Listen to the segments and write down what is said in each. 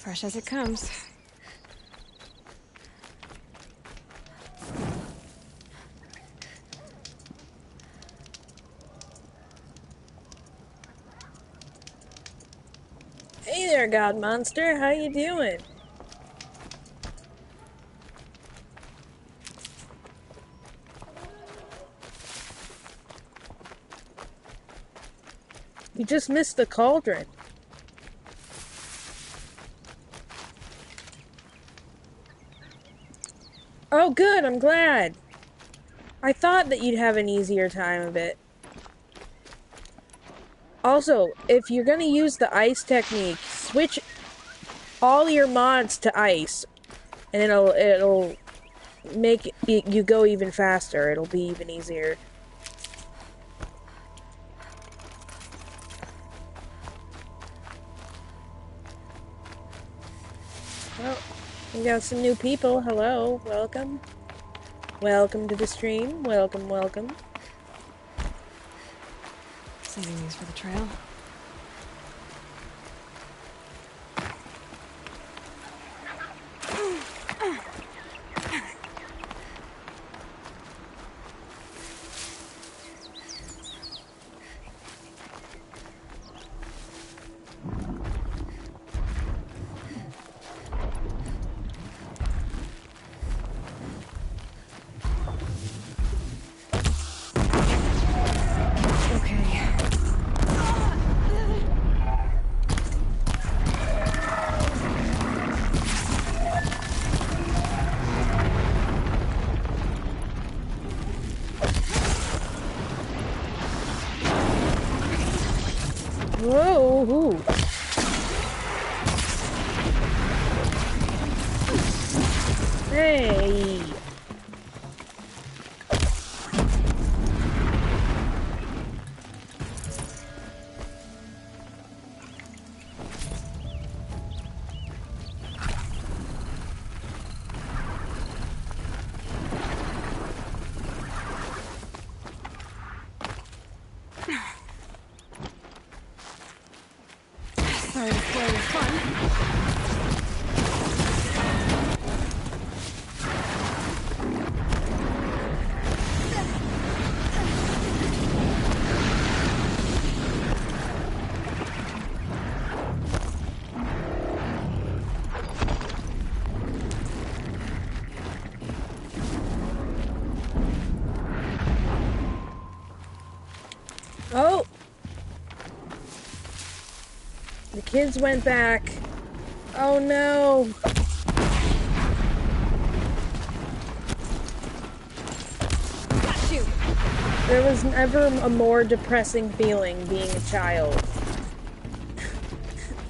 Fresh as it comes. Hey there, God Monster. How you doing? You just missed the cauldron. Oh, good. I'm glad. I thought that you'd have an easier time of it. Also, if you're gonna use the ice technique, switch all your mods to ice, and it'll make you go even faster. It'll be even easier. Well, we got some new people. Hello, welcome. Welcome to the stream. Welcome, welcome. Saving these for the trail. Whoa! Hey! Sorry to spoil your fun. Oh! The kids went back. Oh no! Got you. There was never a more depressing feeling being a child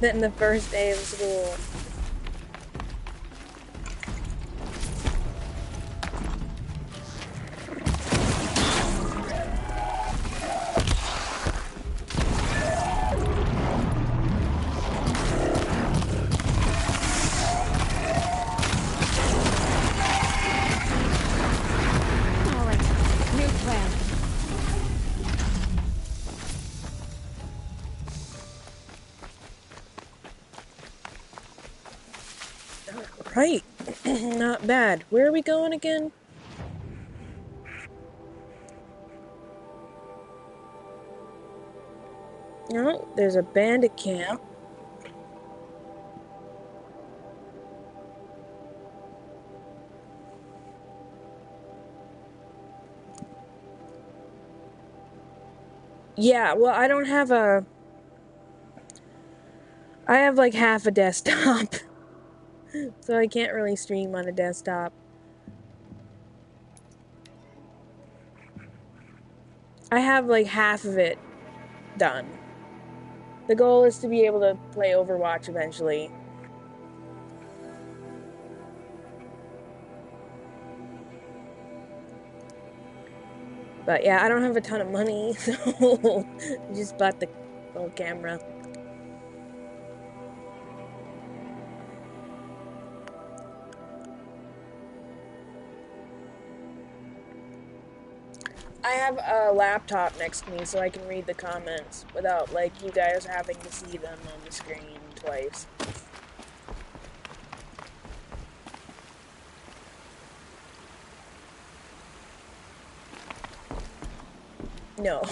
than the first day of school. Right. Not bad. Where are we going again? No, there's a bandit camp. Yeah, well, I don't have a... I have like half a desktop. So I can't really stream on a desktop. I have like half of it done. The goal is to be able to play Overwatch eventually. But yeah, I don't have a ton of money, so I just bought the whole camera. I have a laptop next to me so I can read the comments without, like, you guys having to see them on the screen twice. No.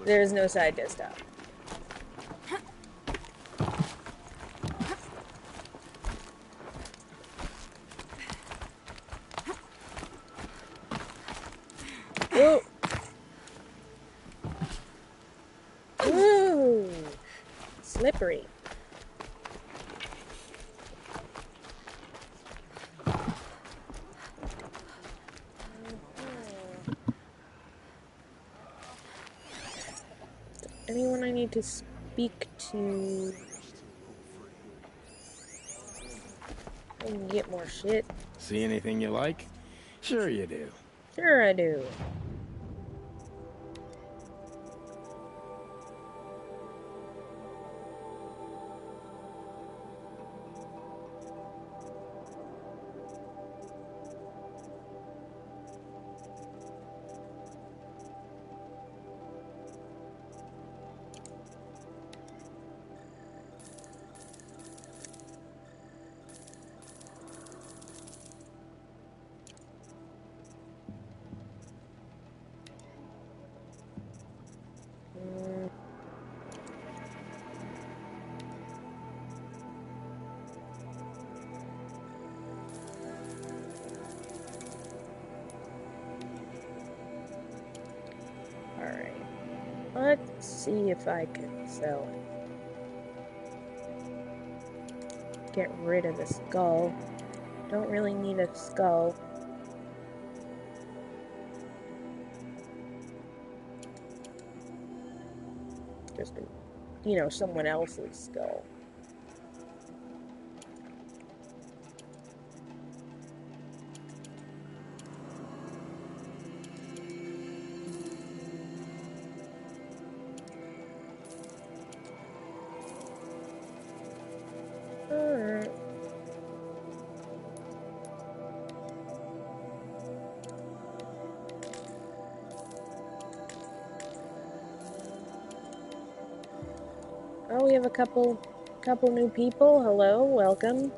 There is no side desktop. Whoa. Ooh. Slippery. Anyone I need to speak to? I can get more shit. See anything you like? Sure you do. Sure I do. Alright. Let's see if I can sell it. Get rid of the skull. Don't really need a skull. Just, you know, someone else's skull. Alright. Oh, we have a couple new people. Hello, welcome.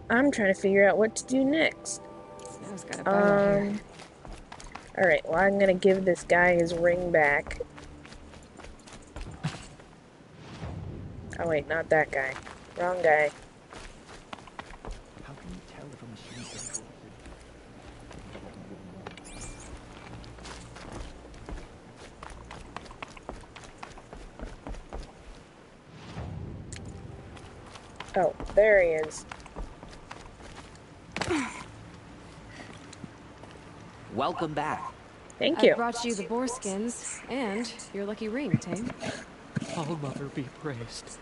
I'm trying to figure out what to do next. Snow's got a bite out here. Alright, well, I'm gonna give this guy his ring back. Oh, wait, not that guy. Wrong guy. How can you tell if a machine's Oh, there he is. Welcome back. Thank I you. brought you the boar skins and your lucky ring, Tame. All Mother be praised.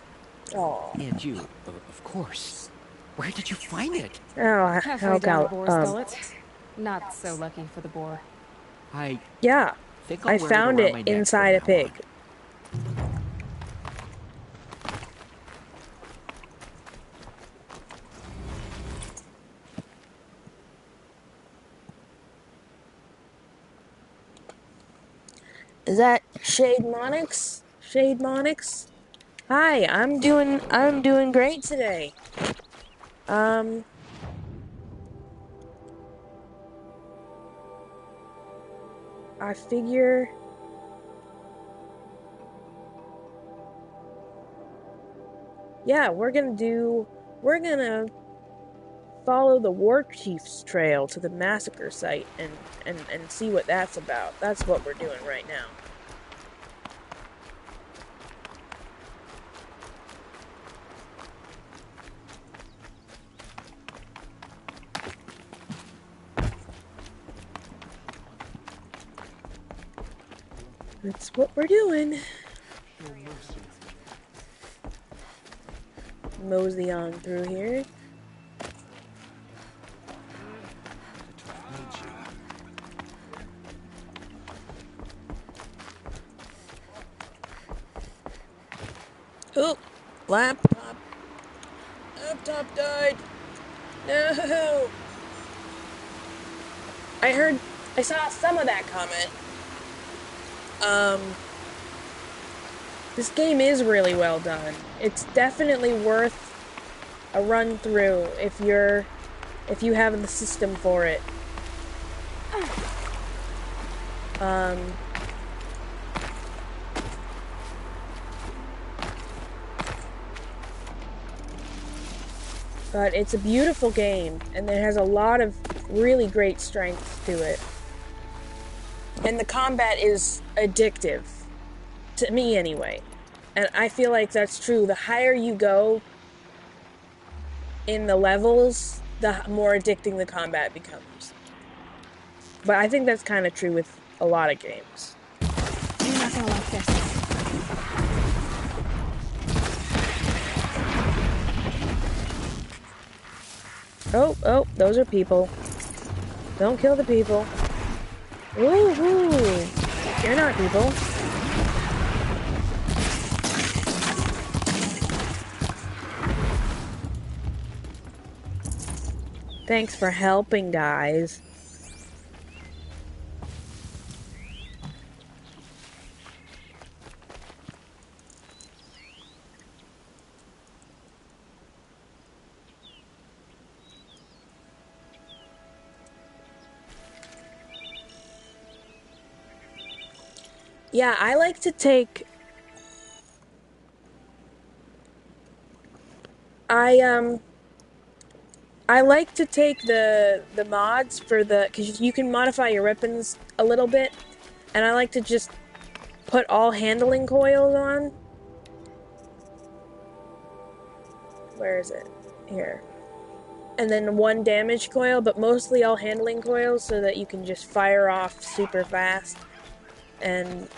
Oh, And you, of course. Where did you find it? Halfway down a how boar's gullet. Not so lucky for the boar. I yeah, think I'll I wear found it, around it my neck inside a from now pig. on. Is that Shade Monix? Shade Monix? Hi, I'm doing great today. I figure yeah, we're gonna follow the war chief's trail to the massacre site and see what that's about. That's what we're doing right now. That's what we're doing. Mosey on through here. Oh, laptop. Laptop died. No. I saw some of that comment. This game is really well done. It's definitely worth a run through if you're if you have the system for it. But it's a beautiful game, and it has a lot of really great strengths to it. And the combat is addictive. To me, anyway. And I feel like that's true. The higher you go in the levels, the more addicting the combat becomes. But I think that's kind of true with a lot of games. You're not gonna like this. Oh, those are people. Don't kill the people. Woo-hoo! You're not people. Thanks for helping, guys. Yeah, I like to take... I like to take the mods for the... Because you can modify your weapons a little bit. And I like to just put all handling coils on. Where is it? Here. And then one damage coil, but mostly all handling coils so that you can just fire off super fast. And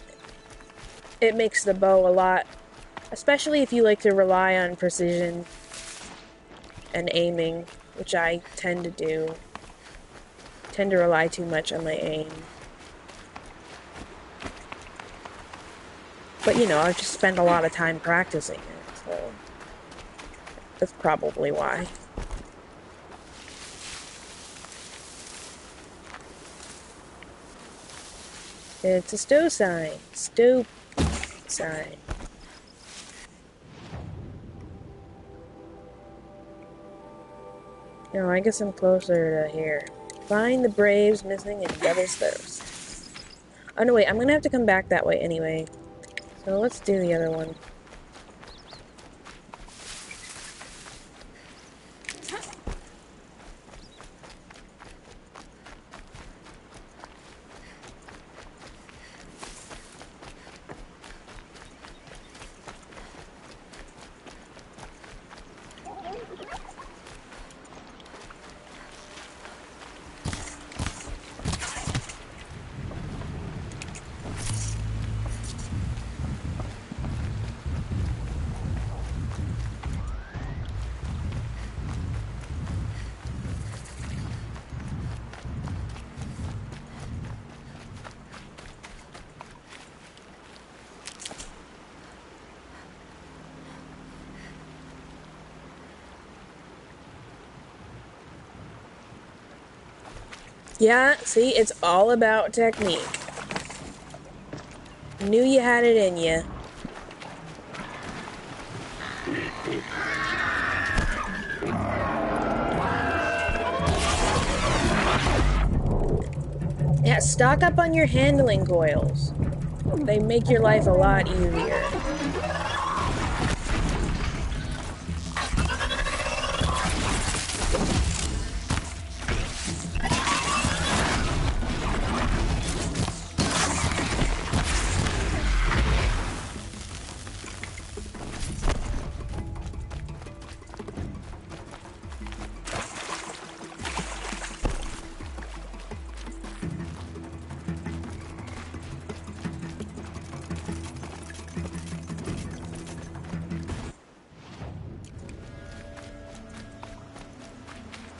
it makes the bow a lot... Especially if you like to rely on precision and aiming, which I tend to do. Tend to rely too much on my aim. But you know, I've just spent a lot of time practicing it, so that's probably why. It's a stow sign. Stow sign. No, I guess I'm closer to here. Find the Braves missing in Devil's Thirst. Oh no, wait, I'm gonna have to come back that way anyway. So let's do the other one. Yeah, see, it's all about technique. Knew you had it in you. Yeah, stock up on your handling coils. They make your life a lot easier.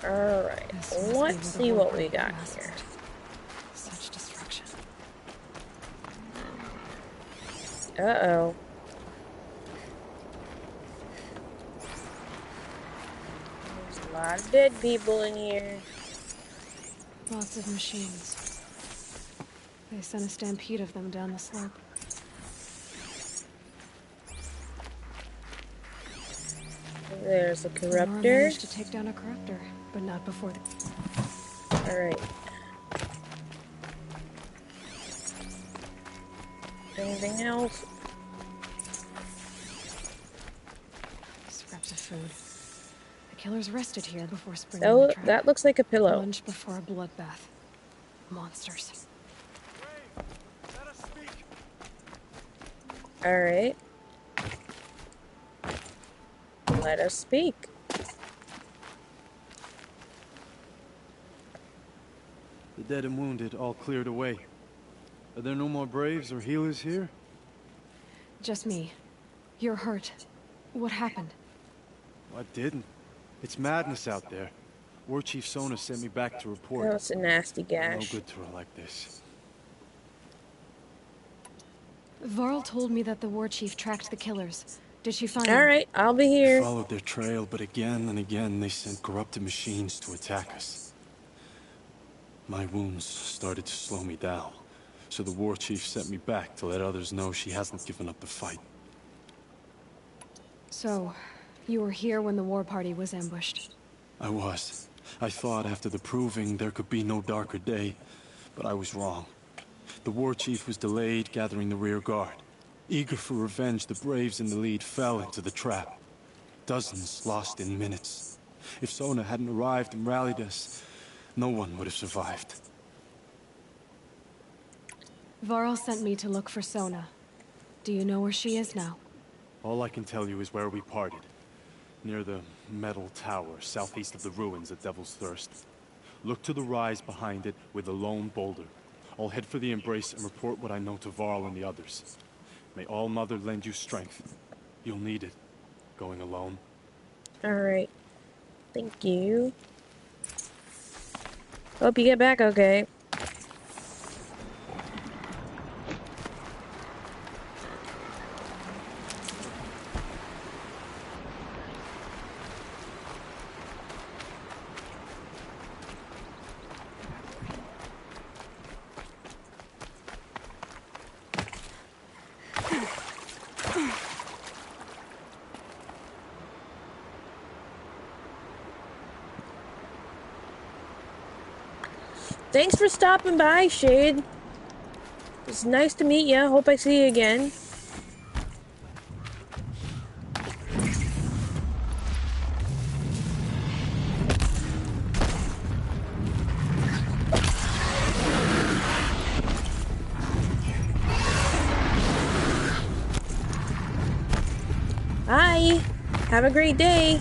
Alright, let's see what we got here. Such destruction. Uh-oh. There's a lot of dead people in here. Lots of machines. They sent a stampede of them down the slope. There's a Nora corruptor. managed to take down a corruptor. but not before the... Alright. Anything else? Scraps of food. The killers rested here before springing Oh, the trap. that looks like a pillow. Lunch before a bloodbath. Monsters. Let us speak. Alright. Let us speak. The dead and wounded all cleared away. Are there no more braves or healers here? Just me. You're hurt. What happened? I didn't. It's madness out there. War Chief Sona sent me back to report. That's a nasty No gash. good to her like this. Varl told me that the war chief tracked the killers. Did she find them? Alright, I'll be We here. followed their trail, but again and again they sent corrupted machines to attack us. My wounds started to slow me down, so the War Chief sent me back to let others know she hasn't given up the fight. So, you were here when the war party was ambushed. I was. I thought after the proving there could be no darker day, but I was wrong. The War Chief was delayed gathering the rear guard. Eager for revenge, the Braves in the lead fell into the trap. Dozens lost in minutes. If Sona hadn't arrived and rallied us, no one would have survived. Varl sent me to look for Sona. Do you know where she is now? All I can tell you is where we parted. Near the metal tower, southeast of the ruins at Devil's Thirst. Look to the rise behind it with a lone boulder. I'll head for the embrace and report what I know to Varl and the others. May All Mother lend you strength. You'll need it, going alone. Alright. Thank you. Hope you get back okay. Thanks for stopping by, Shade. It's nice to meet you. Hope I see you again. Bye. Have a great day.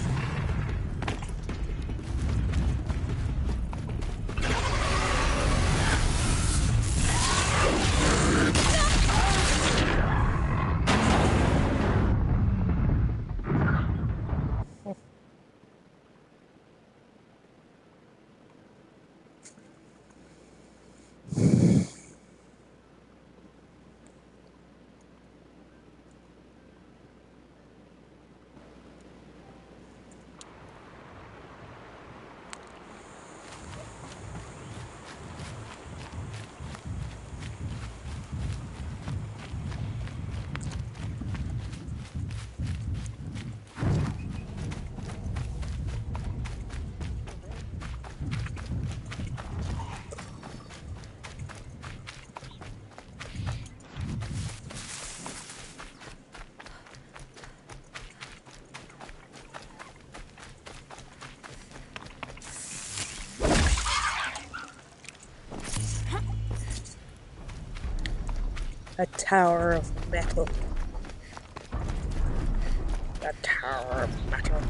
A tower of metal. A tower of metal.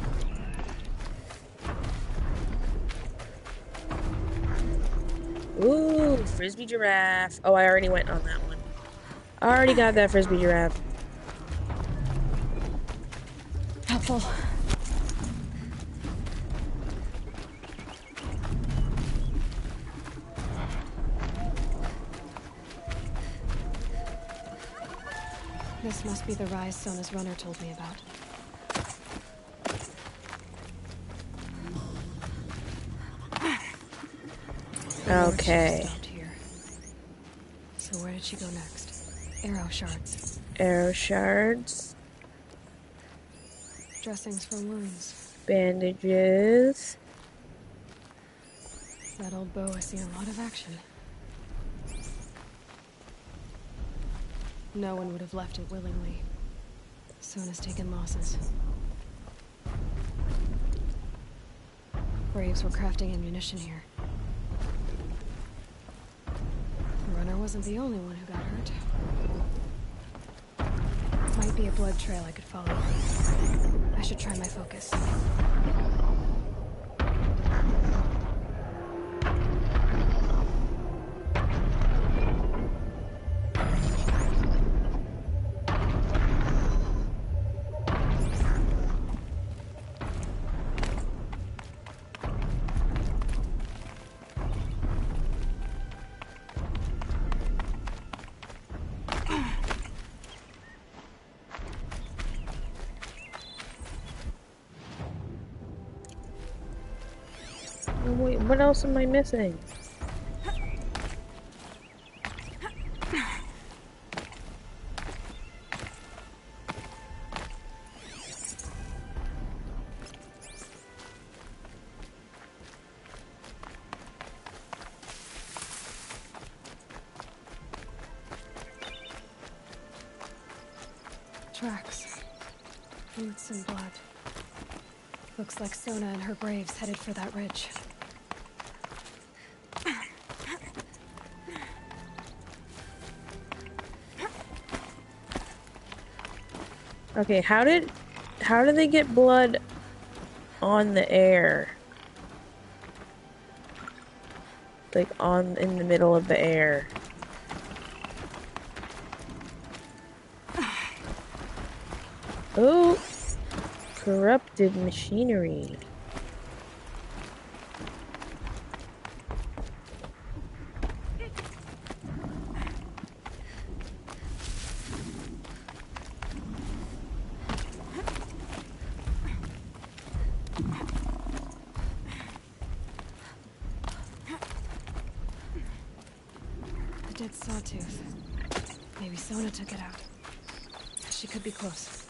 Ooh, frisbee giraffe. Oh, I already went on that one. I already got that frisbee giraffe. Helpful. This must be the rise Sona's runner told me about. Okay. She stopped here. So where did she go next? Arrow shards. Arrow shards. Dressings for wounds. Bandages. That old bow has seen a lot of action. No one would have left it willingly. Sona's taken losses. Braves were crafting ammunition here. Runner wasn't the only one who got hurt. Might be a blood trail I could follow. I should try my focus. Wait, what else am I missing? Tracks. Boots and blood. Looks like Sona and her braves headed for that ridge. Okay, how did they get blood on the air? Like in the middle of the air. Oh, corrupted machinery. A dead sawtooth. Maybe Sona took it out. She could be close.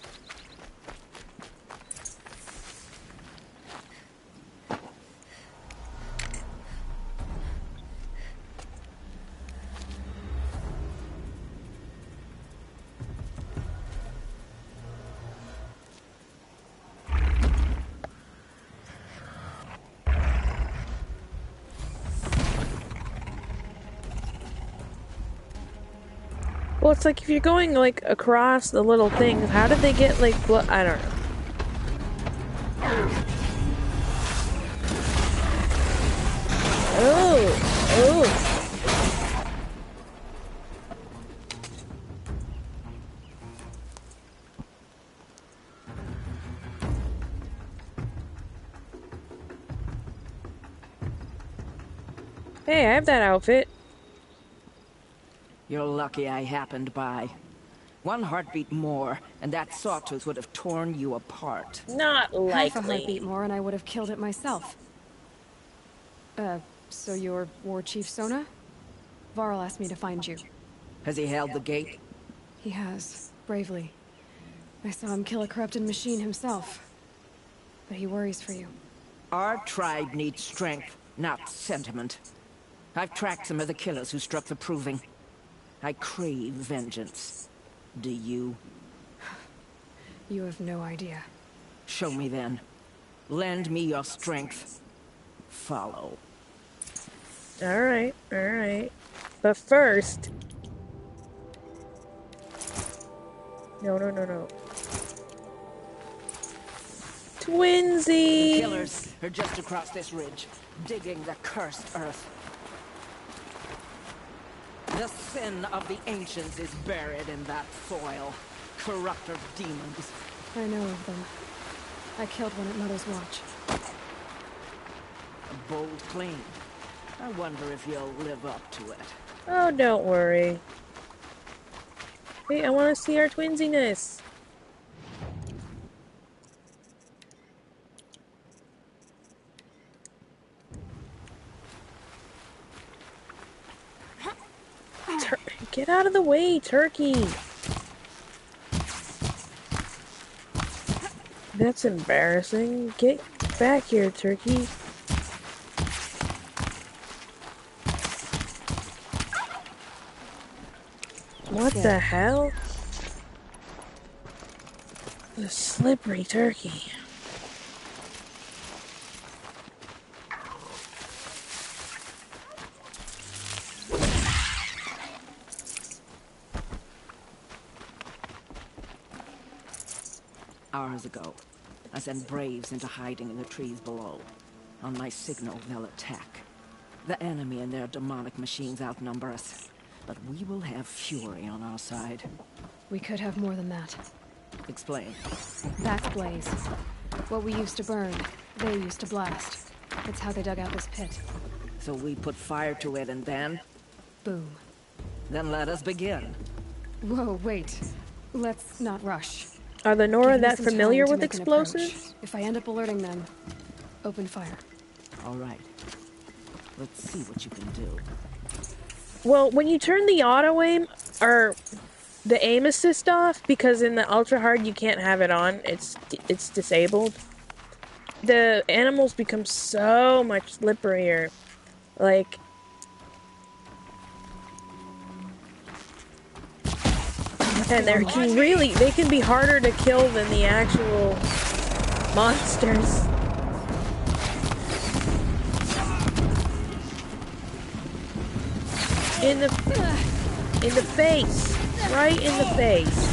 Well, it's like if you're going like across the little things, how did they get like blood? I don't know. Oh, hey, I have that outfit. You're lucky I happened by. One heartbeat more, and that sawtooth would have torn you apart. Not Half a likely. heartbeat more and I would have killed it myself. So you're War Chief Sona? Varl asked me to find you. Has he held the gate? He has, bravely. I saw him kill a corrupted machine himself. But he worries for you. Our tribe needs strength, not sentiment. I've tracked some of the killers who struck the Proving. I crave vengeance. Do you? You have no idea. Show me then. Lend me your strength. Follow. Alright, alright. But first... No. Twinsy! The killers are just across this ridge, digging the cursed earth. The sin of the ancients is buried in that soil. Corrupter demons. I know of them. I killed one at Mother's Watch. A bold claim. I wonder if you'll live up to it. Oh, don't worry. Wait, I want to see our twinsiness. Get out of the way, turkey! That's embarrassing. Get back here, turkey. What Scared. the hell? The slippery turkey. Hours ago, I sent Braves into hiding in the trees below. On my signal, they'll attack. The enemy and their demonic machines outnumber us, but we will have fury on our side. We could have more than that. Explain. That's Blaze. What we used to burn, they used to blast. It's how they dug out this pit. So we put fire to it and then? Boom. Then let us begin. Whoa, wait. Let's not rush. Are the Nora Give me that some familiar time to with make an approach. explosives? If I end up alerting them, open fire. All right. Let's see what you can do. Well, when you turn the auto aim or the aim assist off, because in the ultra hard you can't have it on, it's disabled. The animals become so much slipperier. Like, and they can be harder to kill than the actual monsters. In the face. Right in the face.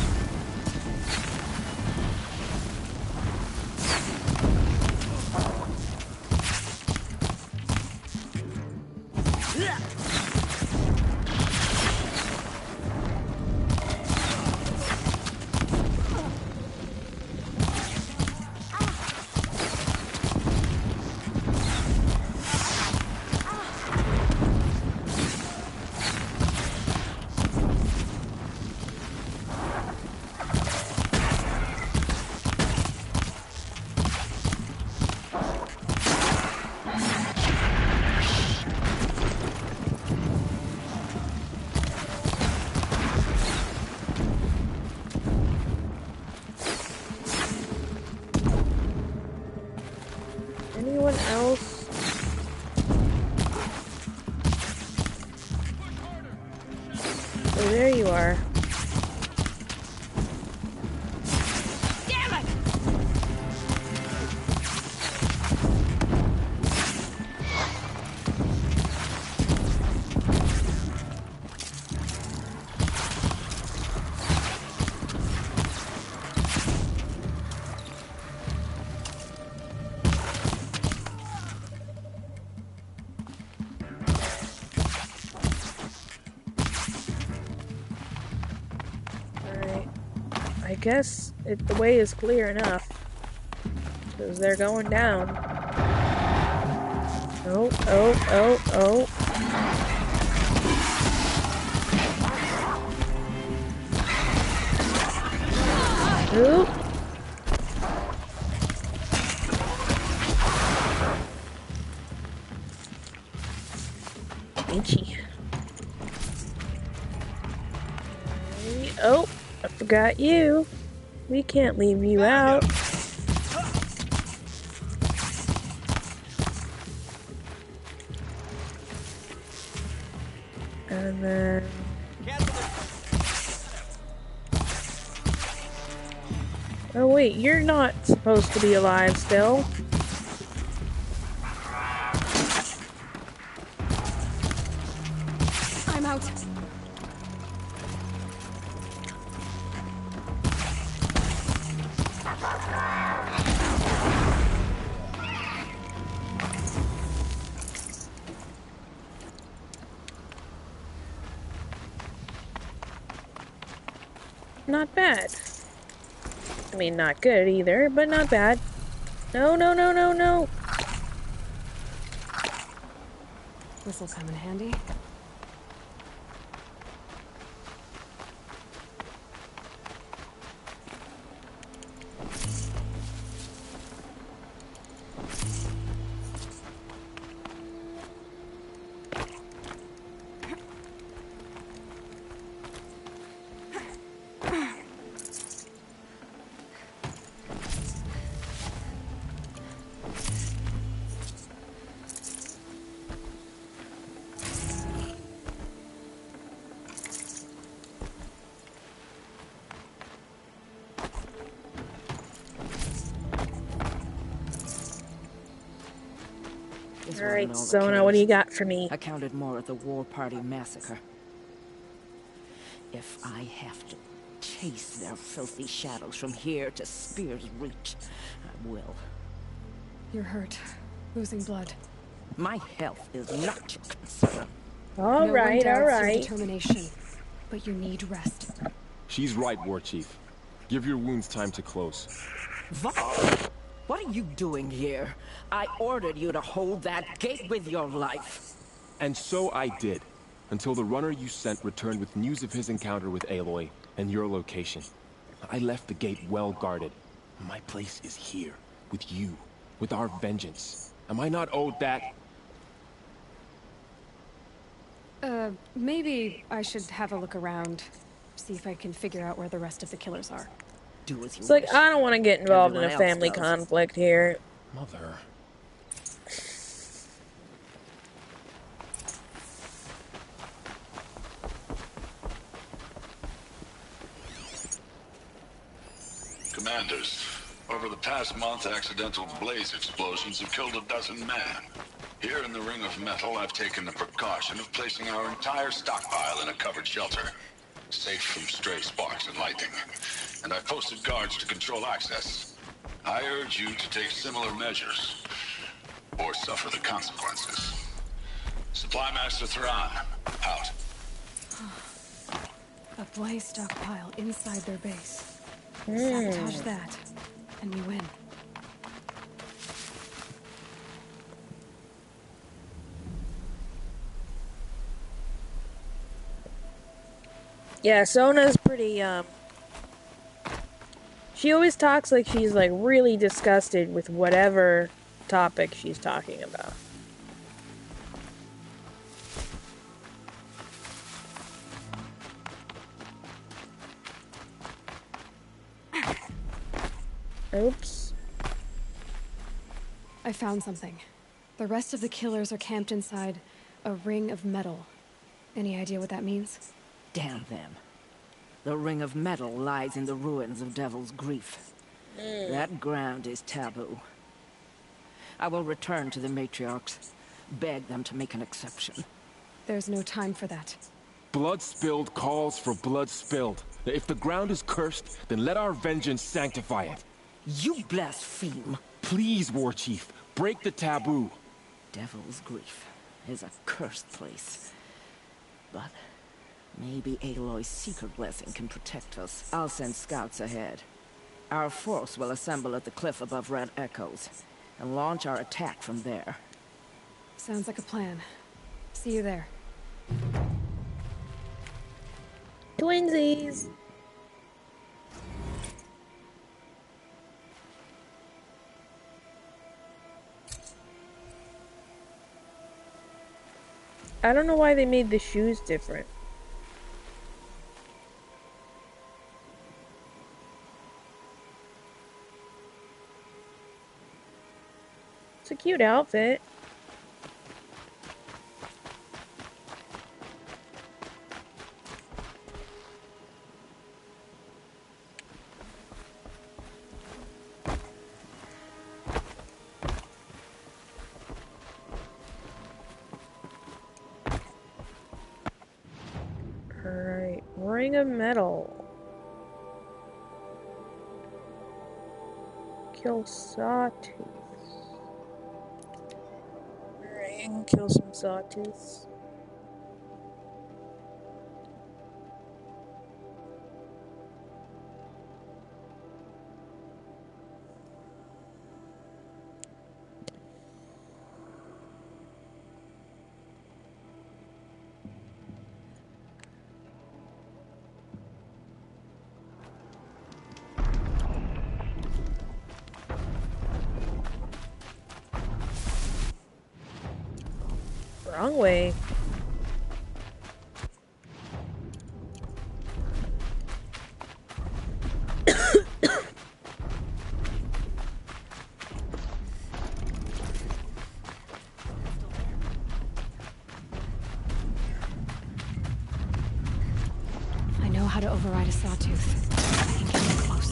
Anyone else? Oh, there you are. Damn it! Alright. I guess the way is clear enough. Because they're going down. Oh, oh, oh, oh. Oop. Itchy. Oh, I forgot you. We can't leave you out. And then... Oh wait, you're not supposed to be alive still. I'm out. Not bad. I mean, not good either, but not bad. No, no, no, no, no. This'll come in handy. want Alright, to know the Sona, what do you killers. got for me? I counted more at the War Party massacre. If I have to chase their filthy shadows from here to Spear's Reach, I will. You're hurt. Losing blood. My health is not your concern. No one Alright, doubts your alright. determination, but you need rest. She's right, War Chief. Give your wounds time to close. What are you doing here? I ordered you to hold that gate with your life. And so I did, until the runner you sent returned with news of his encounter with Aloy and your location. I left the gate well guarded. My place is here, with you, with our vengeance. Am I not owed that? Maybe I should have a look around. See if I can figure out where the rest of the killers are. Do as you It's like, wish. I don't want to get involved in a Everyone else family does. conflict here. Mother. Commanders, over the past month, accidental blaze explosions have killed a dozen men. Here in the Ring of Metal, I've taken the precaution of placing our entire stockpile in a covered shelter, safe from stray sparks and lightning. And I've posted guards to control access. I urge you to take similar measures, or suffer the consequences. Supply Master Thran, out. A blaze stockpile inside their base. Sabotage that, and we win. Yeah, Sona's pretty, she always talks like she's, like, really disgusted with whatever topic she's talking about. Oops. I found something. The rest of the killers are camped inside a ring of metal. Any idea what that means? Damn them. The Ring of Metal lies in the ruins of Devil's Grief. That ground is taboo. I will return to the matriarchs, beg them to make an exception. There's no time for that. Blood spilled calls for blood spilled. If the ground is cursed, then let our vengeance sanctify it. You blaspheme! Please, War Chief, break the taboo. Devil's Grief is a cursed place. But maybe Aloy's secret blessing can protect us. I'll send scouts ahead. Our force will assemble at the cliff above Red Echoes and launch our attack from there. Sounds like a plan. See you there. Twinsies! I don't know why they made the shoes different. It's a cute outfit. Alright, ring of metal. Kill sawtooths. Alright, kill some sawtooths. Wrong way. I know how to override a sawtooth. I can get you close.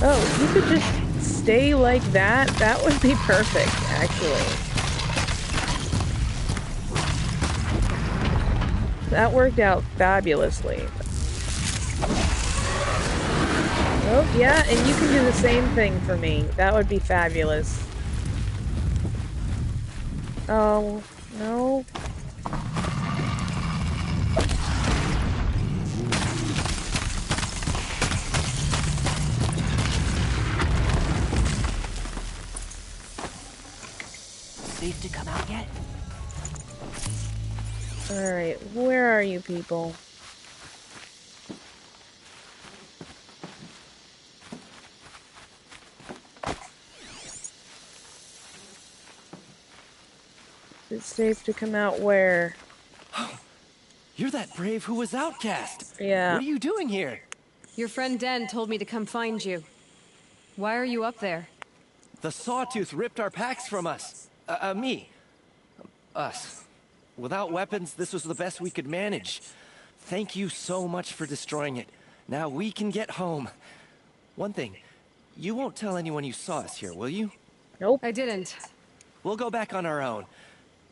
Oh, you could just stay like that, that would be perfect, actually. That worked out fabulously. Oh, yeah, and you can do the same thing for me. That would be fabulous. Oh, no. Safe to come out yet? Alright, where are you people? Is it safe to come out where? You're that brave who was outcast. Yeah. What are you doing here? Your friend Den told me to come find you. Why are you up there? The Sawtooth ripped our packs from us. Me. Us. Without weapons, this was the best we could manage. Thank you so much for destroying it. Now we can get home. One thing, you won't tell anyone you saw us here, will you? Nope. I didn't. We'll go back on our own.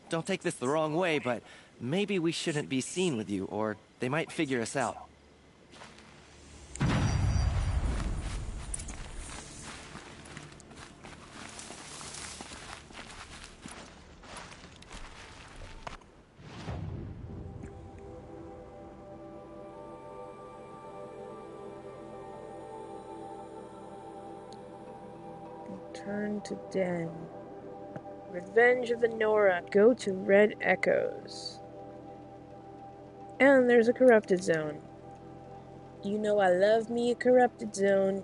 Don't take this the wrong way, but maybe we shouldn't be seen with you, or they might figure us out. Turn to Den. Revenge of the Nora. Go to Red Echoes. And there's a corrupted zone. You know I love me a corrupted zone.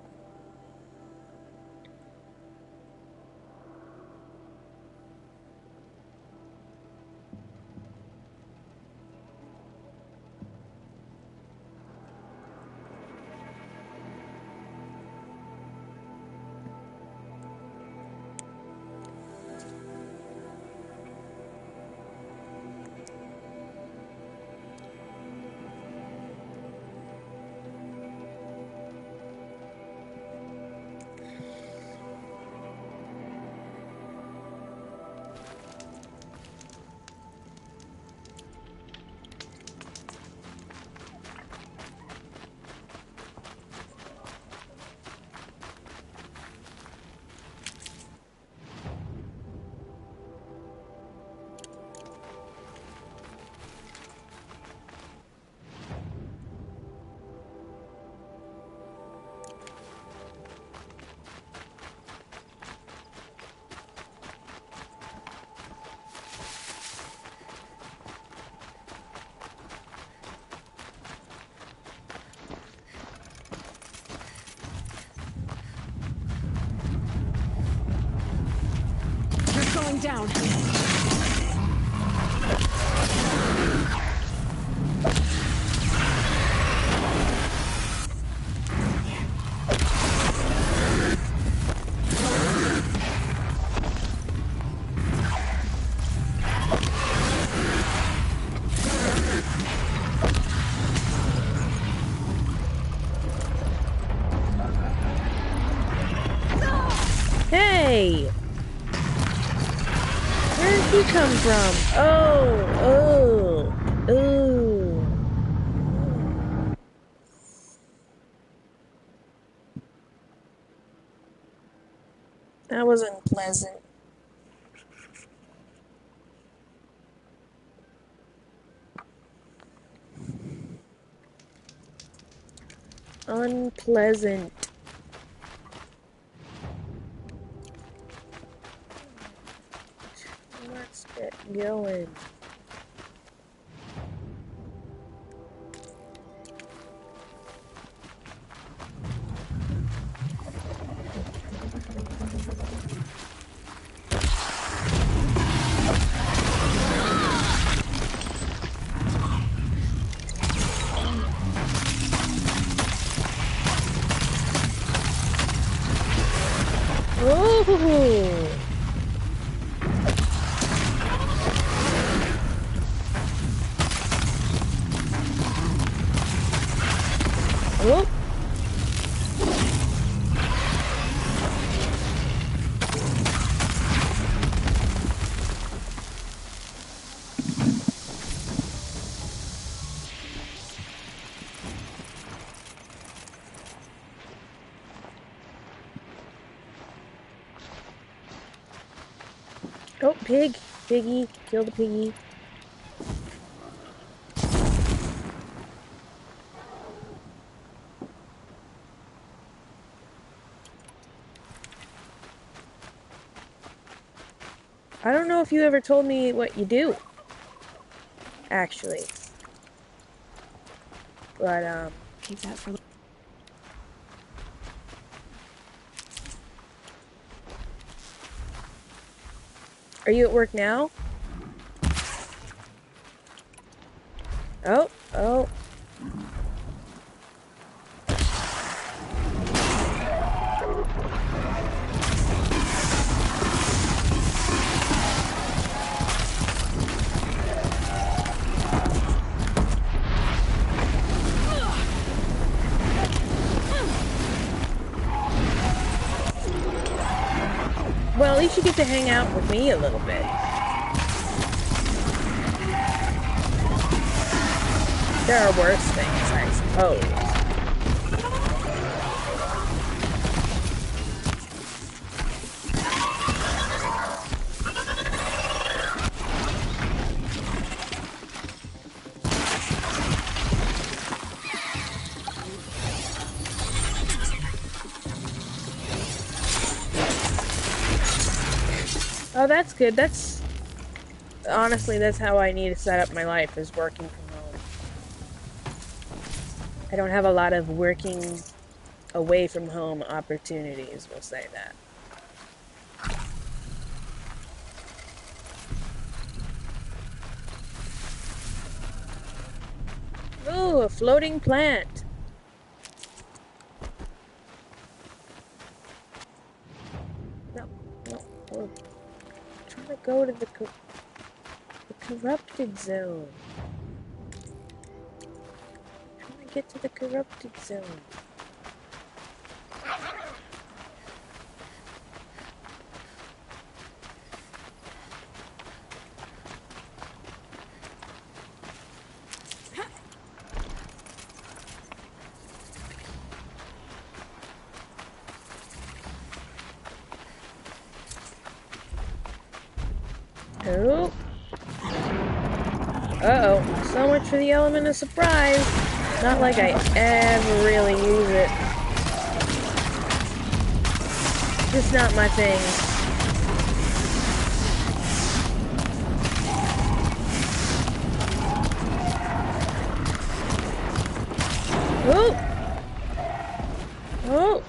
Going down. Hey! Where did he come from? Oh! Ooh. That was unpleasant. Unpleasant. Let's get going. Ooh. Oh. Oh, pig! Piggy! Kill the piggy. I don't know if you ever told me what you do. Actually. But, Keep that for... are you at work now? Oh, oh. Well, at least you get to hang out with me a little bit. There are worse things, I suppose. Oh, that's good. That's... honestly, that's how I need to set up my life, is working from home. I don't have a lot of working away from home opportunities, we'll say that. Ooh, a floating plant. No, no, we're trying to go to the corrupted zone. Trying to get to the corrupted zone. Oh. Uh-oh. So much for the element of surprise. Not like I ever really use it. Just not my thing. Oh! Oh!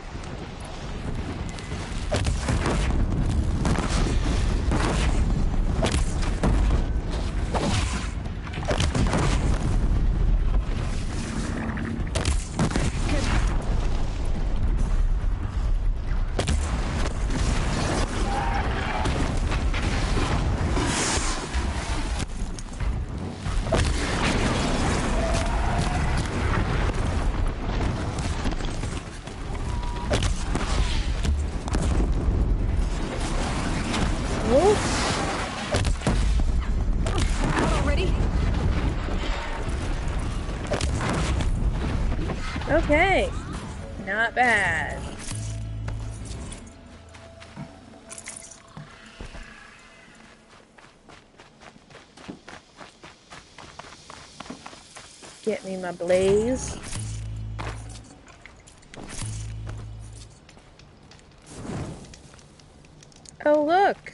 Okay, not bad. Get me my blaze. Oh, look!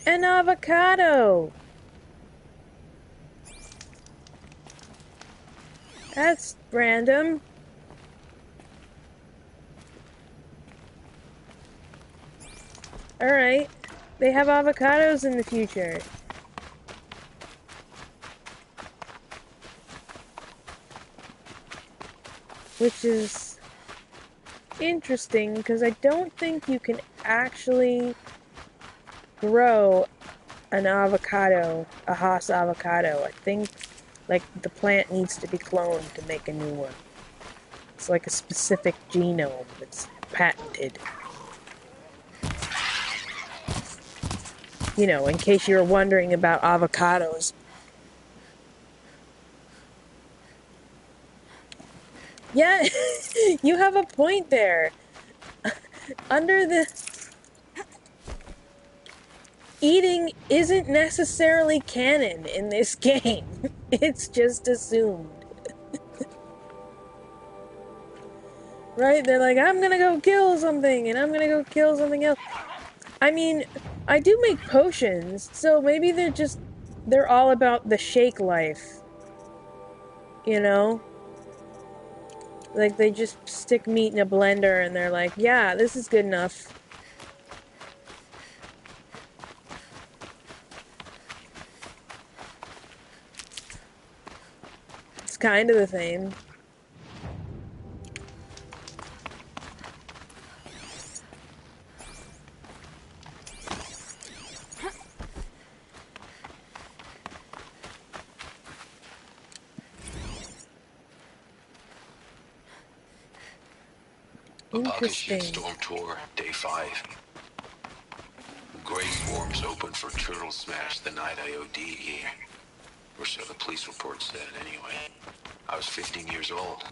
An avocado! That's random. Alright. They have avocados in the future. Which is interesting, because I don't think you can actually grow an avocado, a Haas avocado. I think, like, the plant needs to be cloned to make a new one. It's like a specific genome that's patented. You know, in case you're wondering about avocados. Yeah, you have a point there. Under the eating isn't necessarily canon in this game. It's just assumed. Right? They're like, I'm gonna go kill something, and I'm gonna go kill something else. I mean, I do make potions, so maybe they're all about the shake life. You know? Like, they just stick meat in a blender, and they're like, yeah, this is good enough. It's kind of the same. Apocalypse Interesting. Storm Tour, Day 5. Gray swarms open for turtle smash the night I OD'd here. Or so the police report said, anyway. I was 15 years old.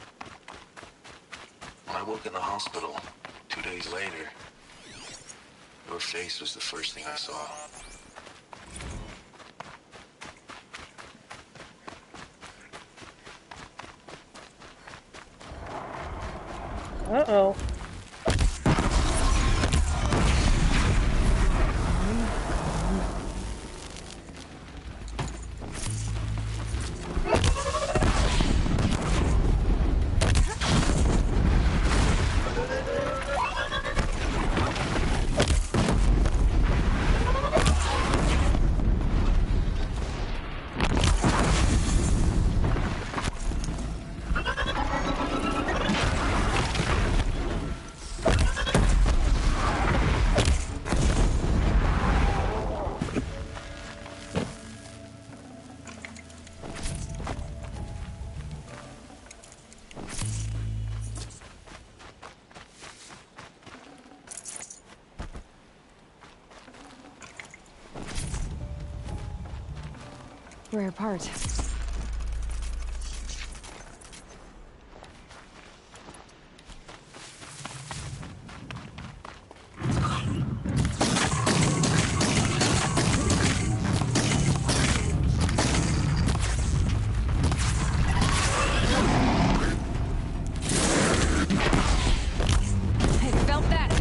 When I woke in the hospital, 2 days later, your face was the first thing I saw. Uh-oh. Rare part. Hey, felt that?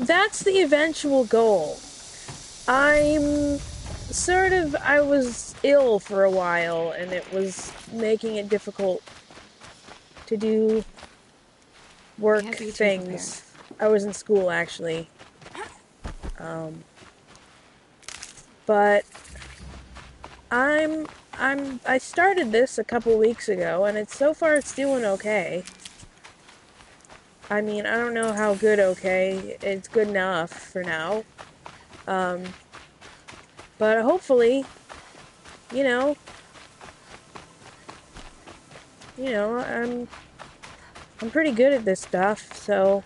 That's the eventual goal. I was ill for a while, and it was making it difficult to do work Can't be too things. I was in school, actually. But I started this a couple weeks ago, and so far it's doing okay. I mean, I don't know how good okay. It's good enough for now. But hopefully, you know, I'm pretty good at this stuff, so.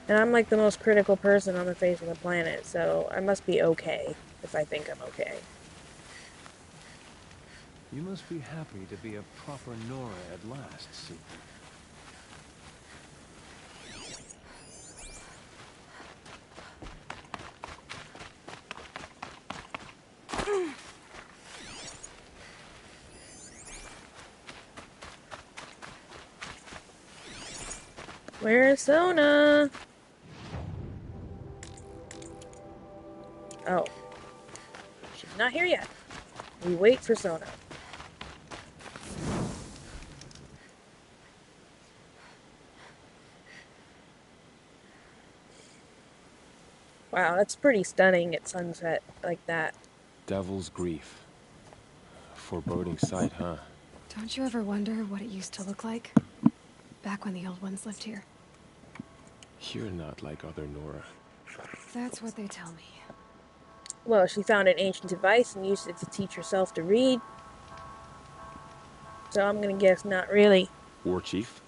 And I'm like the most critical person on the face of the planet, so I must be okay if I think I'm okay. You must be happy to be a proper Nora at last, Secret. Where's Sona? Oh. She's not here yet. We wait for Sona. Wow, that's pretty stunning at sunset like that. Devil's grief. foreboding sight, huh? Don't you ever wonder what it used to look like? Back when the old ones lived here. You're not like other Nora. That's what they tell me. Well, she found an ancient device and used it to teach herself to read. So I'm gonna guess not really. War Chief?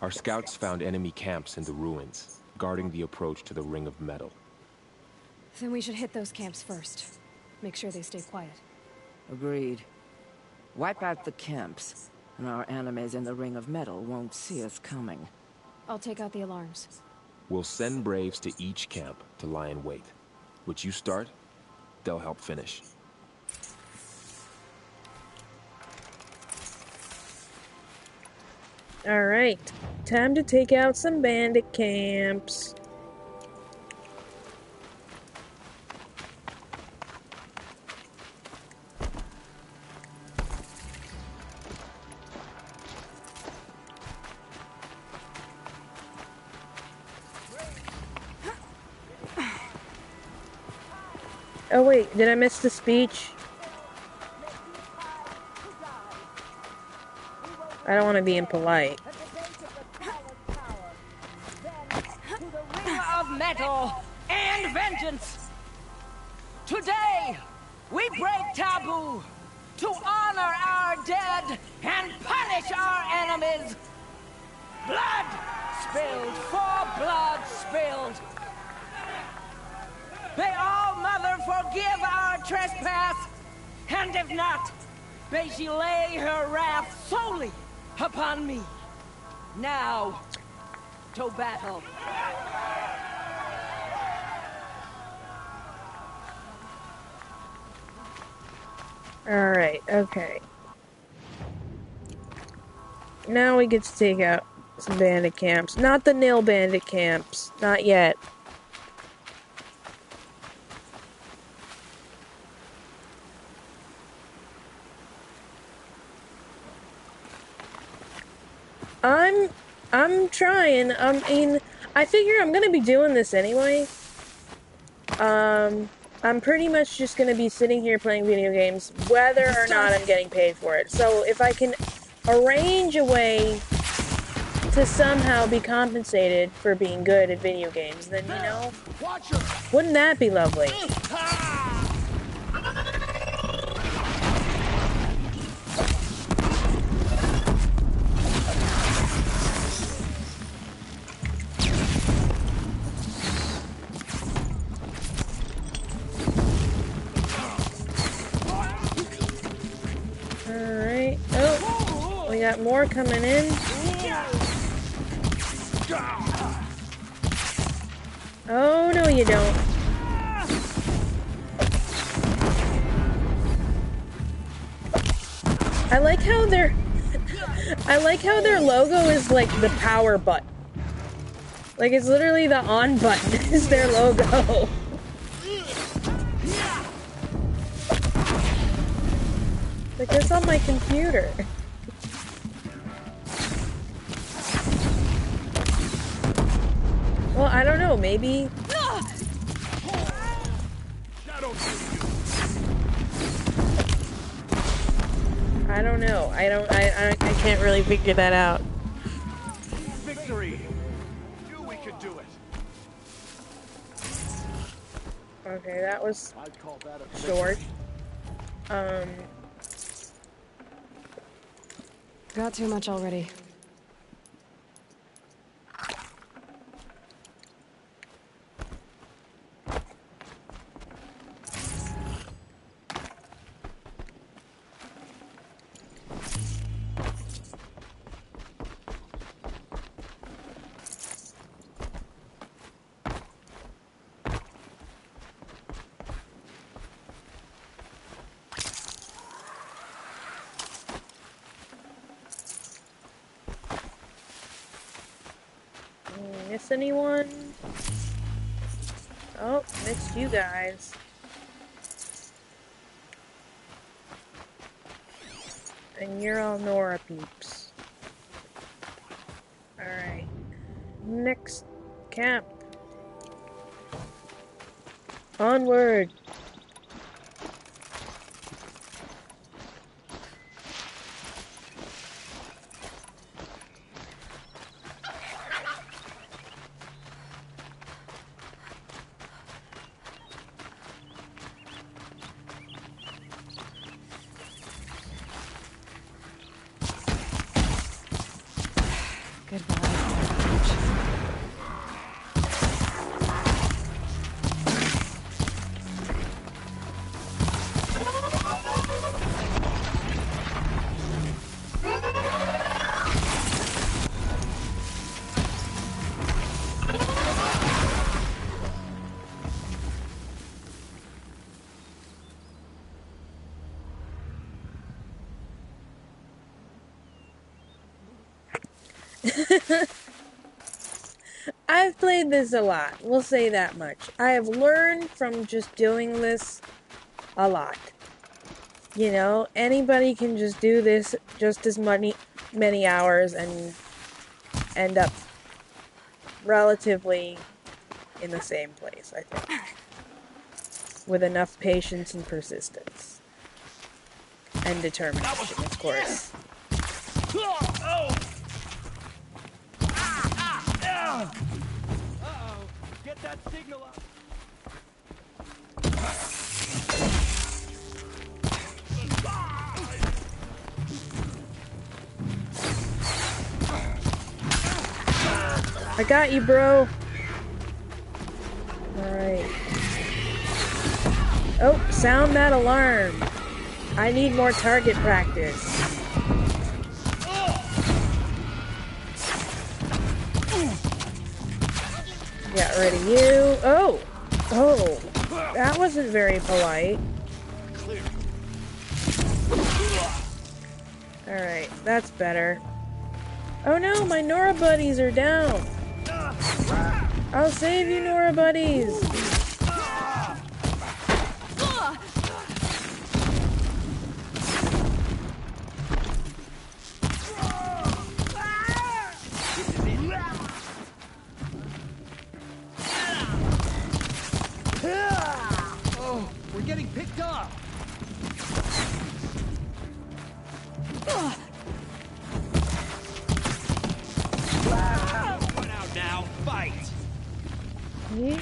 Our scouts found enemy camps in the ruins, guarding the approach to the Ring of Metal. Then we should hit those camps first. Make sure they stay quiet. Agreed. Wipe out the camps, and our enemies in the Ring of Metal won't see us coming. I'll take out the alarms. We'll send Braves to each camp to lie in wait. What you start, they'll help finish. Alright, time to take out some bandit camps. Oh wait, did I miss the speech? I don't want to be impolite. Ring of Metal and vengeance! Today, we break taboo to honor our dead and punish our enemies! Blood spilled for blood spilled! May All-Mother forgive our trespass, and if not, may she lay her wrath solely upon me. Now, to battle. Alright, okay. Now we get to take out some bandit camps. Not the nil bandit camps. Not yet. I'm trying. I figure I'm gonna be doing this anyway. I'm pretty much just gonna be sitting here playing video games, whether or not I'm getting paid for it. So if I can arrange a way to somehow be compensated for being good at video games, then, you know, wouldn't that be lovely? Alright. Oh, we got more coming in. Oh, no you don't. I like how their logo is like the power button. Like it's literally the on button is their logo. Like it's on my computer. Well, I don't know, maybe. I don't know. I can't really figure that out. Victory! Knew we could do it. Okay, that was I'd call that a short. Got too much already. Miss anyone? Oh, missed you guys. And you're all Nora peeps. Alright. Next camp. Onward. Good vibes. I've played this a lot, we'll say that much. I have learned from just doing this a lot. You know, anybody can just do this just as many hours and end up relatively in the same place, I think. With enough patience and persistence. And determination, of course. Uh-oh! Get that signal up! I got you, bro. Alright. Oh, sound that alarm. I need more target practice. Got rid of you. Oh! Oh! That wasn't very polite. Alright, that's better. Oh no, my Nora buddies are down! I'll save you, Nora buddies! Oh, we're getting picked up. One out now, fight. Yeah.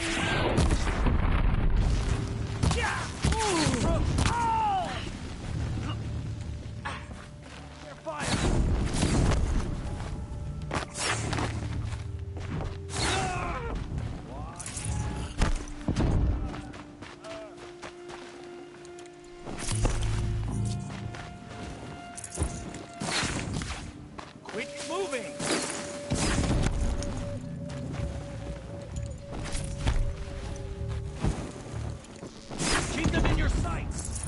Quit moving! Keep them in your sights!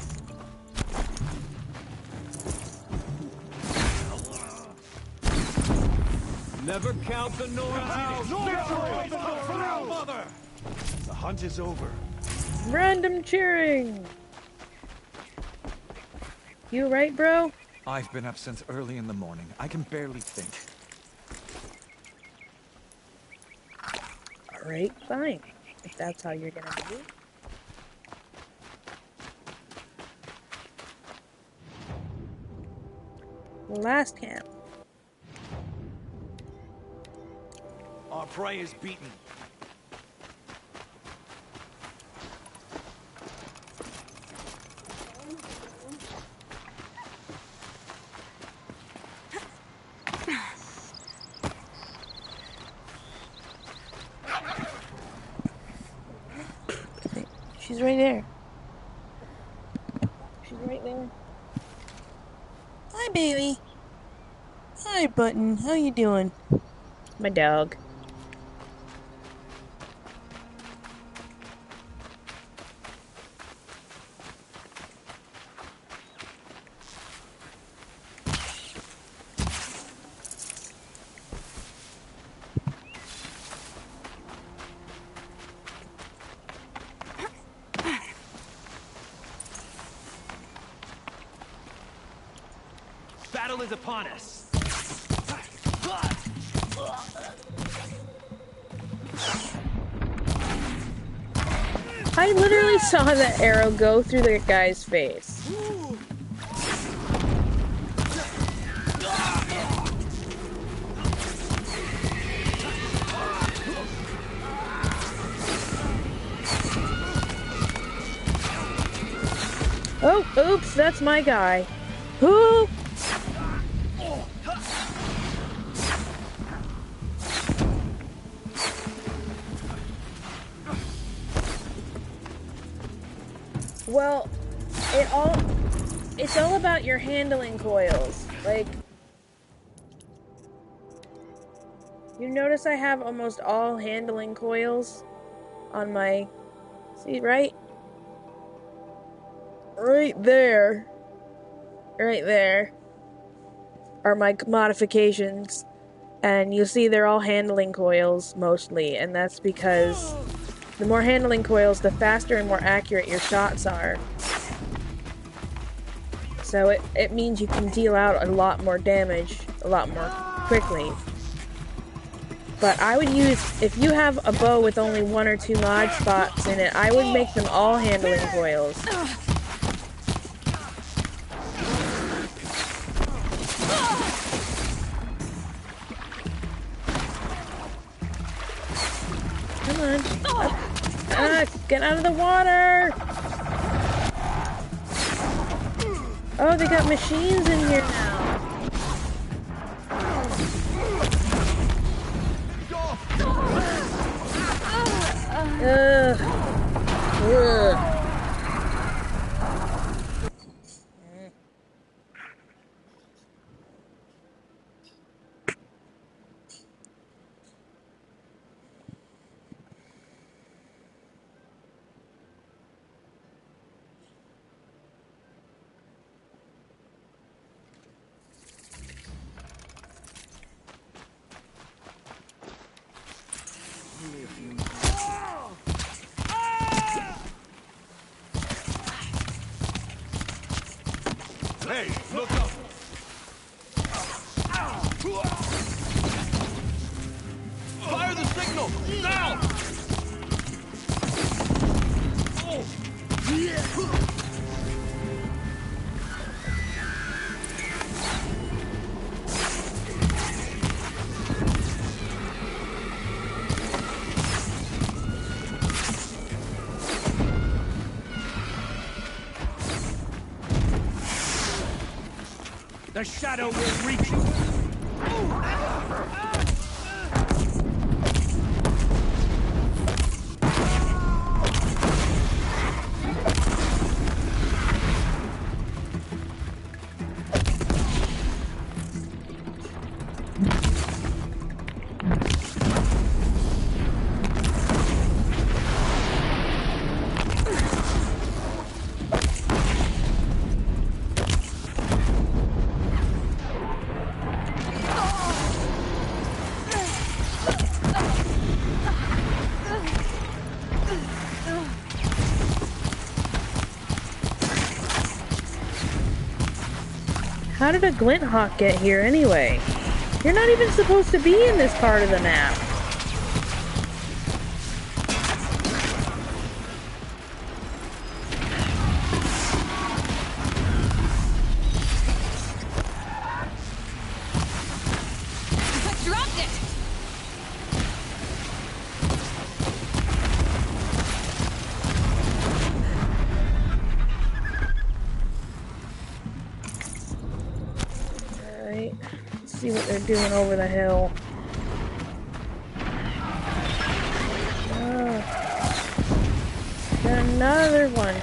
Never count the Nora out. Nora! Mother! The hunt is over. Random cheering! You right, bro? I've been up since early in the morning. I can barely think. Alright, fine. If that's how you're gonna be. Last camp. Our prey is beaten. She's right there. She's right there. Hi, baby. Hi, Button. How you doing? My dog. Battle is upon us! I literally saw the arrow go through the guy's face. Oh, oops, that's my guy. Who? Well, it's all about your handling coils. Like, you notice I have almost all handling coils on my, see, right there are my modifications, and you see they're all handling coils mostly, and that's because the more handling coils, the faster and more accurate your shots are. So it means you can deal out a lot more damage a lot more quickly. But I would use, if you have a bow with only 1 or 2 mod spots in it, I would make them all handling coils. Come on. Get out of the water! Oh, they got machines in here now. Ugh. Hey, look up! Fire the signal! Now! The shadow will reach you! How did a glint hawk get here anyway? You're not even supposed to be in this part of the map. Dropped it! Alright, let's see what they're doing over the hill. Oh, got another one.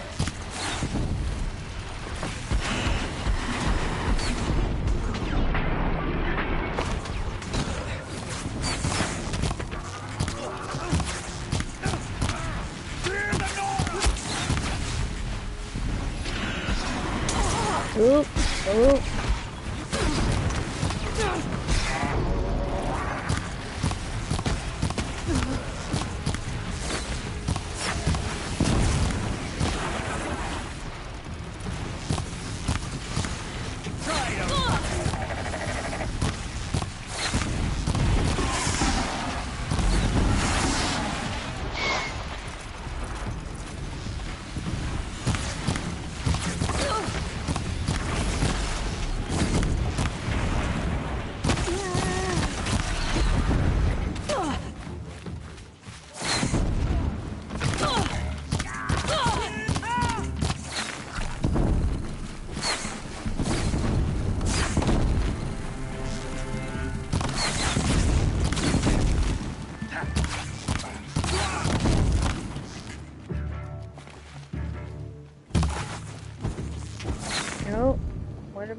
Oop, oop.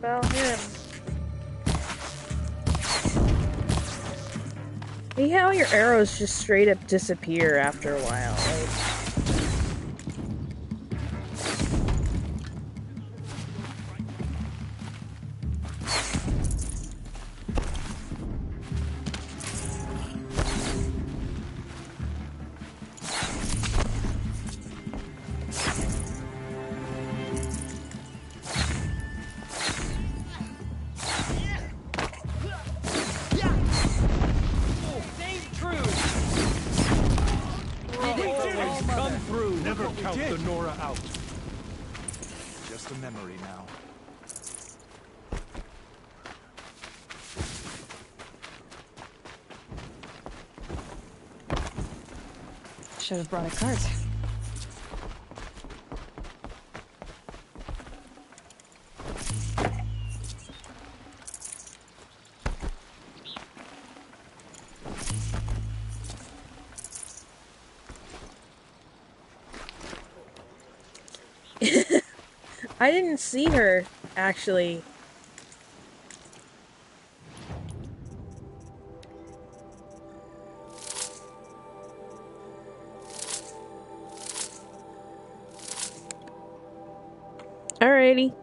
about him. See how your arrows just straight up disappear after a while, like... Never count the Nora out. Just a memory now. Should have brought a cart. I didn't see her, actually. Alrighty.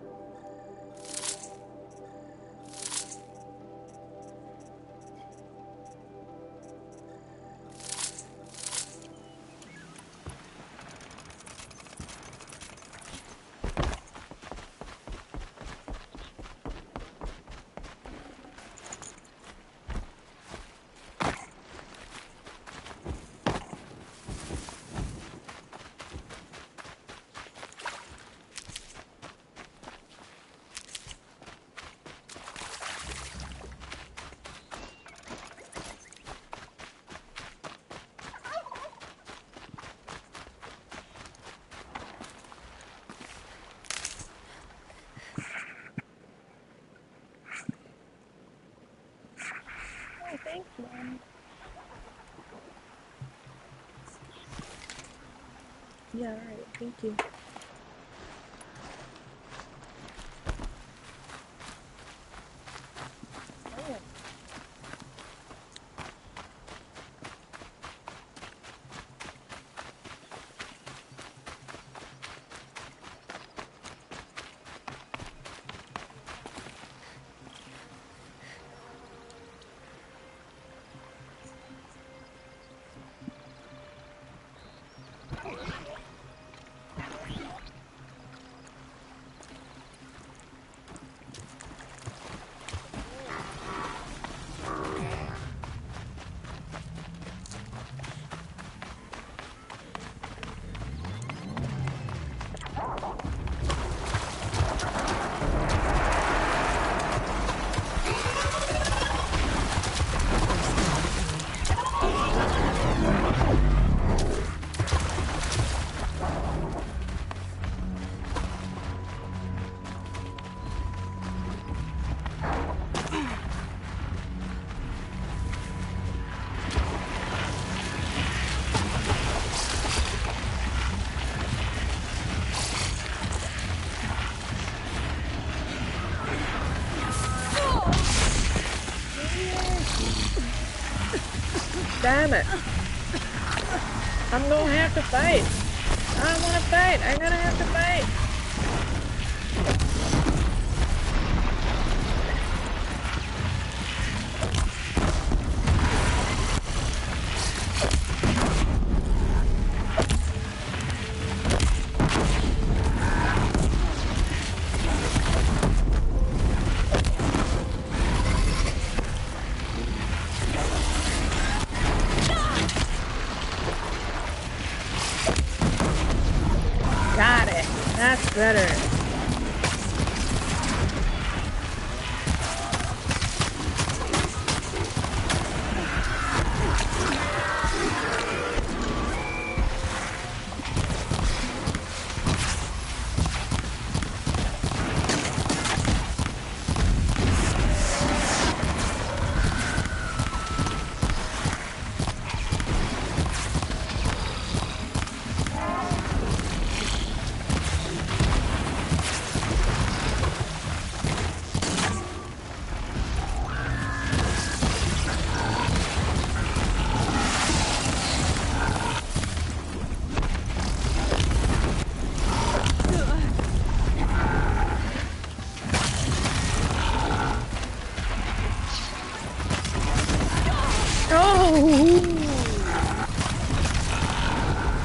Thanks, Mom. Yeah, alright, thank you. Oh. Damn it. I'm gonna have to fight. I don't wanna fight. I'm gonna have to fight. Got it. That's better.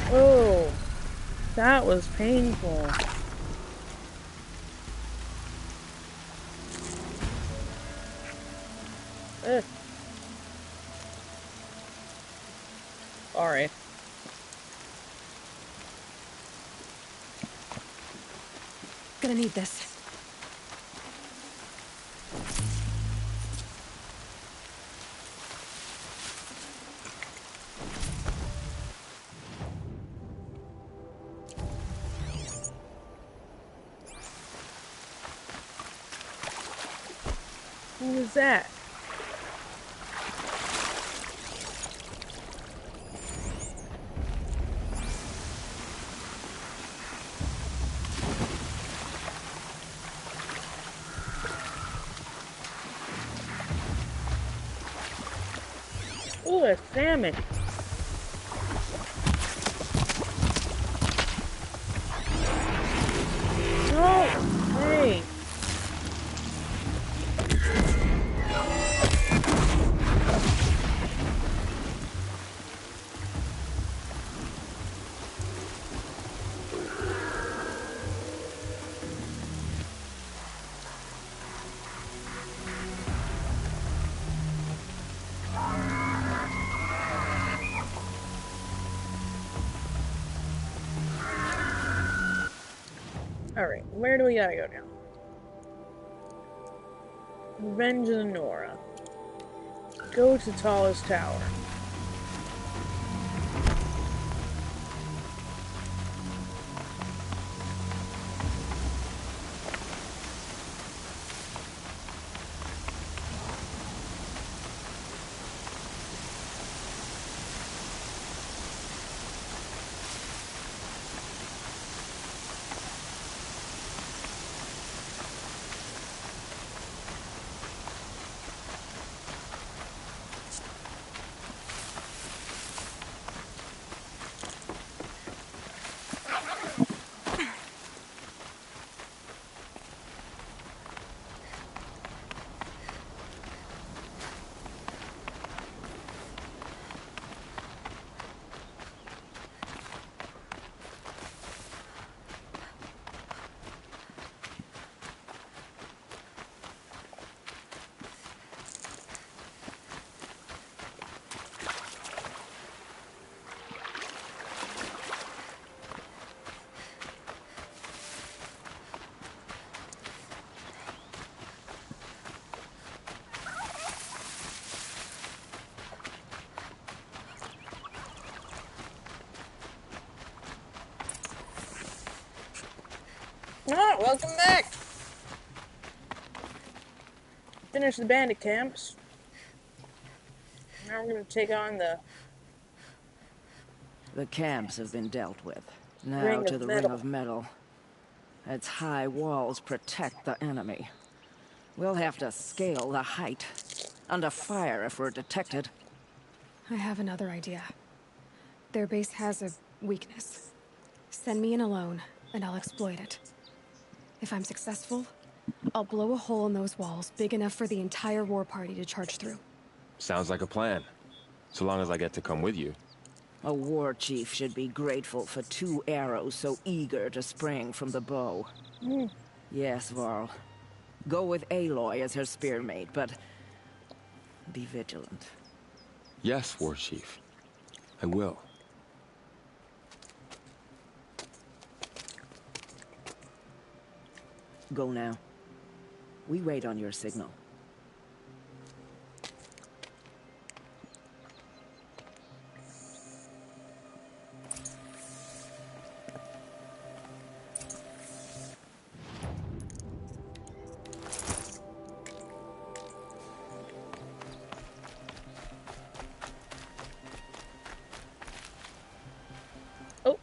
Oh, that was painful. Ugh. Sorry. Gonna need this. Who was that? Ooh, a salmon. No! Hey! Alright, where do we gotta go now? Avenging Nora. Go to tallest tower. Ah, welcome back! Finish the bandit camps. Now we're gonna take on the camps have been dealt with. Now Ring to of the Metal. Ring of Metal. Its high walls protect the enemy. We'll have to scale the height. Under fire if we're detected. I have another idea. Their base has a weakness. Send me in alone, and I'll exploit it. If I'm successful, I'll blow a hole in those walls big enough for the entire war party to charge through. Sounds like a plan. So long as I get to come with you. A war chief should be grateful for 2 arrows so eager to spring from the bow. Yes, Varl. Go with Aloy as her spearmate, but be vigilant. Yes, War Chief. I will. Go now. We wait on your signal. Oh.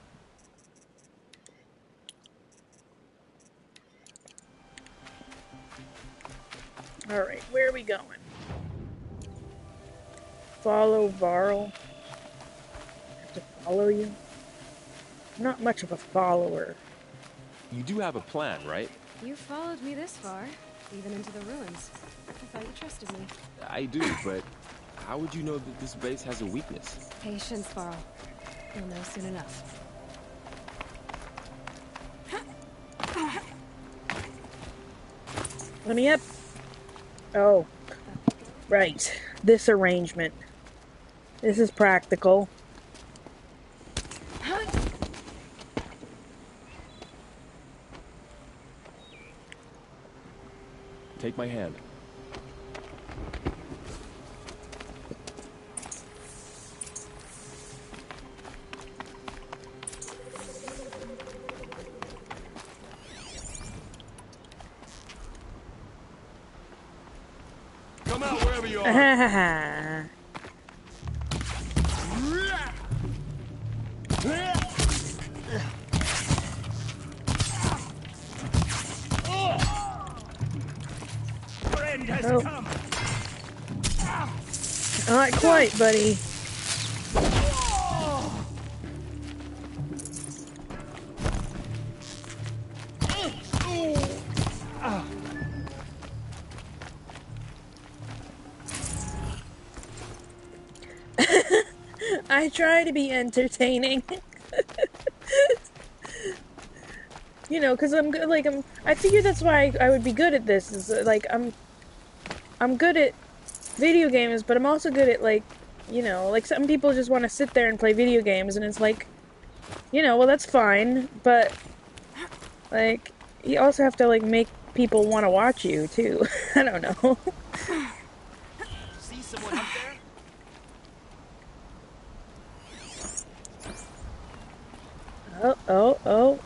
Alright, where are we going? Follow Varl. Have to follow you? I'm not much of a follower. You do have a plan, right? You followed me this far, even into the ruins. I thought you trusted me. I do, but How would you know that this base has a weakness? Patience, Varl. You'll know soon enough. Let me up. Oh. Right. This arrangement. This is practical. Take my hand. Come out wherever you are. Friend has come. Not quite, buddy. I try to be entertaining. You know, because I'm good. Like I figure that's why I would be good at this. Is like I'm good at video games, but I'm also good at like, you know, like some people just want to sit there and play video games, and it's like, you know, well that's fine, but like you also have to like make people want to watch you too. I don't know. See someone up there? Oh.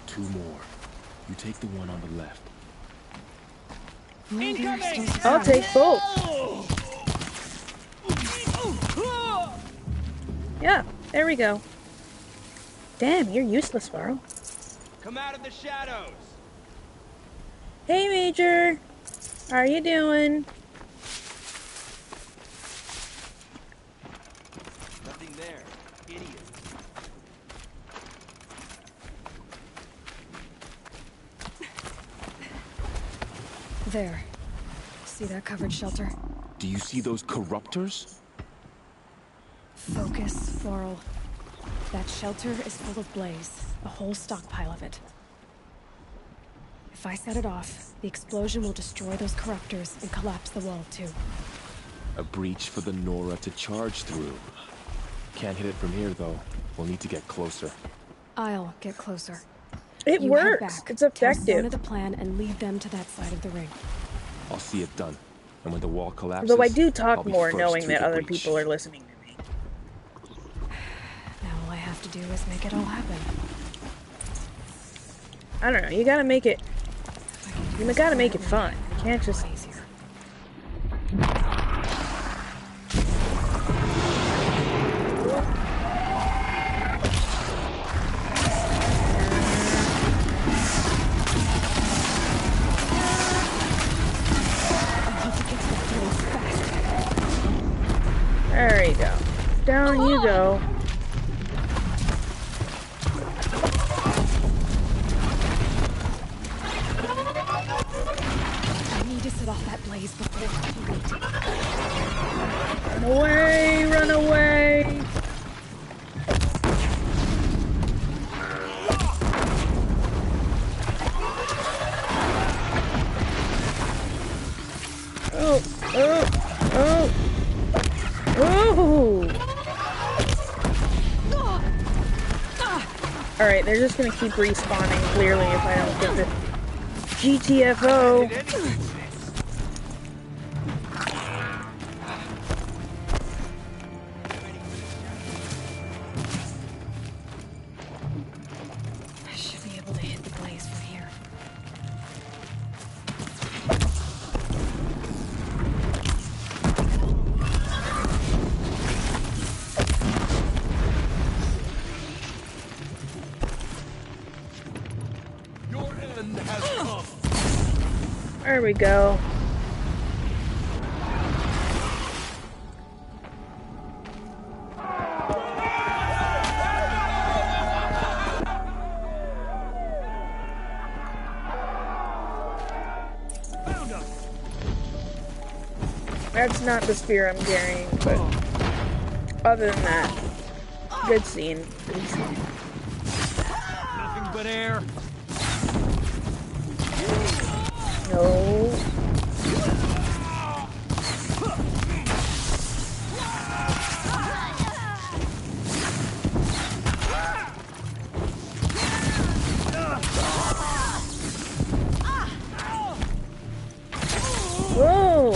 2 more. You take the one on the left. Incoming! I'll take both. Yeah, there we go. Damn, you're useless, Varl. Come out of the shadows. Hey, Major. How are you doing? Nothing there. Idiot. There. See that covered shelter? Do you see those corruptors? Focus, Varl. That shelter is full of blaze. A whole stockpile of it. If I set it off, the explosion will destroy those corruptors and collapse the wall too. A breach for the Nora to charge through. Can't hit it from here, though. We'll need to get closer. I'll get closer. It You head works. back, It's tell effective. Sona the plan and lead them to that side of the ring. I'll see it done. And when the wall collapses, Though I do I'll talk be more first knowing through that the other breach. people are listening to me. Now all I have to do is make it all happen. I don't know. You gotta make it. You gotta make it fun. You can't just. Easier. There you go. Down you go. I need to set off that blaze before it's too late. Run away! Run away! Oh! Alright, they're just gonna keep respawning, clearly, if I don't get the GTFO. I should be able to hit the blaze from here. Your end has come. There we go. That's not the spear I'm carrying, but other than that, good scene. Good scene. Nothing but air. No. Whoa!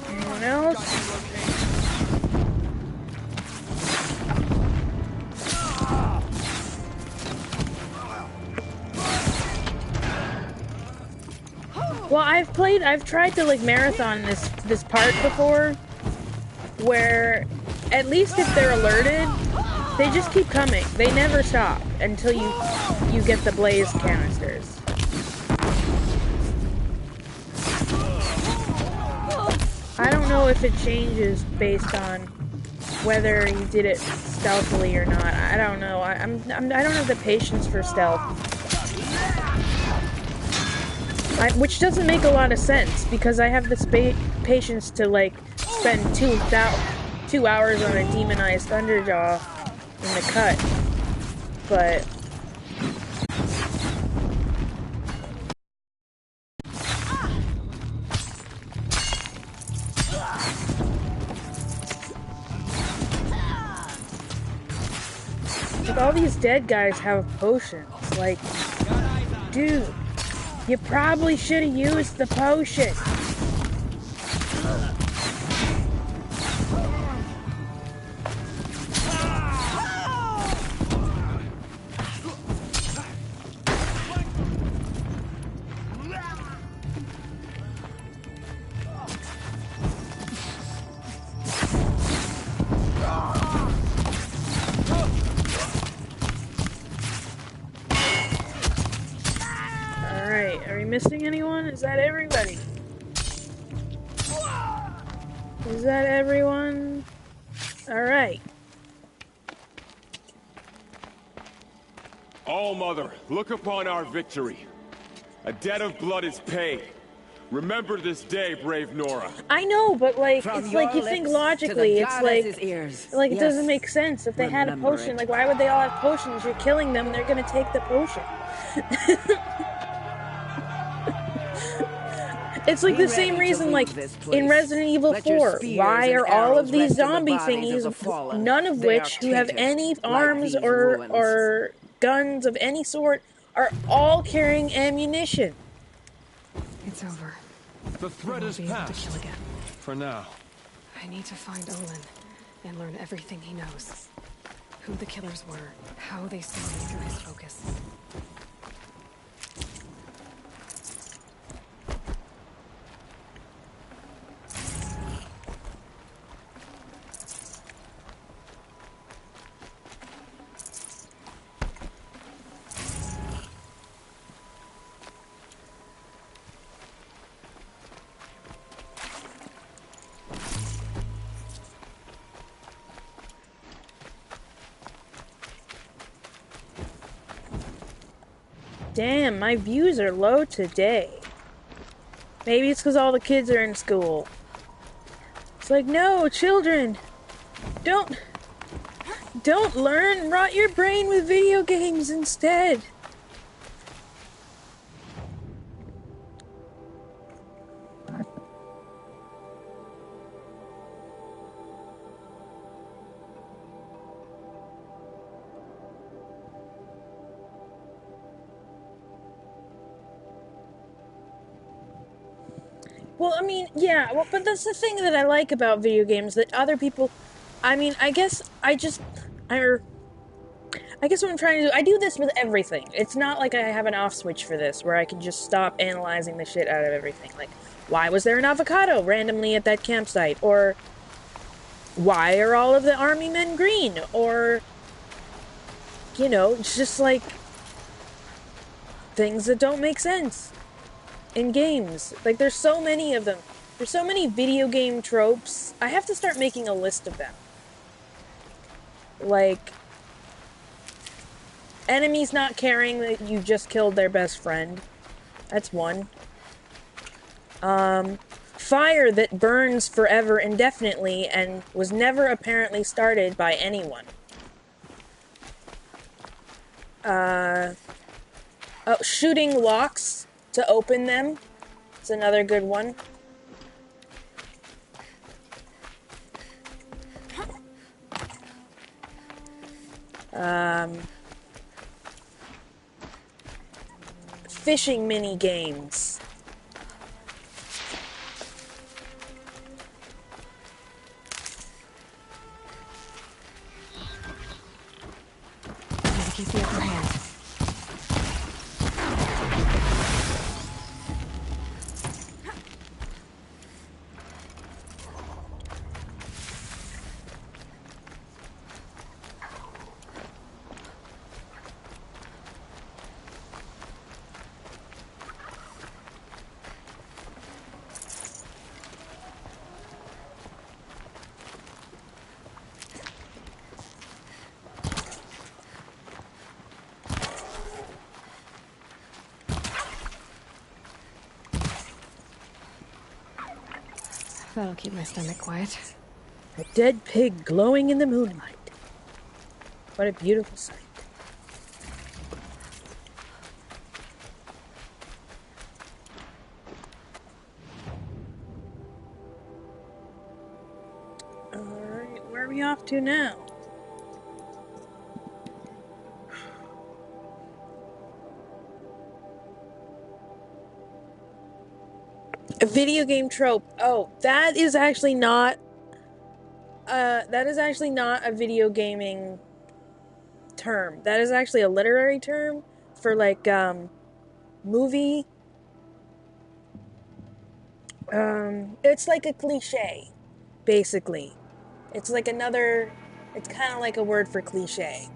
Anyone else? Well, I've tried to like marathon this part before, where at least if they're alerted, they just keep coming. They never stop until you get the blaze canisters. I don't know if it changes based on whether you did it stealthily or not. I don't know. I don't have the patience for stealth. Which doesn't make a lot of sense, because I have the patience to, like, spend 2 hours on a demonized Thunderjaw in the cut. But... like, all these dead guys have potions. Like, dude... you probably should have used the potion. Missing anyone? Is that everybody? Is that everyone? Alright. All Mother, look upon our victory. A debt of blood is paid. Remember this day, brave Nora. I know, but like, From it's like you think logically, it's like ears. Like it Yes. doesn't make sense. If they had a potion, It. like why would they all have potions? You're killing them, they're gonna take the potion. It's like the same reason, like, in Resident Evil 4, why are all of these zombie thingies, none of which who have any arms or guns of any sort, are all carrying ammunition? It's over. The threat is past. To kill again. For now. I need to find Olin and learn everything he knows. Who the killers were, how they saw me through his focus. Damn, my views are low today. Maybe it's because all the kids are in school. It's like, no, children, don't learn, rot your brain with video games instead. Well, I mean, yeah, well, but that's the thing that I like about video games, that other people, I mean, I guess what I'm trying to do, I do this with everything. It's not like I have an off switch for this, where I can just stop analyzing the shit out of everything. Like, why was there an avocado randomly at that campsite? Or, why are all of the army men green? Or, you know, it's just like, things that don't make sense in games. Like, there's so many of them. There's so many video game tropes. I have to start making a list of them. Like, enemies not caring that you just killed their best friend. That's one. Fire that burns forever indefinitely and was never apparently started by anyone. Oh, shooting locks to open them. It's another good one. Fishing mini games. Gotta keep the upper hand. That'll keep my stomach quiet. A dead pig glowing in the moonlight. What a beautiful sight. Alright, where are we off to now? A video game trope. Oh, that is actually not a video gaming term. That is actually a literary term for like movie. It's like a cliche, basically. It's like another, it's kind of like a word for cliche.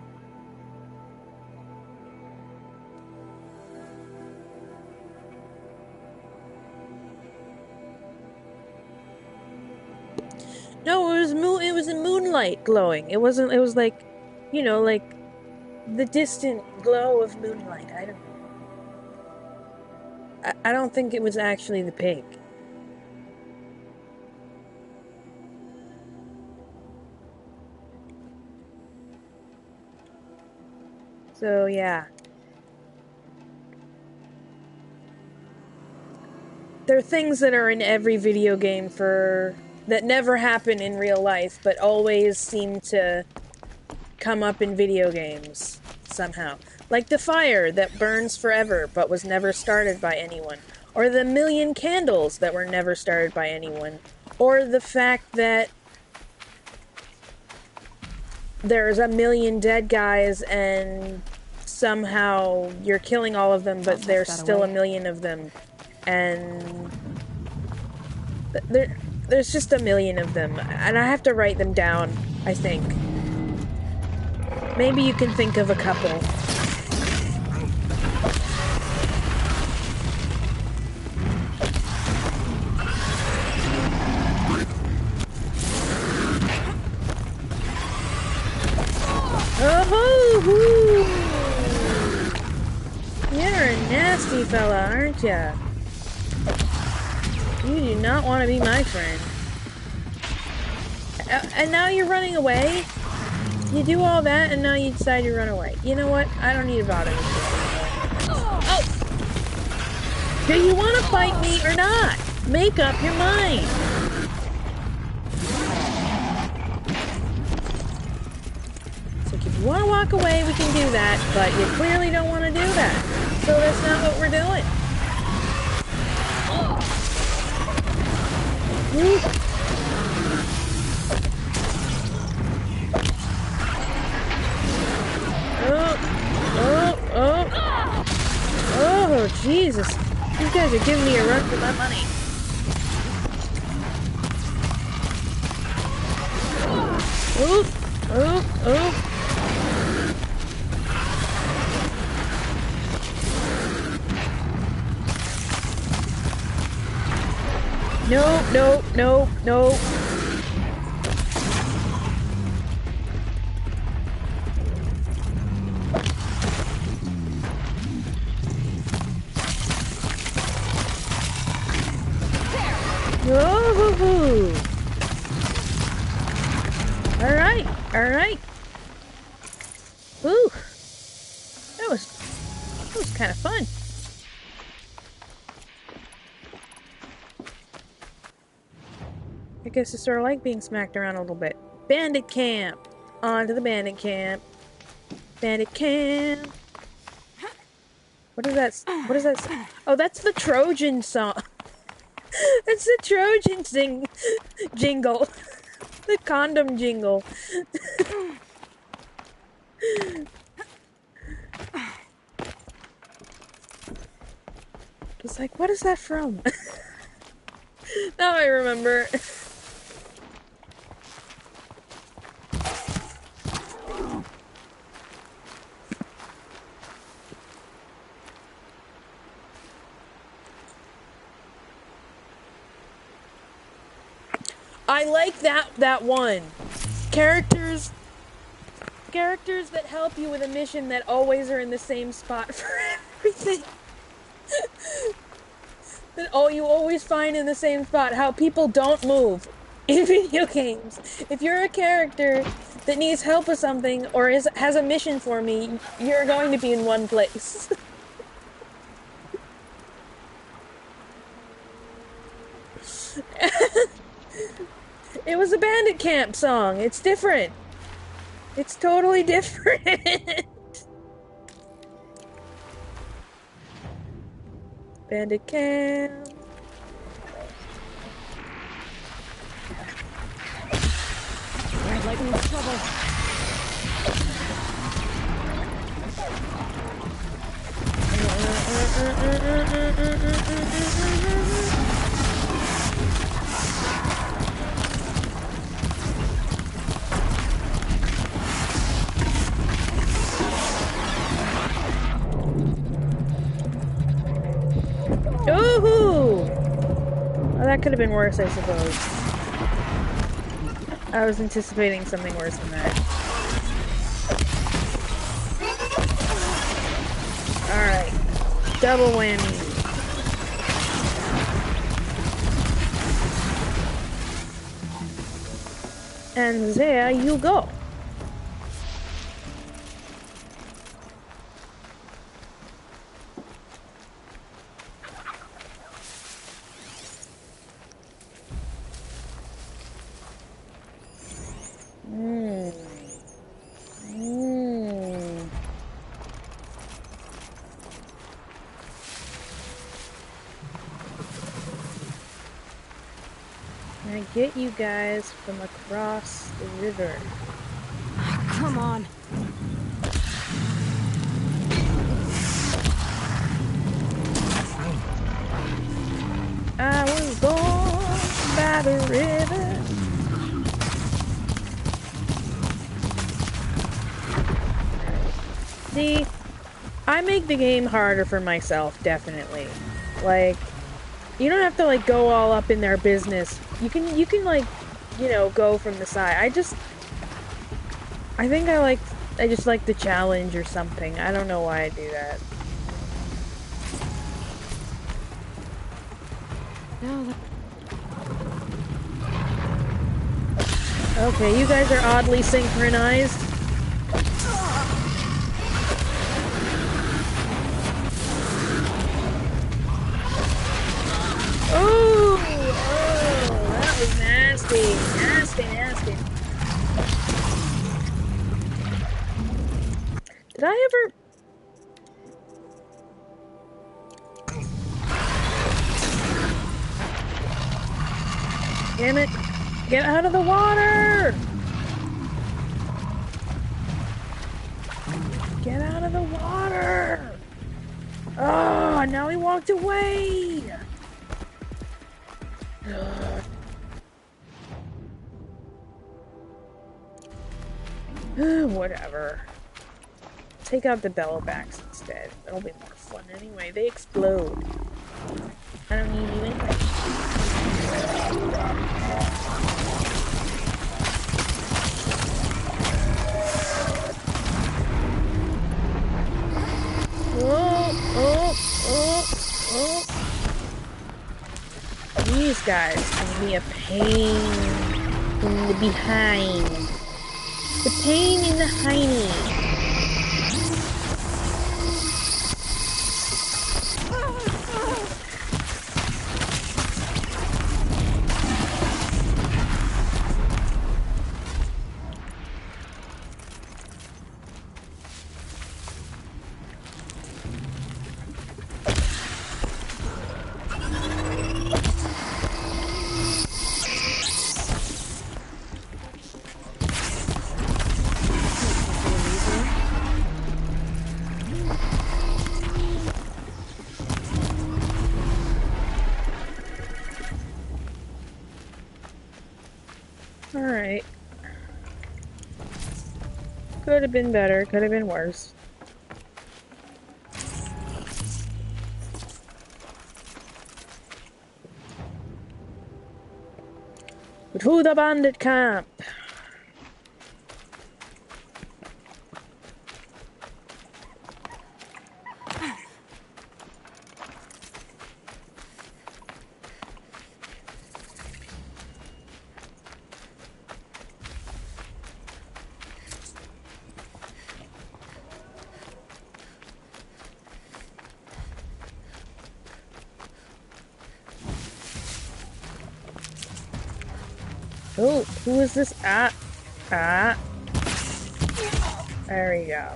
No, it was a moonlight glowing. It wasn't, it was like, you know, like the distant glow of moonlight. I don't think it was actually the pig. So, yeah. There are things that are in every video game that never happen in real life, but always seem to come up in video games somehow. Like the fire that burns forever, but was never started by anyone. Or the million candles that were never started by anyone. Or the fact that there's a million dead guys and somehow you're killing all of them, but there's still a million of them. And there's just a million of them. And I have to write them down, I think. Maybe you can think of a couple. Oh-ho-hoo! You're a nasty fella, aren't ya? You do not want to be my friend. And now you're running away? You do all that and now you decide to run away. You know what? I don't need to bother with this anymore. Oh! Do you want to fight me or not? Make up your mind. So if you want to walk away, we can do that, but you clearly don't want to do that. So that's not what we're doing. Ooh. Oh, Jesus. These guys are giving me a run for my money. Ooh. Nope. nope, nope, nope. Woohoo! Alright, alright. Woo! That was kind of fun. I guess it's sort of like being smacked around a little bit. Bandit camp! On to the bandit camp. Bandit camp! What is that? What is that? Oh, that's the Trojan song. It's the Trojan jingle. The condom jingle. It's like, what is that from? Now I remember. I like that one. Characters that help you with a mission that always are in the same spot for everything. That you always find in the same spot. How people don't move in video games. If you're a character that needs help with something or has a mission for me, you're going to be in one place. It was a bandit camp song. It's different. It's totally different. Bandit camp. Red lightning's trouble. Ooh! Well, that could have been worse, I suppose. I was anticipating something worse than that. Alright. Double whammy. And there you go. Get you guys from across the river. Come on. I was born by the river. See, I make the game harder for myself, definitely. Like, you don't have to like go all up in their business. You can like, you know, go from the side. I just like the challenge or something. I don't know why I do that. No. Okay, you guys are oddly synchronized. Oh, that was nasty. Nasty. Did I ever... Damn it. Get out of the water! Get out of the water! Oh, now he walked away! Whatever. Take out the bellow backs instead. That'll be more fun anyway. They explode. I don't need you anyway. guy's gonna be a pain in the behind. The pain in the hiney. Alright. Could have been better, could have been worse. To the bandit camp! Oh, who is this at? Ah. There we go.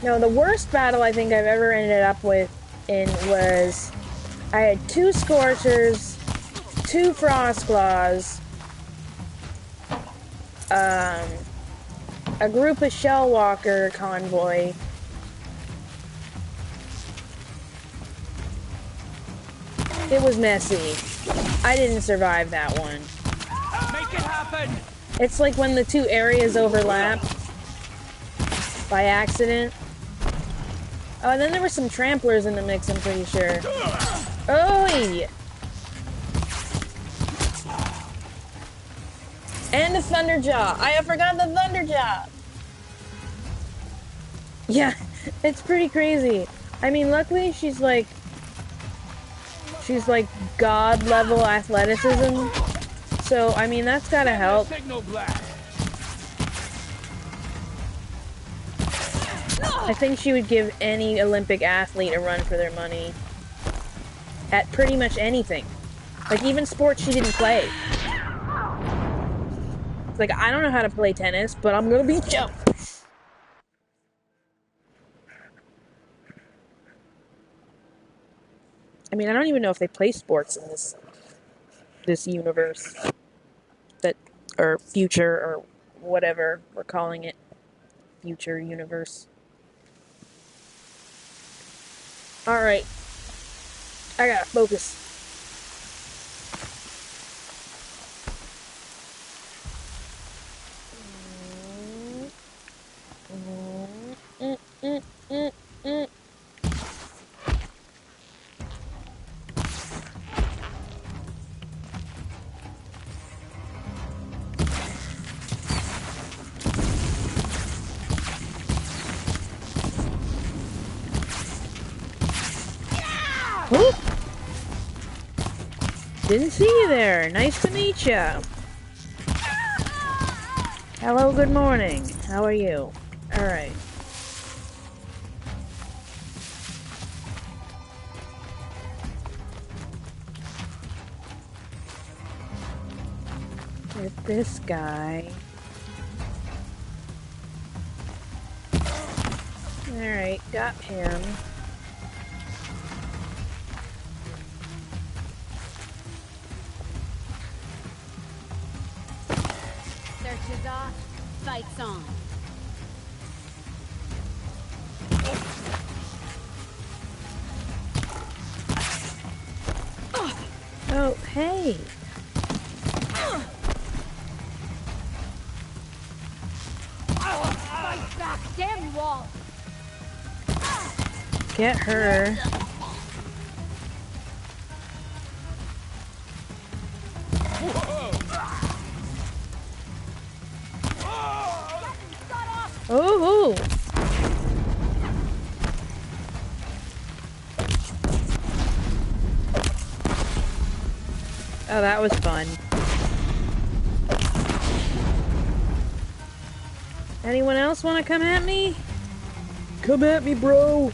No, the worst battle I think I've ever ended up with was I had 2 Scorchers, 2 Frostclaws, a group of Shellwalker convoy. It was messy. I didn't survive that one. Make it happen! It's like when the 2 areas overlap by accident. Oh, and then there were some tramplers in the mix, I'm pretty sure. Oh, yeah. And the Thunderjaw. I forgot the Thunderjaw. Yeah, it's pretty crazy. I mean, luckily she's like god level athleticism. So, I mean, that's gotta help. I think she would give any Olympic athlete a run for their money. At pretty much anything. Like, even sports she didn't play. It's like, I don't know how to play tennis, but I'm gonna beat you! I mean, I don't even know if they play sports in this universe. Or future, or whatever we're calling it. Future universe. Alright. I gotta focus. Whoop. Didn't see you there. Nice to meet you. Hello, good morning. How are you? Alright. With this guy. Alright, got him. Search is off, fights on. Oh, hey. Fight back, damn you all! Get her. Oh, Oh, that was fun. Anyone else want to come at me? Come at me, bro!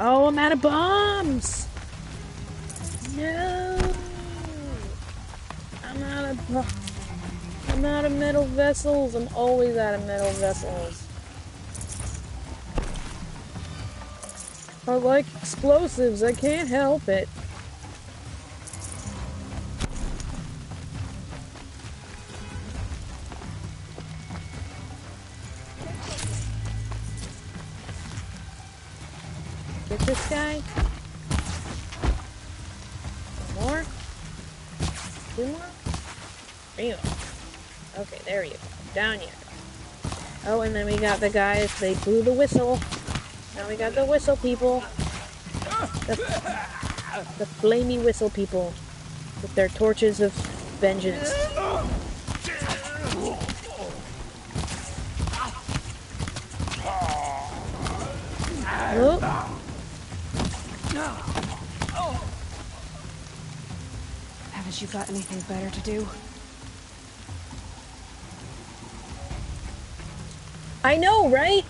Oh, I'm out of bombs! No! I'm out of metal vessels. I'm always out of metal vessels. I like explosives. I can't help it. Get this guy. One more. 2 more. 3 more. Okay, there you go. Down you go. Oh, and then we got the guys. They blew the whistle. Now we got the whistle people. The flamey whistle people. With their torches of vengeance. Oh. Haven't you got anything better to do? I know, right?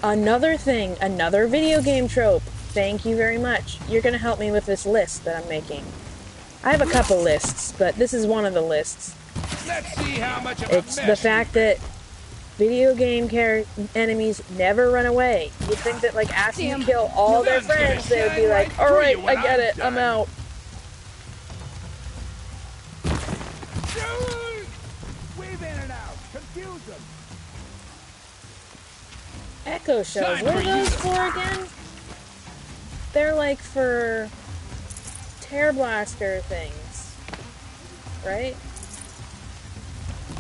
Another thing, another video game trope. Thank you very much. You're gonna help me with this list that I'm making. I have a couple lists, but this is one of the lists. Let's see how much of a It's mess the fact that video game enemies never run away. You'd think that, like, after you kill all their friends, they would be like, alright, I get it, I'm out. Weave in and out. Confuse them. Echo shells. What are those for again? They're like for tear blaster things, right?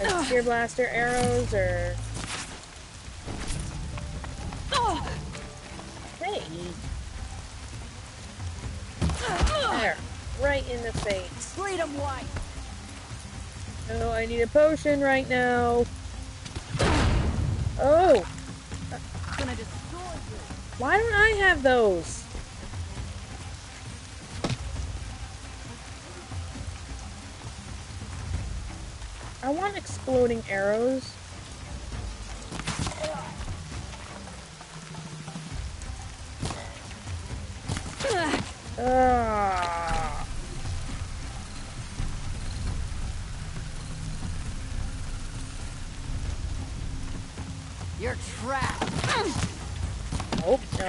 Like tear blaster arrows or... Hey! There. Right in the face. Bleed 'em white. Oh, I need a potion right now. Oh! Gonna destroy you. Why don't I have those? I want exploding arrows. Ah. You're trapped. Nope, no.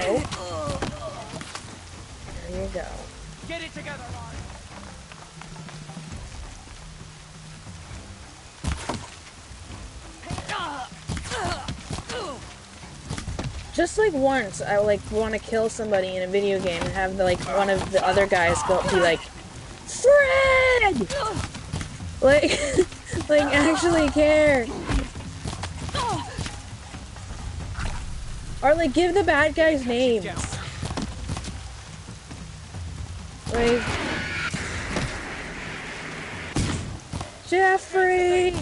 There you go. Get it together, Mark. Just like once, I like want to kill somebody in a video game and have like one of the other guys go be like, Fred! Like, like actually care. Or like give the bad guys names. Like Jeffrey.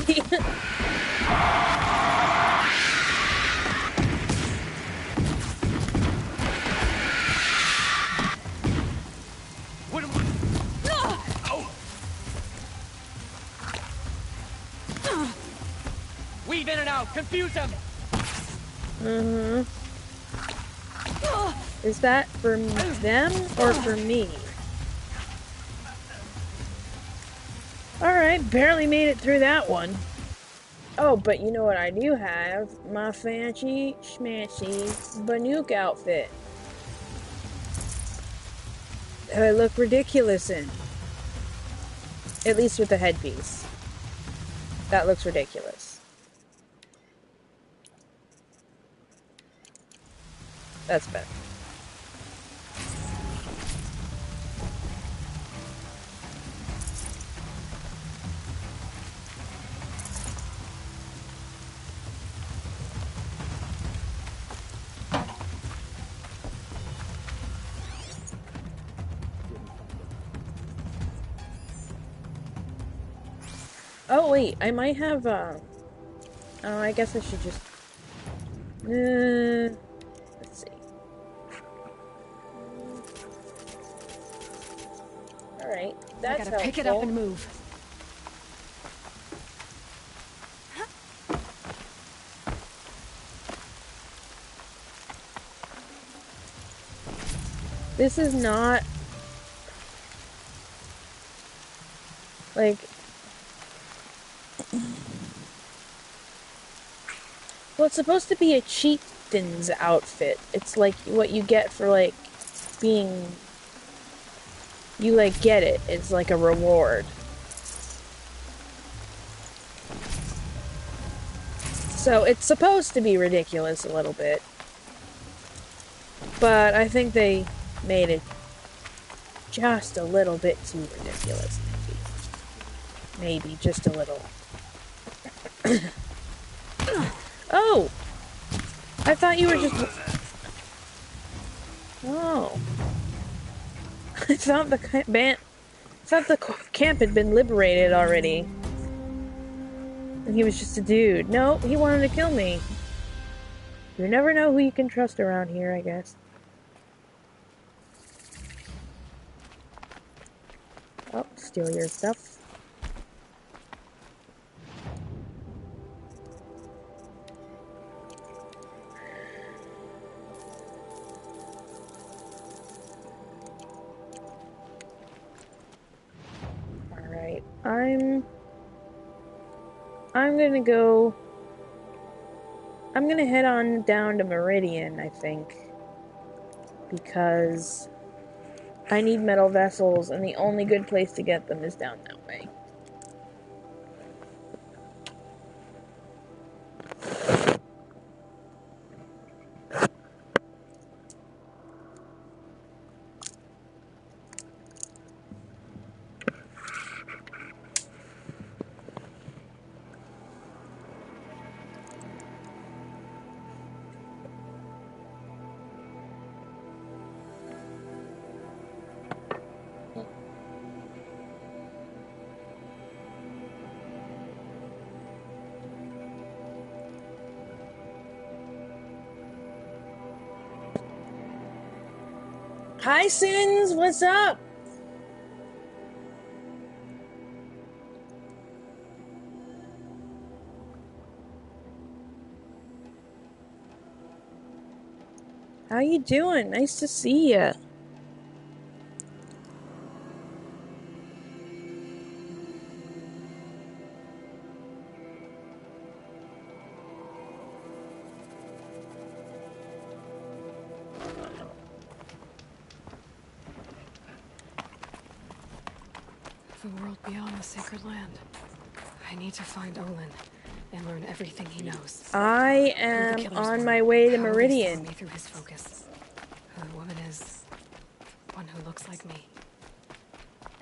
Weave in and out. Confuse them. Mm-hmm. Is that for them or for me? Alright, barely made it through that one. Oh, but you know what I do have? My fancy schmancy Banuk outfit. I look ridiculous in. At least with the headpiece. That looks ridiculous. That's better. Oh wait, I might have Oh, I guess I should just... let's see. Alright, that's I gotta pick it up helpful. and move. This is not... like... well, it's supposed to be a chieftain's outfit. It's like what you get for, like, being... you, like, get it. It's like a reward. So, it's supposed to be ridiculous a little bit. But I think they made it just a little bit too ridiculous, maybe. Maybe, just a little. Oh! I thought you were just... oh. I thought the camp had been liberated already. And he was just a dude. No, he wanted to kill me. You never know who you can trust around here, I guess. Oh, steal your stuff. Alright, I'm gonna go... I'm gonna head on down to Meridian, I think. Because I need metal vessels, and the only good place to get them is down that way. Hi, Sins! What's up? How you doing? Nice to see ya. The world beyond the sacred land. I need to find Olin and learn everything he knows. I am on my way to Meridian. Me through his focus. Who the woman is. One who looks like me.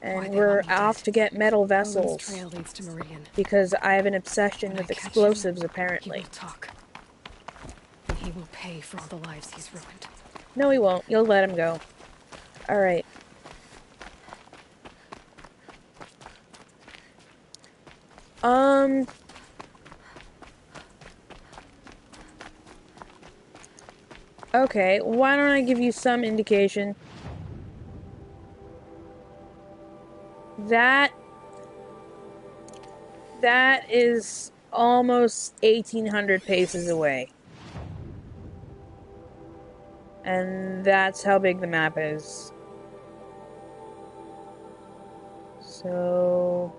And we're off to get metal vessels. Trail leads to Meridian. Because I have an obsession with explosives, apparently. He will talk. And he will pay for all the lives he's ruined. No, he won't. You'll let him go. Alright. Okay, why don't I give you some indication? That is almost 1,800 paces away. And that's how big the map is. So...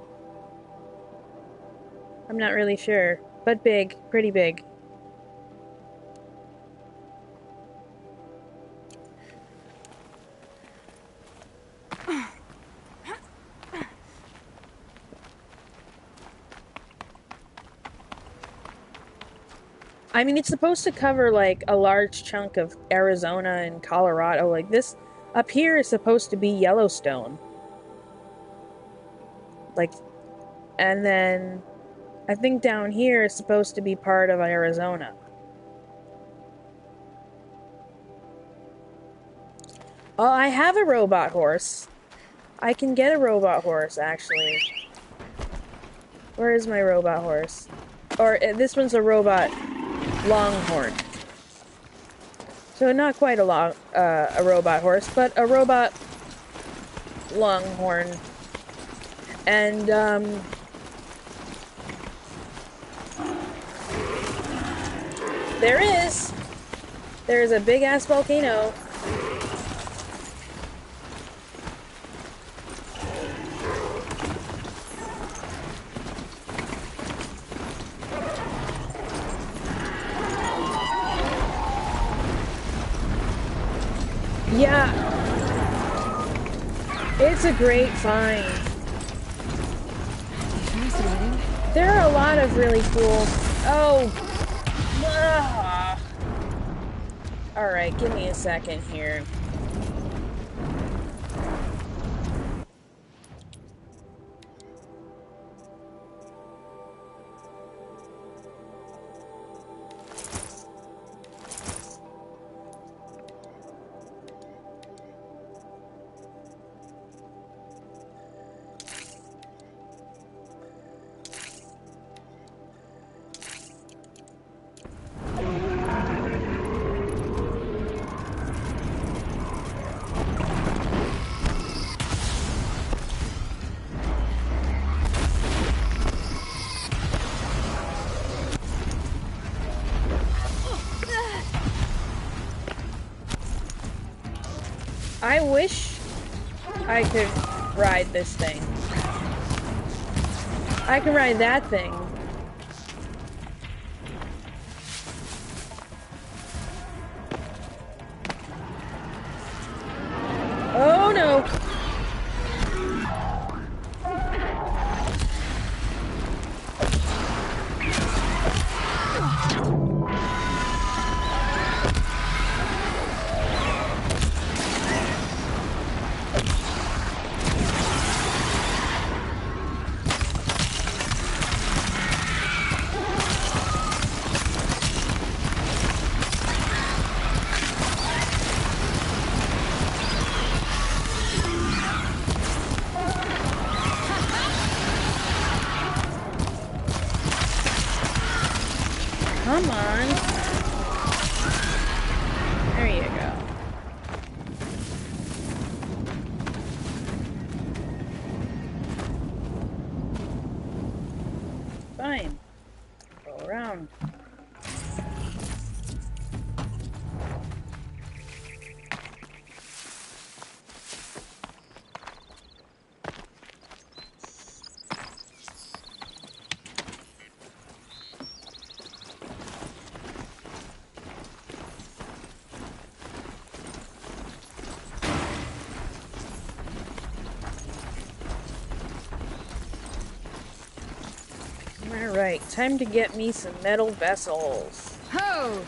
I'm not really sure, but big, pretty big. I mean, it's supposed to cover, like, a large chunk of Arizona and Colorado. Like, this up here is supposed to be Yellowstone. Like, and then I think down here is supposed to be part of Arizona. Oh, I have a robot horse. I can get a robot horse, actually. Where is my robot horse? Or this one's a robot longhorn. So not quite a robot horse, but a robot longhorn. And, there's a big-ass volcano. Yeah. It's a great find. Fascinating. There are a lot of really cool... Oh! Alright, give me a second here. I wish I could ride this thing. I can ride that thing. Oh no! Come on. There you go. Fine. Go around. Alright, time to get me some metal vessels. Ho!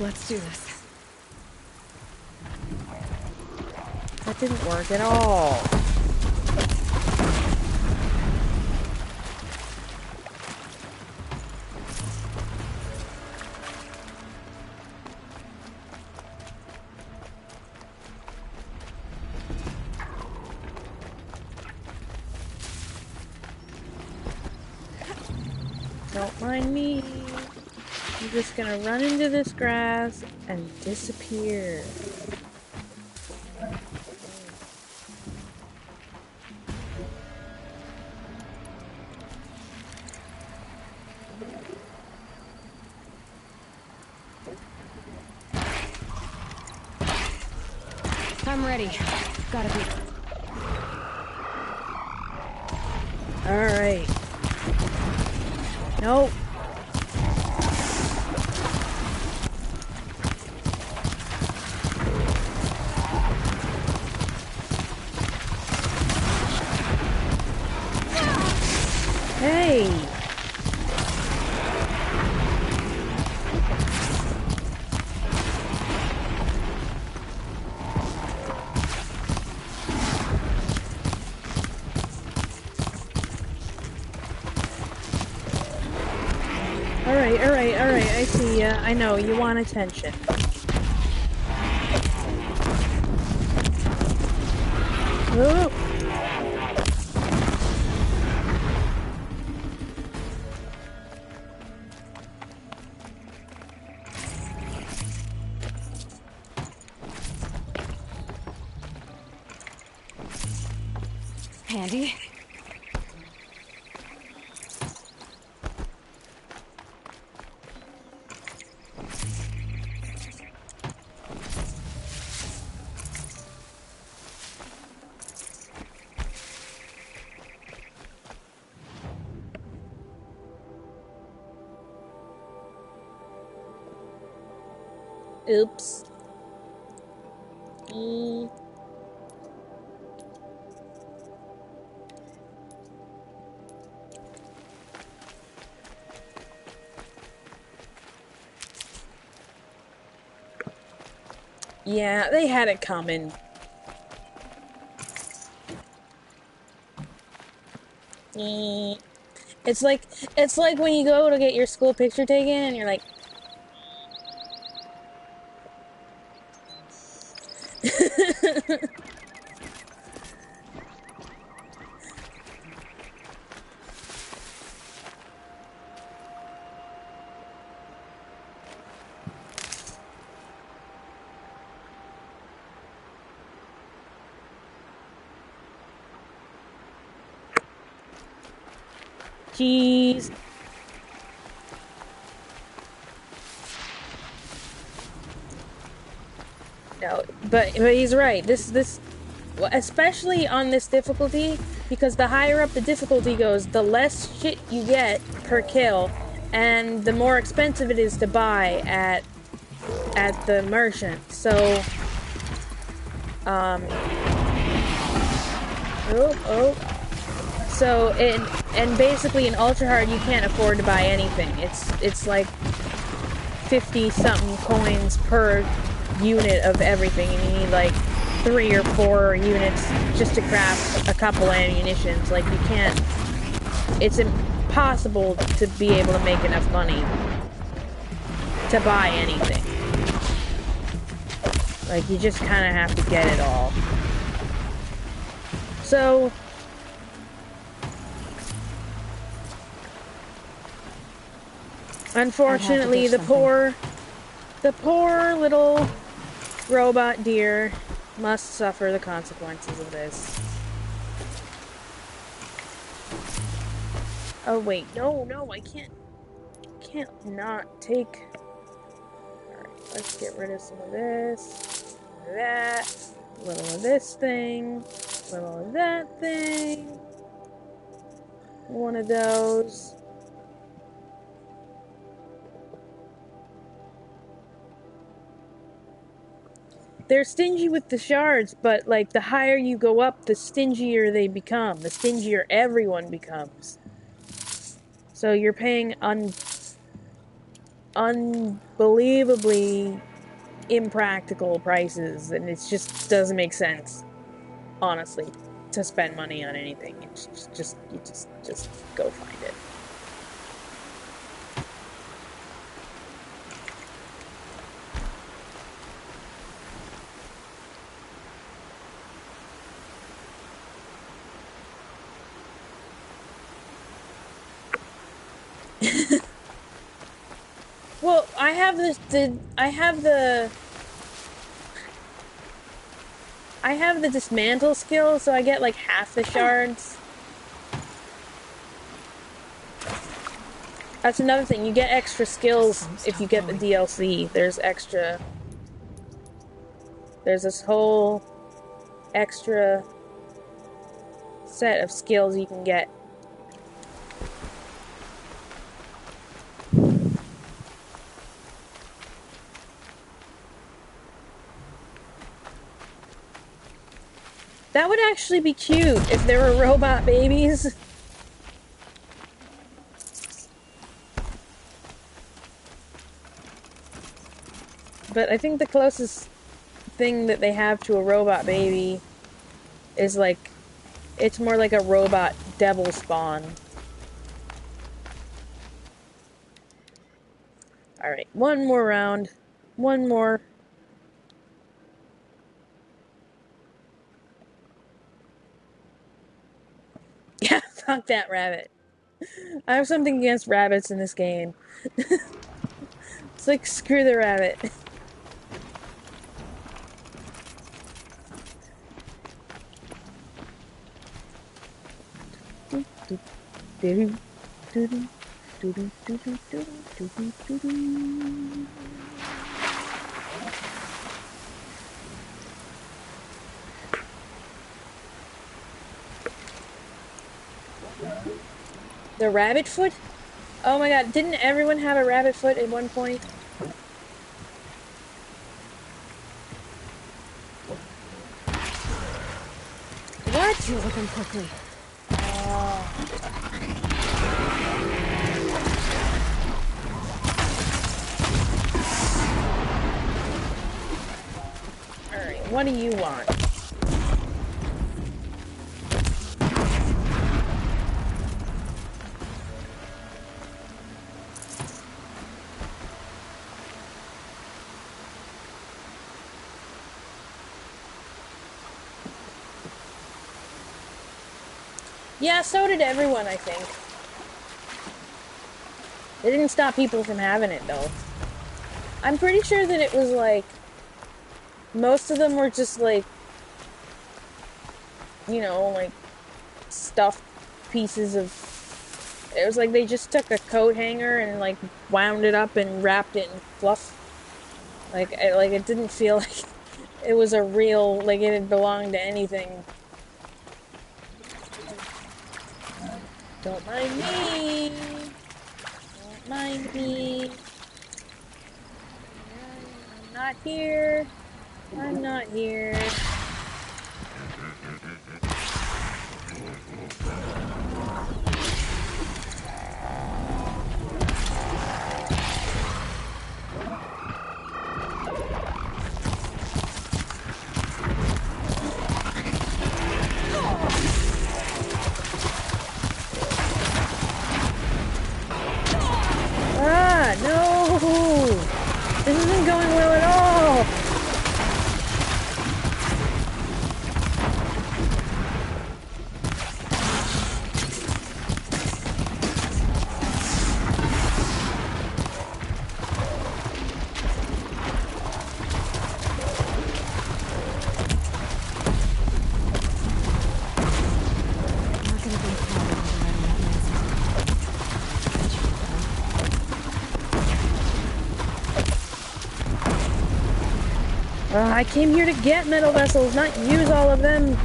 Let's do this. That didn't work at all. Don't mind me. I'm just gonna run into this grass and disappear. I'm ready. Gotta be. Alright. No. Hey. Alright, I see ya. I know, you want attention. Oh. Handy. Oops. Yeah, they had it coming. It's like when you go to get your school picture taken and you're like jeez. No, but he's right. This especially on this difficulty, because the higher up the difficulty goes, the less shit you get per kill, and the more expensive it is to buy at the merchant. So so and basically in ultra hard you can't afford to buy anything. It's like 50 something coins per unit of everything, and you need like 3 or 4 units just to craft a couple ammunitions. Like, you can't, it's impossible to be able to make enough money to buy anything. Like, you just kind of have to get it all. So unfortunately, the poor little robot deer must suffer the consequences of this. Oh wait, no, I can't not take. Alright, let's get rid of some of this, that, a little of this thing, a little of that thing, one of those. They're stingy with the shards, but, like, the higher you go up, the stingier they become. The stingier everyone becomes. So you're paying unbelievably impractical prices, and it just doesn't make sense, honestly, to spend money on anything. It's just go find it. Well, I have the dismantle skill, so I get like half the shards. That's another thing, you get extra skills if you get the DLC. There's this whole extra set of skills you can get. That would actually be cute if there were robot babies. But I think the closest thing that they have to a robot baby is like, it's more like a robot devil spawn. Alright, one more round. One more. Yeah, fuck that rabbit. I have something against rabbits in this game. It's like, screw the rabbit. The rabbit foot? Oh my god, didn't everyone have a rabbit foot at one point? What? Deal with them quickly. Alright, what do you want? Yeah, so did everyone, I think. It didn't stop people from having it, though. I'm pretty sure that it was, like... Most of them were just, like... You know, like... Stuffed pieces of... It was like they just took a coat hanger and, like, wound it up and wrapped it in fluff. Like, it didn't feel like it was a real... Like, it had belonged to anything. Don't mind me. Don't mind me. I'm not here. I'm not here. Ah, no! This isn't going well at all! I came here to get metal vessels, not use all of them.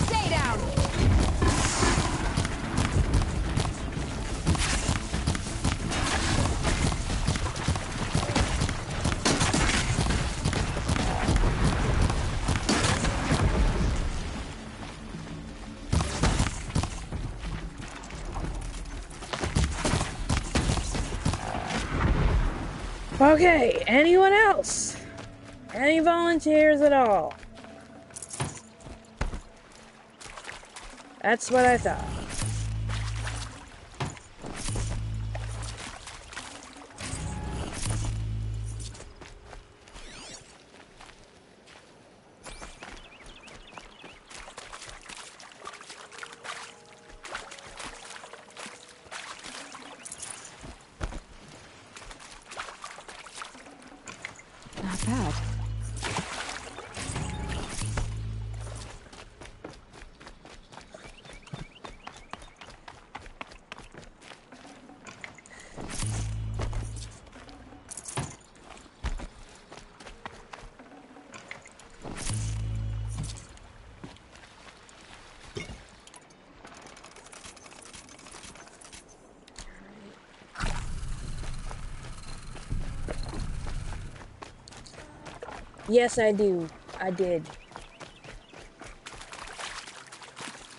Stay down. Okay, anyone else? Any volunteers at all? That's what I thought. Not bad. Yes, I do. I did.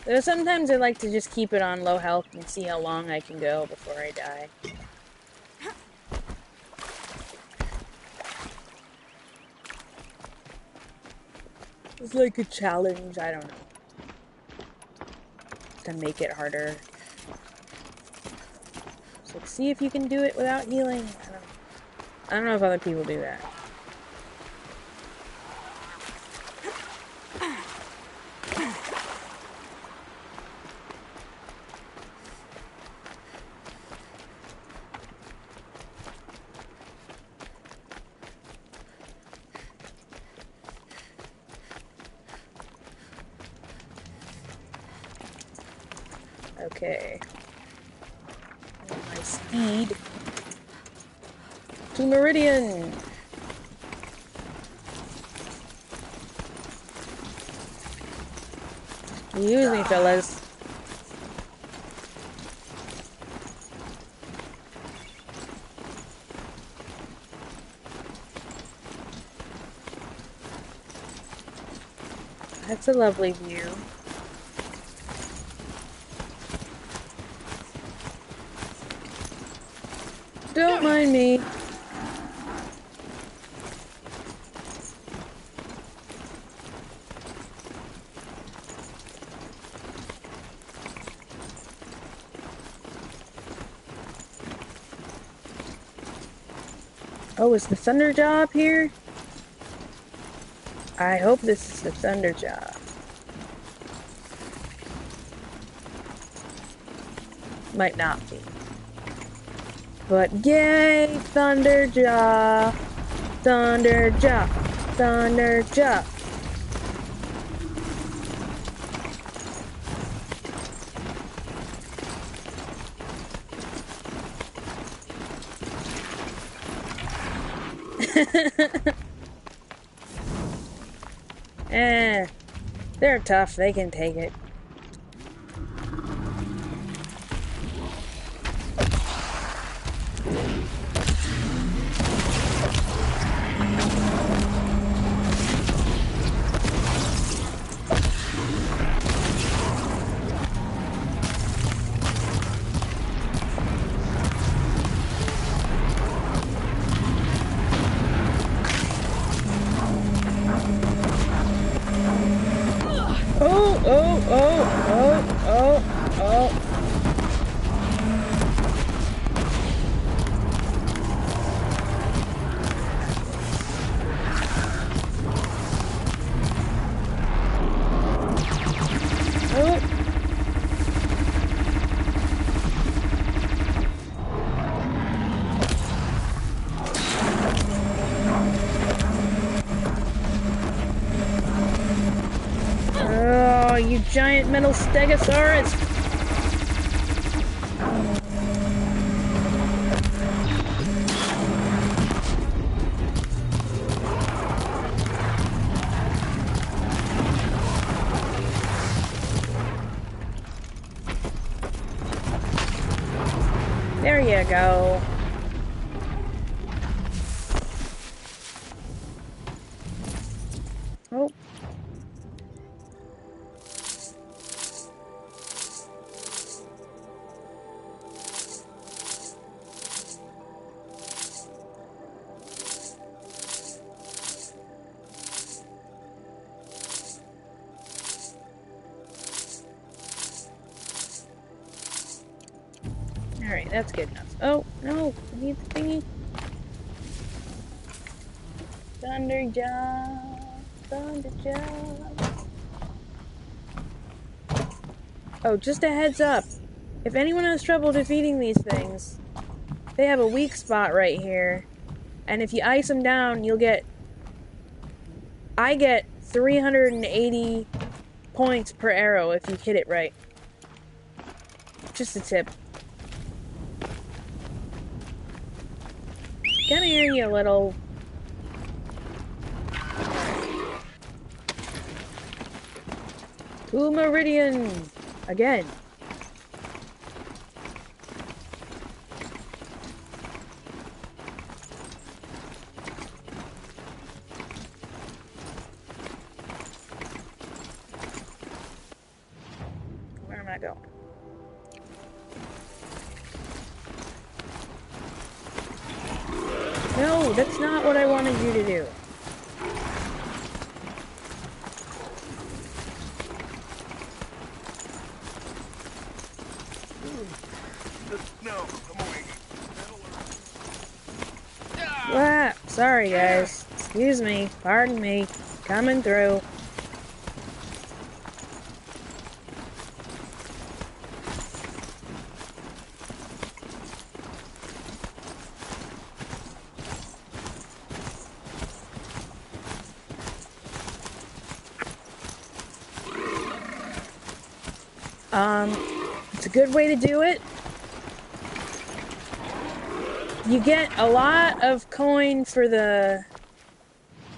Though sometimes I like to just keep it on low health and see how long I can go before I die. It's like a challenge, I don't know. To make it harder. It's like, see if you can do it without healing. I don't know if other people do that. Okay. My speed. To Meridian! Excuse me, fellas. That's a lovely view. Don't mind me. Oh, is the Thunder Job here? I hope this is the Thunder Job. Might not be. But yay, Thunderjaw! Thunderjaw! Thunderjaw! They're tough, they can take it. You giant metal stegosaurus! There you go. Oh. Alright, that's good enough. Oh, no, I need the thingy. Thunderjaw, Thunderjaw. Oh, just a heads up. If anyone has trouble defeating these things, they have a weak spot right here. And if you ice them down, you'll get... I get 380 points per arrow if you hit it right. Just a tip. Kinda hearing you a little... To Meridian! Again. not going. No, that's not what I wanted you to do. No, I'm awake. Ah, sorry guys. Excuse me. Pardon me. Coming through. It's a good way to do it. You get a lot of coin for the...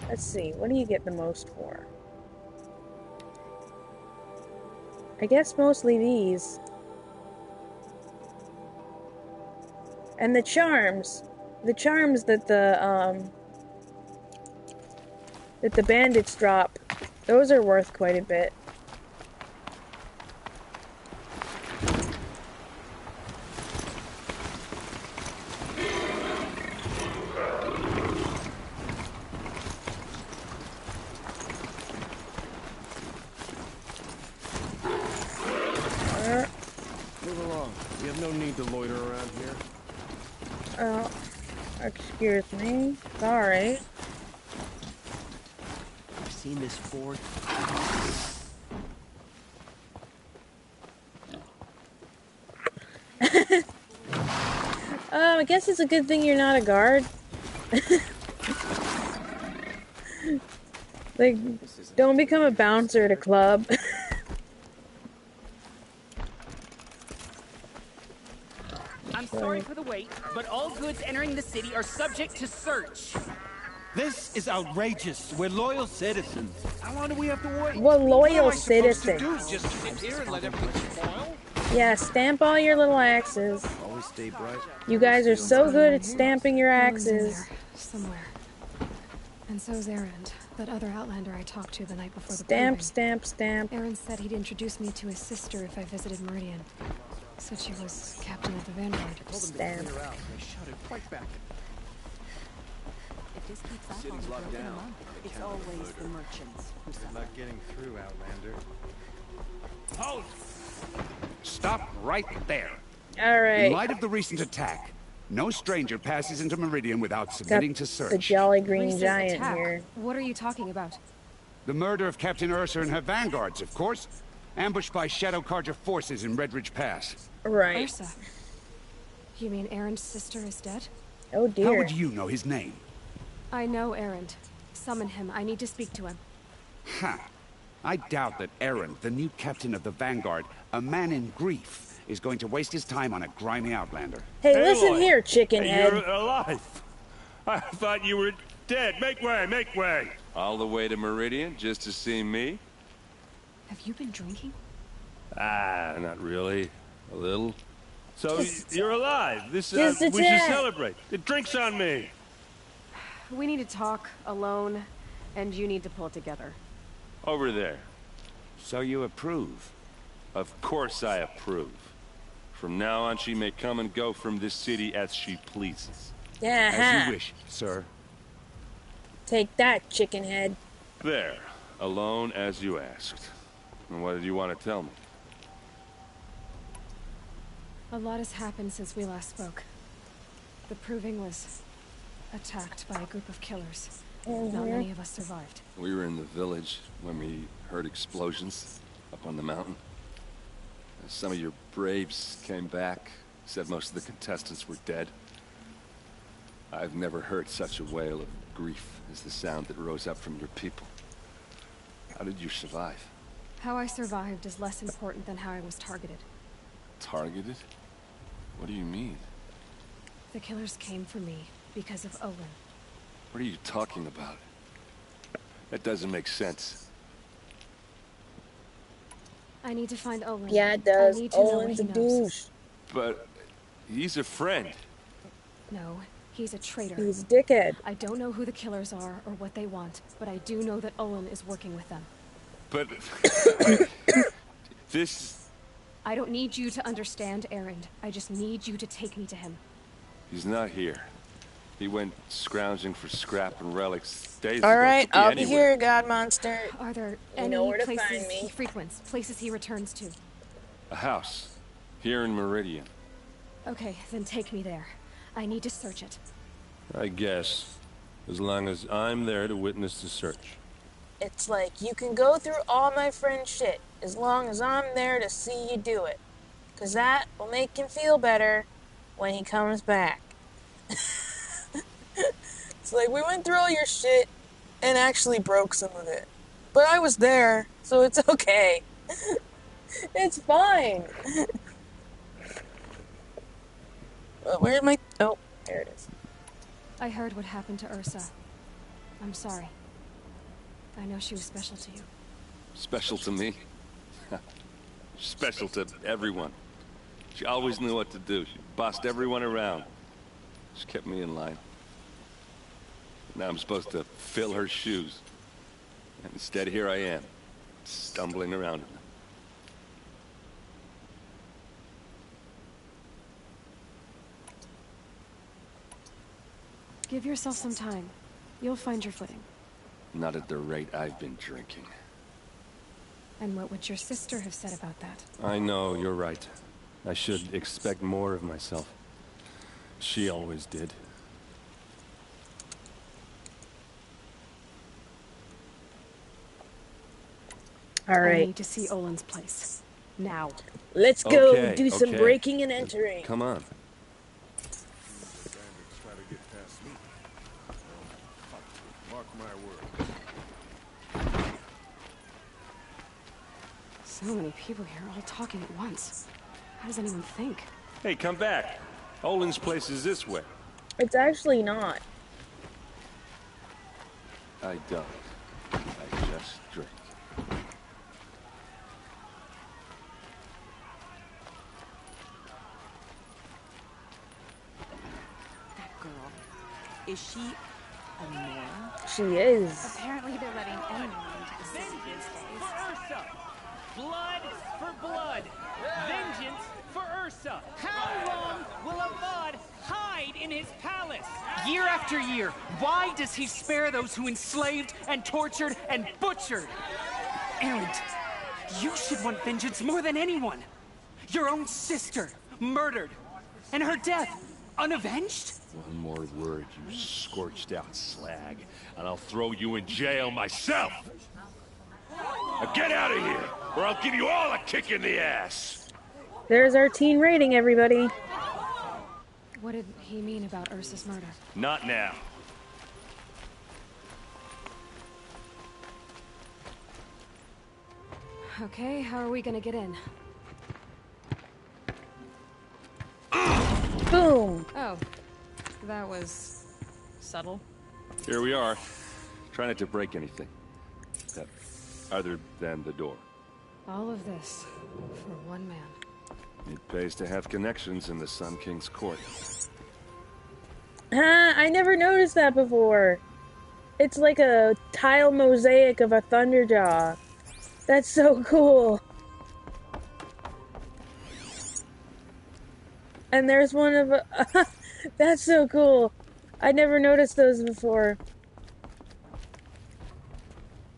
Let's see, what do you get the most for? I guess mostly these. And the charms. The charms that the bandits drop. Those are worth quite a bit. Move along. We have no need to loiter around here. Oh, excuse me. Sorry. I've seen this fort. I guess it's a good thing you're not a guard. Like, don't become a bouncer at a club. I'm sorry for the wait, but all goods entering the city are subject to search. This is outrageous. We're loyal citizens. How long do we have to wait? We're loyal What am I supposed to citizens. do? Just sit here and let everything spoil? Yeah, stamp all your little axes. Always stay bright. You guys are so good at stamping your Owen's in axes. there, somewhere. And so's Erend, that other Outlander I talked to the night before the Stamp, proving. stamp, stamp. Erend said he'd introduce me to his sister if I visited Meridian. Said she was captain of the Vanguard. Stamp. They shouted right back. If this keeps up, I'll be broken a month. It's always the merchants who suffer. Not getting through, Outlander. Halt! Stop right there. All In right. light of the recent attack, no stranger passes into Meridian without submitting to The search. Jolly Green Recent Giant attack? here. What are you talking about? The murder of Captain Ursa and her vanguards, of course. Ambushed by Shadow Carja forces in Red Ridge Pass. Right. Ursa. You mean Erend's sister is dead? Oh How dear. would you know his name? I know Erend. Summon him. I need to speak to him. Ha! I doubt that Aaron, the new captain of the Vanguard, a man in grief, is going to waste his time on a grimy outlander. Hey, listen Aloy. here, chicken head. You're alive. I thought you were dead. Make way, make way. All the way to Meridian just to see me? Have you been drinking? Ah, not really. A little. So you're alive. This Just a we should tad. celebrate. The drink's on me. We need to talk alone, and you need to pull it together. Over there. So you approve? Of course I approve. From now on, she may come and go from this city as she pleases. Yeah. As you wish, sir. Take that, chicken head. There. Alone as you asked. And what did you want to tell me? A lot has happened since we last spoke. The Proving was attacked by a group of killers. Not many of us survived. We were in the village when we heard explosions up on the mountain. Some of your braves came back, said most of the contestants were dead. I've never heard such a wail of grief as the sound that rose up from your people. How did you survive? How I survived is less important than how I was targeted. Targeted? What do you mean? The killers came for me because of Olin. What are you talking about? That doesn't make sense. I need to find Olin. Yeah, it does. I need to know what Olin's he a knows. douche. But he's a friend. No, he's a traitor. He's a dickhead. I don't know who the killers are or what they want, but I do know that Olin is working with them. But this I don't need you to understand Erend. I just need you to take me to him. He's not here. He went scrounging for scrap and relics days ago. Alright, Could be I'll be anywhere. here, God Monster. Are there You any know where to places find me. he frequents? Places he returns to? A house. Here in Meridian. Okay, then take me there. I need to search it. I guess. As long as I'm there to witness the search. It's like, you can go through all my friend's shit, as long as I'm there to see you do it. 'Cause that will make him feel better when he comes back. It's like, we went through all your shit and actually broke some of it. But I was there, so it's okay. It's fine. Where's my... Oh, there it is. I heard what happened to Ursa. I'm sorry. I know she was special to you. Special to me? Special to everyone. She always knew what to do. She bossed everyone around. She kept me in line. Now I'm supposed to fill her shoes. And instead, here I am, stumbling around in them. Give yourself some time. You'll find your footing. Not at the rate I've been drinking. And what would your sister have said about that? I know, you're right. I should expect more of myself. She always did. All right. I need to see Olin's place. Now. Let's go Okay, do some okay. breaking and entering. Come on. So many people here all talking at once. How does anyone think? Hey, come back. Olin's place is this way. It's actually not. I don't. I just drink. That girl. Is she a Nora? She is. Apparently they're letting anyone into the city these days. For Ursa! Blood for blood! Vengeance for Ursa! How long will Avad hide in his palace? Year after year, why does he spare those who enslaved and tortured and butchered? Erend, you should want vengeance more than anyone. Your own sister, murdered, and her death, unavenged? One more word, you scorched out slag, and I'll throw you in jail myself! Now get out of here, or I'll give you all a kick in the ass! There's our teen rating, everybody. What did he mean about Ursa's murder? Not now. Okay, how are we gonna get in? Boom! Oh, that was subtle. Here we are. Try not to break anything. Other than the door. All of this for one man. It pays to have connections in the Sun King's court. I never noticed that before. It's like a tile mosaic of a Thunderjaw. That's so cool. And there's one of a... That's so cool. I never noticed those before.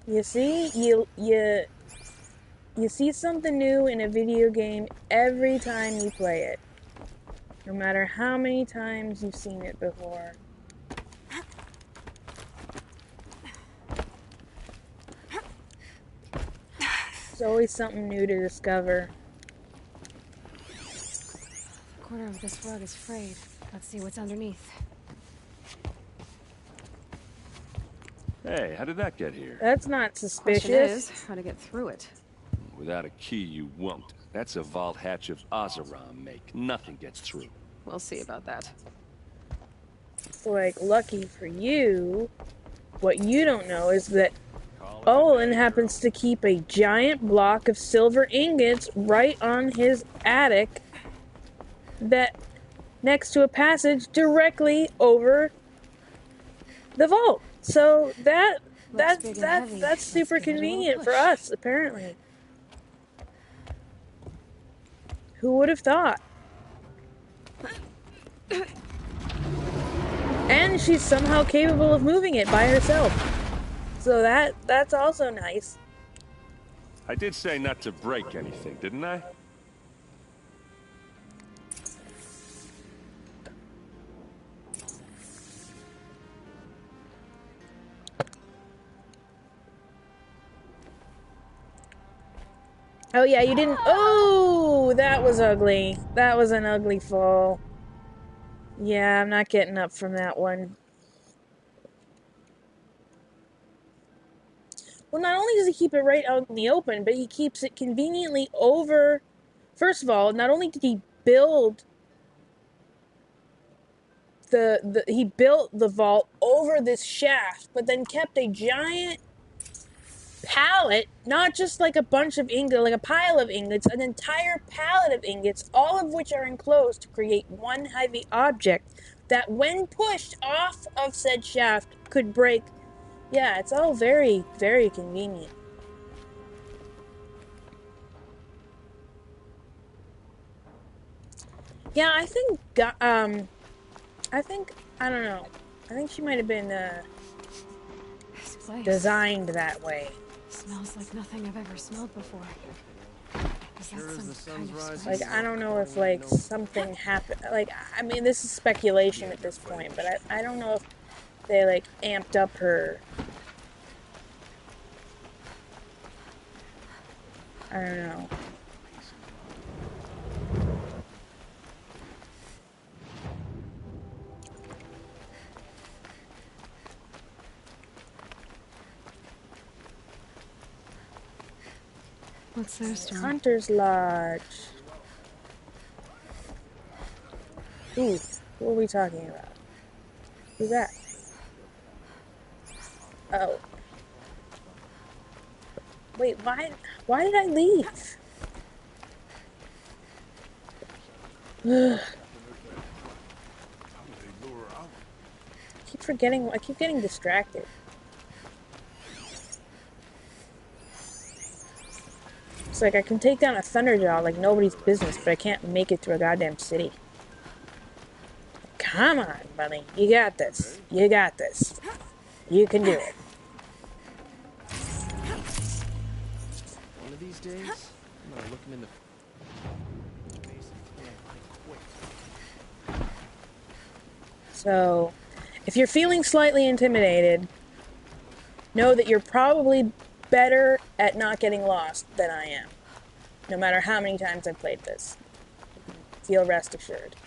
You see? You see something new in a video game every time you play it. No matter how many times you've seen it before. There's always something new to discover. The corner of this rug is frayed. Let's see what's underneath. Hey, how did that get here? That's not Question suspicious. is, how to get through it. Without a key, you won't. That's a vault hatch of Azeram make. Nothing gets through. We'll see about that. Like, lucky for you, what you don't know is that Olin happens to keep a giant block of silver ingots right on his attic that next to a passage directly over the vault. So that's super convenient for us, apparently. Who would have thought? And she's somehow capable of moving it by herself. So that's also nice. I did say not to break anything, didn't I? Oh yeah, you didn't. Oh, that was ugly. That was an ugly fall. Yeah, I'm not getting up from that one. Well, not only does he keep it right out in the open, but he keeps it conveniently over. First of all, not only did he build he built the vault over this shaft, but then kept a giant pallet, not just like a bunch of ingots, like a pile of ingots, an entire pallet of ingots, all of which are enclosed to create one heavy object that, when pushed off of said shaft, could break. Yeah, it's all very, very convenient. Yeah, I think, I don't know. I think she might have been, This place designed that way. smells like nothing I've ever smelled before. Is that some kind of spice? Like, I don't know if, like, something happened. Like, I mean, this is speculation at this point, but I don't know if they, like, amped up her. I don't know. What's this? Hunter's Lodge. Ooh, what are we talking about? Who's that? Oh. Wait, why did I leave? I keep getting distracted. It's like I can take down a Thunderjaw like nobody's business, but I can't make it through a goddamn city. Come on, buddy. You got this. You got this. You can do it. One of these days, I'm gonna look him in the So, if you're feeling slightly intimidated, know that you're probably better at not getting lost than I am. No matter how many times I've played this. Feel rest assured.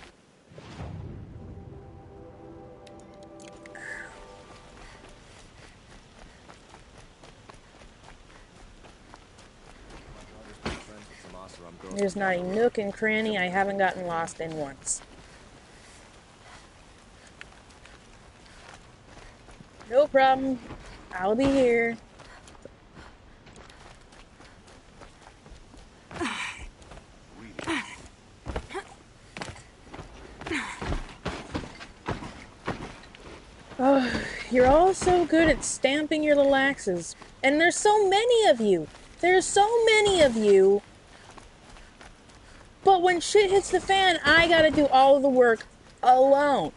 There's not a nook and cranny I haven't gotten lost in once. No problem. I'll be here. Oh, you're all so good at stamping your little axes. And there's so many of you. There's so many of you. But when shit hits the fan, I gotta do all of the work alone.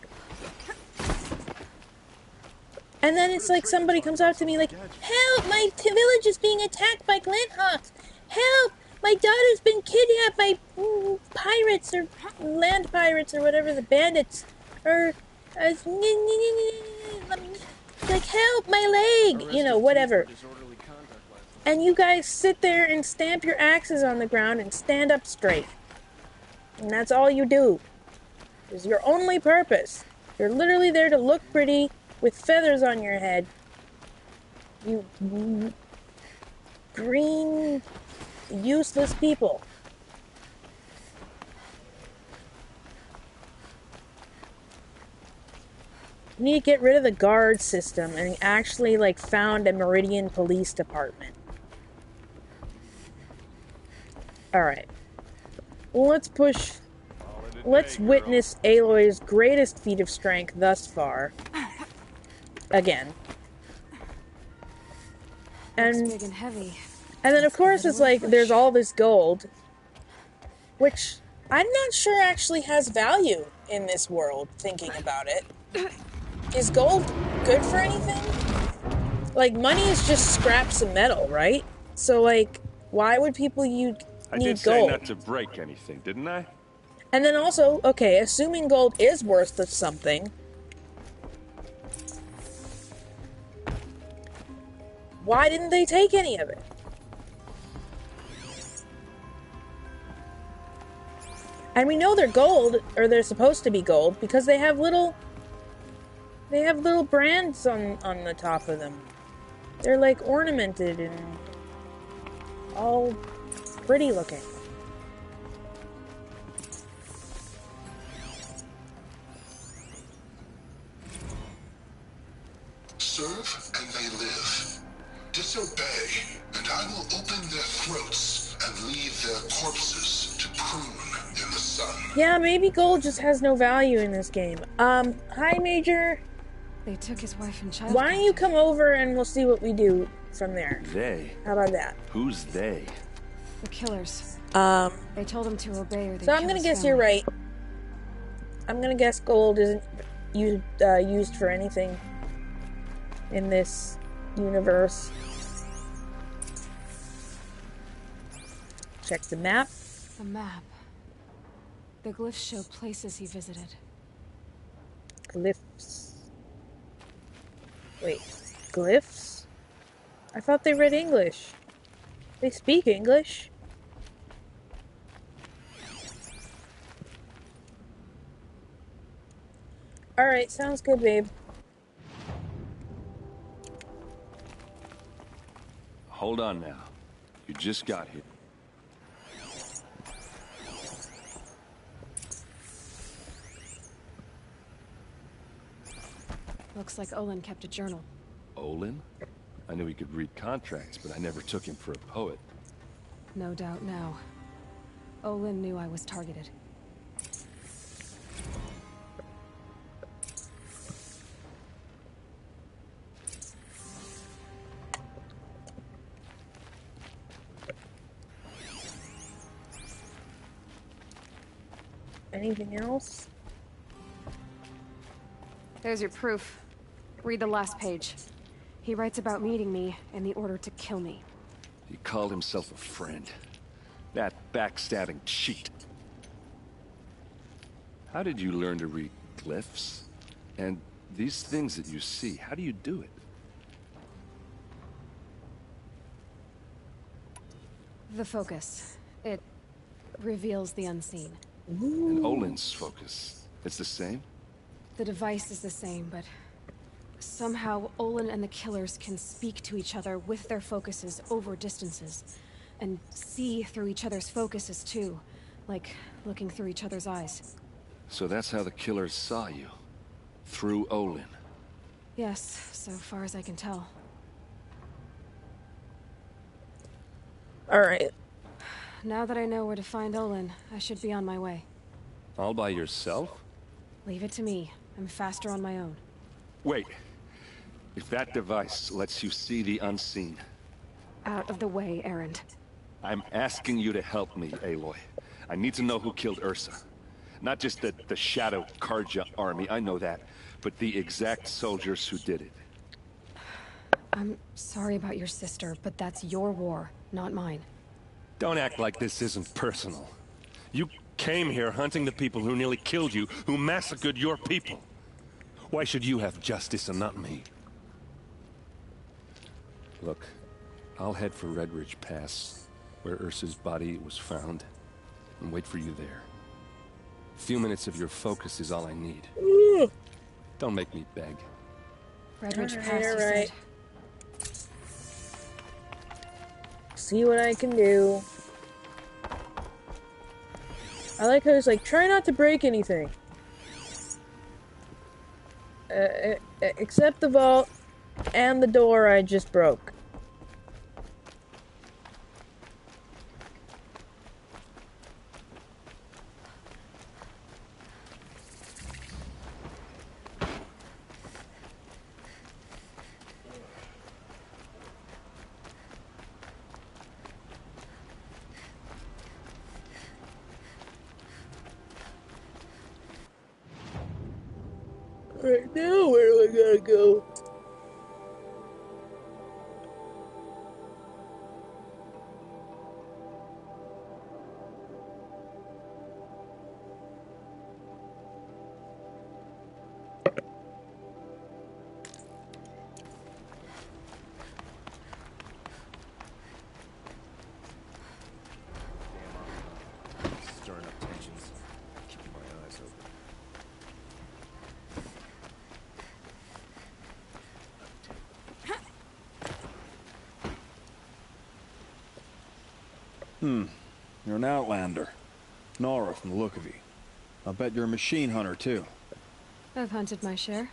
And then it's like somebody comes out to me like, help, my village is being attacked by Glinthawks. Help, my daughter's been kidnapped by pirates or land pirates or whatever, the bandits. Or, like, help, my leg, you know, whatever. And you guys sit there and stamp your axes on the ground and stand up straight. And that's all you do. It's your only purpose. You're literally there to look pretty with feathers on your head. You green, useless people. You need to get rid of the guard system and actually, like, found a Meridian Police Department. Alright. Let's push. Let's witness Aloy's greatest feat of strength thus far. Again. Looks big and heavy. And then, of course, it's like, there's all this gold. Which, I'm not sure actually has value in this world, thinking about it. Is gold good for anything? Like, money is just scraps of metal, right? So, like, why would people need I did say gold? not to break anything, didn't I? And then also, okay, assuming gold is worth of something, why didn't they take any of it? And we know they're gold, or they're supposed to be gold, because they have little brands on the top of them. They're like ornamented and all pretty looking. Serve and they live. Disobey, and I will open their throats and leave their corpses to prune in the sun. Yeah, maybe gold just has no value in this game. Hi, Major. They took his wife and child. Why don't you come over and we'll see what we do from there? They? How about that? Who's they? The killers. They told him to obey or they So I'm gonna guess you're right. I'm gonna guess gold isn't used for anything in this universe. Check the map. A map. The glyphs show places he visited. Glyphs. Wait, glyphs? I thought they read English. They speak English. Alright, sounds good, babe. Hold on now. You just got here. Looks like Olin kept a journal. Olin? I knew he could read contracts, but I never took him for a poet. No doubt now. Olin knew I was targeted. Anything else? There's your proof. Read the last page. He writes about meeting me and the order to kill me. He called himself a friend. That backstabbing cheat. How did you learn to read glyphs? And these things that you see, how do you do it? The focus. It reveals the unseen. And Olin's focus, it's the same? The device is the same, but somehow Olin and the killers can speak to each other with their focuses over distances, and see through each other's focuses too, like looking through each other's eyes. So that's how the killers saw you? Through Olin? Yes, so far as I can tell. Alright. Now that I know where to find Olin, I should be on my way. All by yourself? Leave it to me. I'm faster on my own. Wait. If that device lets you see the unseen... Out of the way, Erend. I'm asking you to help me, Aloy. I need to know who killed Ursa. Not just the Shadow Karja army, I know that, but the exact soldiers who did it. I'm sorry about your sister, but that's your war, not mine. Don't act like this isn't personal. You came here hunting the people who nearly killed you, who massacred your people. Why should you have justice and not me? Look, I'll head for Red Ridge Pass, where Ursa's body was found, and wait for you there. A few minutes of your focus is all I need. Don't make me beg. Red Ridge Pass, you said. See what I can do. I like how it's like, try not to break anything. Except the vault and the door I just broke. Right now, where do I gotta go? Stirring up tensions. Keeping my eyes open. You're an outlander. Nora from the look of you. I'll bet you're a machine hunter, too. I've hunted my share.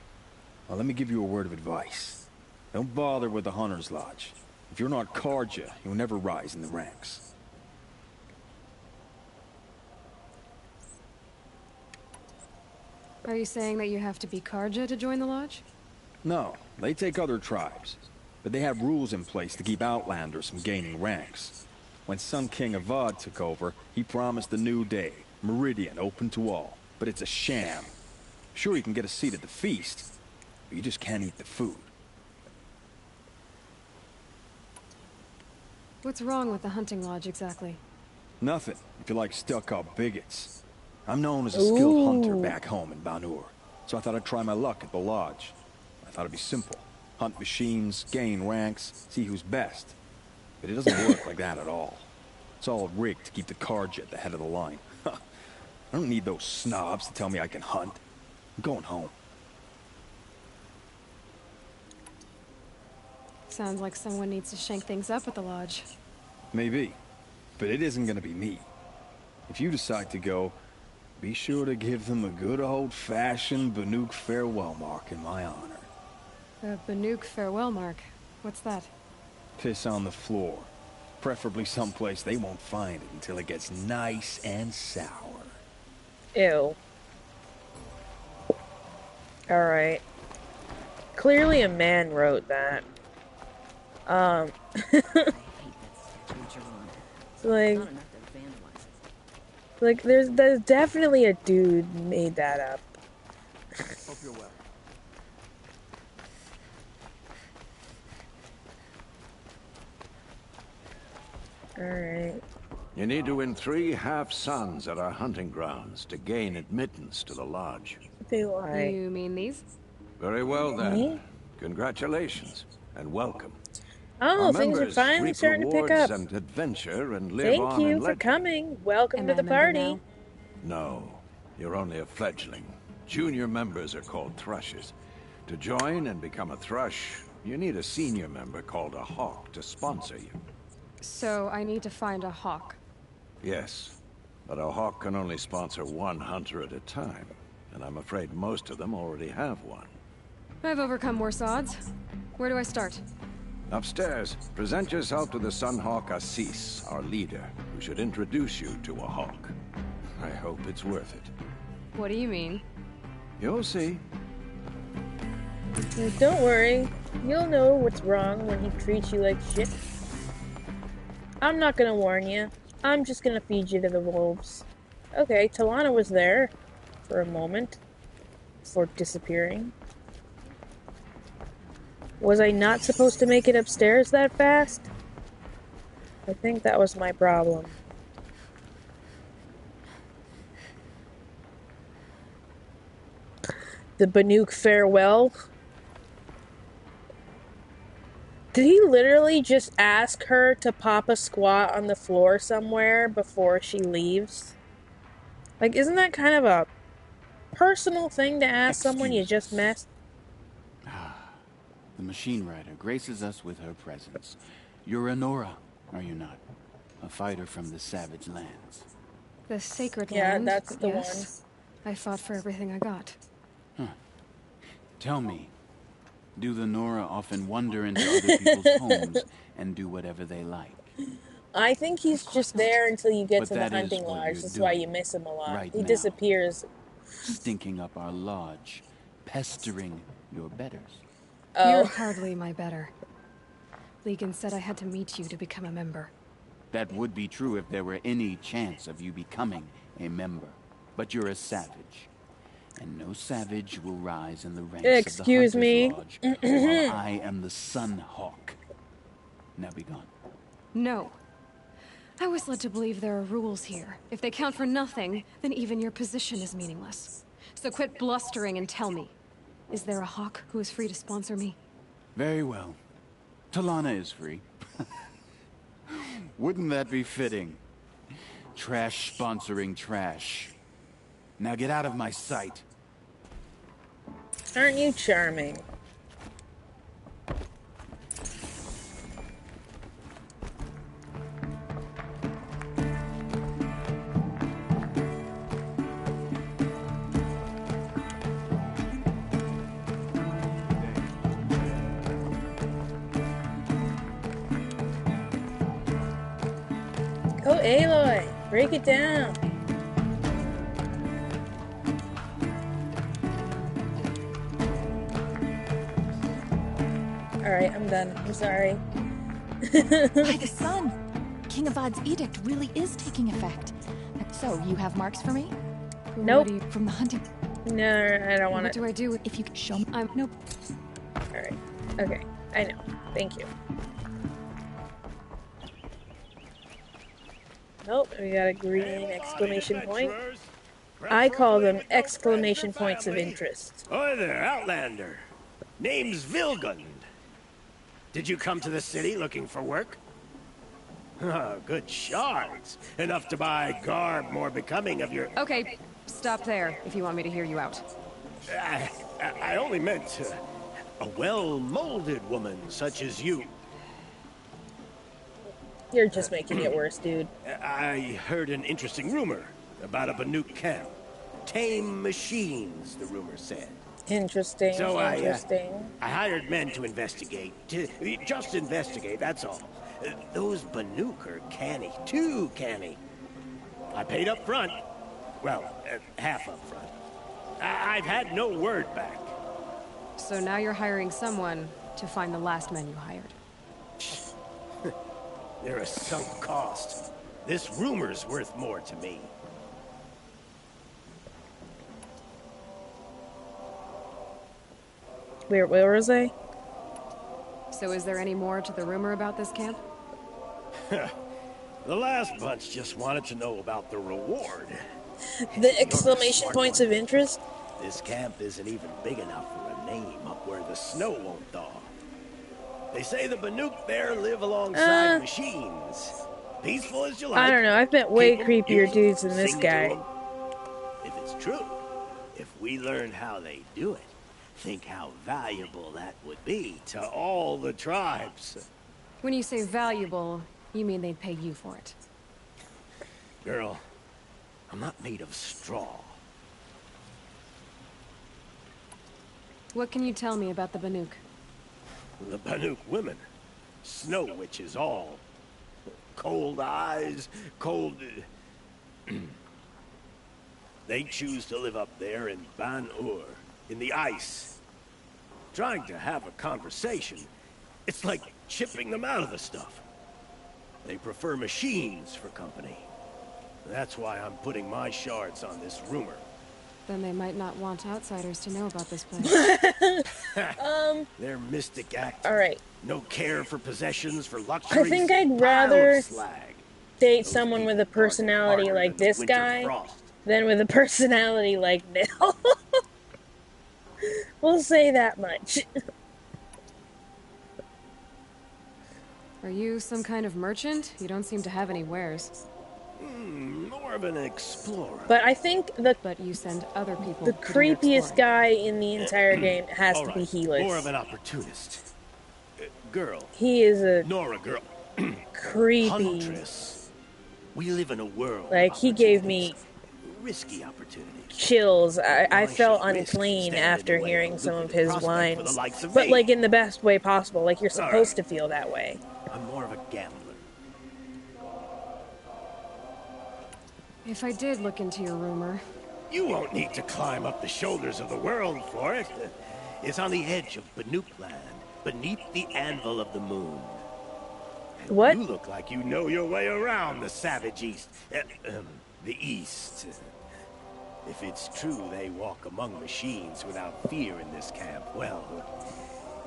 Well, let me give you a word of advice. Don't bother with the Hunter's Lodge. If you're not Karja, you'll never rise in the ranks. Are you saying that you have to be Karja to join the lodge? No, they take other tribes. But they have rules in place to keep outlanders from gaining ranks. When Sun King Avad took over, he promised a new day, Meridian open to all. But it's a sham. Sure, you can get a seat at the feast, but you just can't eat the food. What's wrong with the hunting lodge exactly? Nothing, if you like stuck-up bigots. I'm known as a skilled hunter back home in Banur, so I thought I'd try my luck at the lodge. I thought it'd be simple. Hunt machines, gain ranks, see who's best. But it doesn't work like that at all. It's all rigged to keep the Karja at the head of the line. I don't need those snobs to tell me I can hunt. I'm going home. Sounds like someone needs to shake things up at the lodge. Maybe, but it isn't gonna be me. If you decide to go, be sure to give them a good old-fashioned Banuk farewell mark in my honor. A Banuk farewell mark. What's that? Piss on the floor. Preferably someplace they won't find it until it gets nice and sour. Ew. Alright. Clearly a man wrote that. Like, there's definitely a dude made that up. Hope you're well. Alright. You need to win 3 half-suns at our hunting grounds to gain admittance to the lodge. They lie. You mean these? Very well then. Me? Congratulations and welcome. Oh, Our things are members finally reap starting to pick rewards up. and adventure and live Thank on you in for legend. coming. Welcome Am to I a the member party. now? No, you're only a fledgling. Junior members are called thrushes. To join and become a thrush, you need a senior member called a hawk to sponsor you. So I need to find a hawk. Yes, but a hawk can only sponsor 1 hunter at a time, and I'm afraid most of them already have one. I've overcome worse odds. Where do I start? Upstairs, present yourself to the Sunhawk Assis, our leader, who should introduce you to a hawk. I hope it's worth it. What do you mean? You'll see. Don't worry. You'll know what's wrong when he treats you like shit. I'm not gonna warn you. I'm just gonna feed you to the wolves. Okay, Talana was there for a moment before disappearing. Was I not supposed to make it upstairs that fast? I think that was my problem. The Banuk farewell? Did he literally just ask her to pop a squat on the floor somewhere before she leaves? Like, isn't that kind of a personal thing to ask someone you just met? The machine rider graces us with her presence. You're a Nora, are you not? A fighter from the savage lands. The sacred Yeah, land? that's the yes. I fought for everything I got. Huh. Tell me, do the Nora often wander into other people's homes and do whatever they like? I think he's just there until you get But to the that is hunting what lodge. you're That's why you doing miss him a lot. right He now. disappears. Stinking up our lodge, pestering your betters. You're hardly my better. Legan said I had to meet you to become a member. That would be true if there were any chance of you becoming a member. But you're a savage. And no savage will rise in the ranks Excuse of the me. Hunter's Lodge while I am the Sun Hawk. Now be gone. No. I was led to believe there are rules here. If they count for nothing, then even your position is meaningless. So quit blustering and tell me. Is there a hawk who is free to sponsor me? Very well. Talana is free. Wouldn't that be fitting? Trash sponsoring trash. Now get out of my sight. Aren't you charming? Oh, Aloy, break it down. Alright, I'm done. I'm sorry. By the sun! King Avad's edict really is taking effect. So, you have marks for me? Nope. From the hunting. No, I don't want What it. do I do if you could show me? Nope. Alright. Okay. I know. Thank you. Nope. We got a green exclamation point. I call them exclamation points of interest. Oi there, Outlander. Name's Vilgund. Did you come to the city looking for work? Oh, good shards. Enough to buy garb more becoming of your... Okay, stop there if you want me to hear you out. I only meant a well-molded woman such as you. You're just making it worse, dude. I heard an interesting rumor about a Banuk camp. Tame machines, the rumor said. Interesting. So interesting. I hired men to investigate. Just investigate, that's all. Those Banuk are canny. Too canny. I paid up front. Well, half up front. I've had no word back. So now you're hiring someone to find the last men you hired. They're a sunk cost. This rumor's worth more to me. Where was I? So is there any more to the rumor about this camp? The last bunch just wanted to know about the reward. The exclamation points of interest? This camp isn't even big enough for a name up where the snow won't thaw. They say the Banuk there live alongside machines. Peaceful as you like. I don't know. I've met way creepier dudes than this guy. If it's true, if we learn how they do it, think how valuable that would be to all the tribes. When you say valuable, you mean they'd pay you for it. Girl, I'm not made of straw. What can you tell me about the Banuk? The Banuk women. Snow witches all. Cold eyes, cold... They choose to live up there in Ban-Ur, in the ice. Trying to have a conversation, it's like chipping them out of the stuff. They prefer machines for company. That's why I'm putting my shards on this rumor. Then they might not want outsiders to know about this place. They're mystic actors. Alright. No care for possessions, for luxuries. I think I'd rather date someone with a personality like this guy than with a personality like Nell. We'll say that much. Are you some kind of merchant? You don't seem to have any wares. More of an explorer. But I think But you send other people. The creepiest guy in the entire game has to be Helix. More of an opportunist. Girl. He is a Nora girl. creepy. Huntress. We live in a world. Like, he gave me risky opportunities. Chills. I felt unclean after hearing some of his lines. But like in the best way possible. Like you're supposed to feel that way. I'm more of a gambler. If I did look into your rumor... You won't need to climb up the shoulders of the world for it. It's on the edge of Banuk land, beneath the anvil of the moon. And what? You look like you know your way around the savage east. The east. If it's true they walk among machines without fear in this camp, well,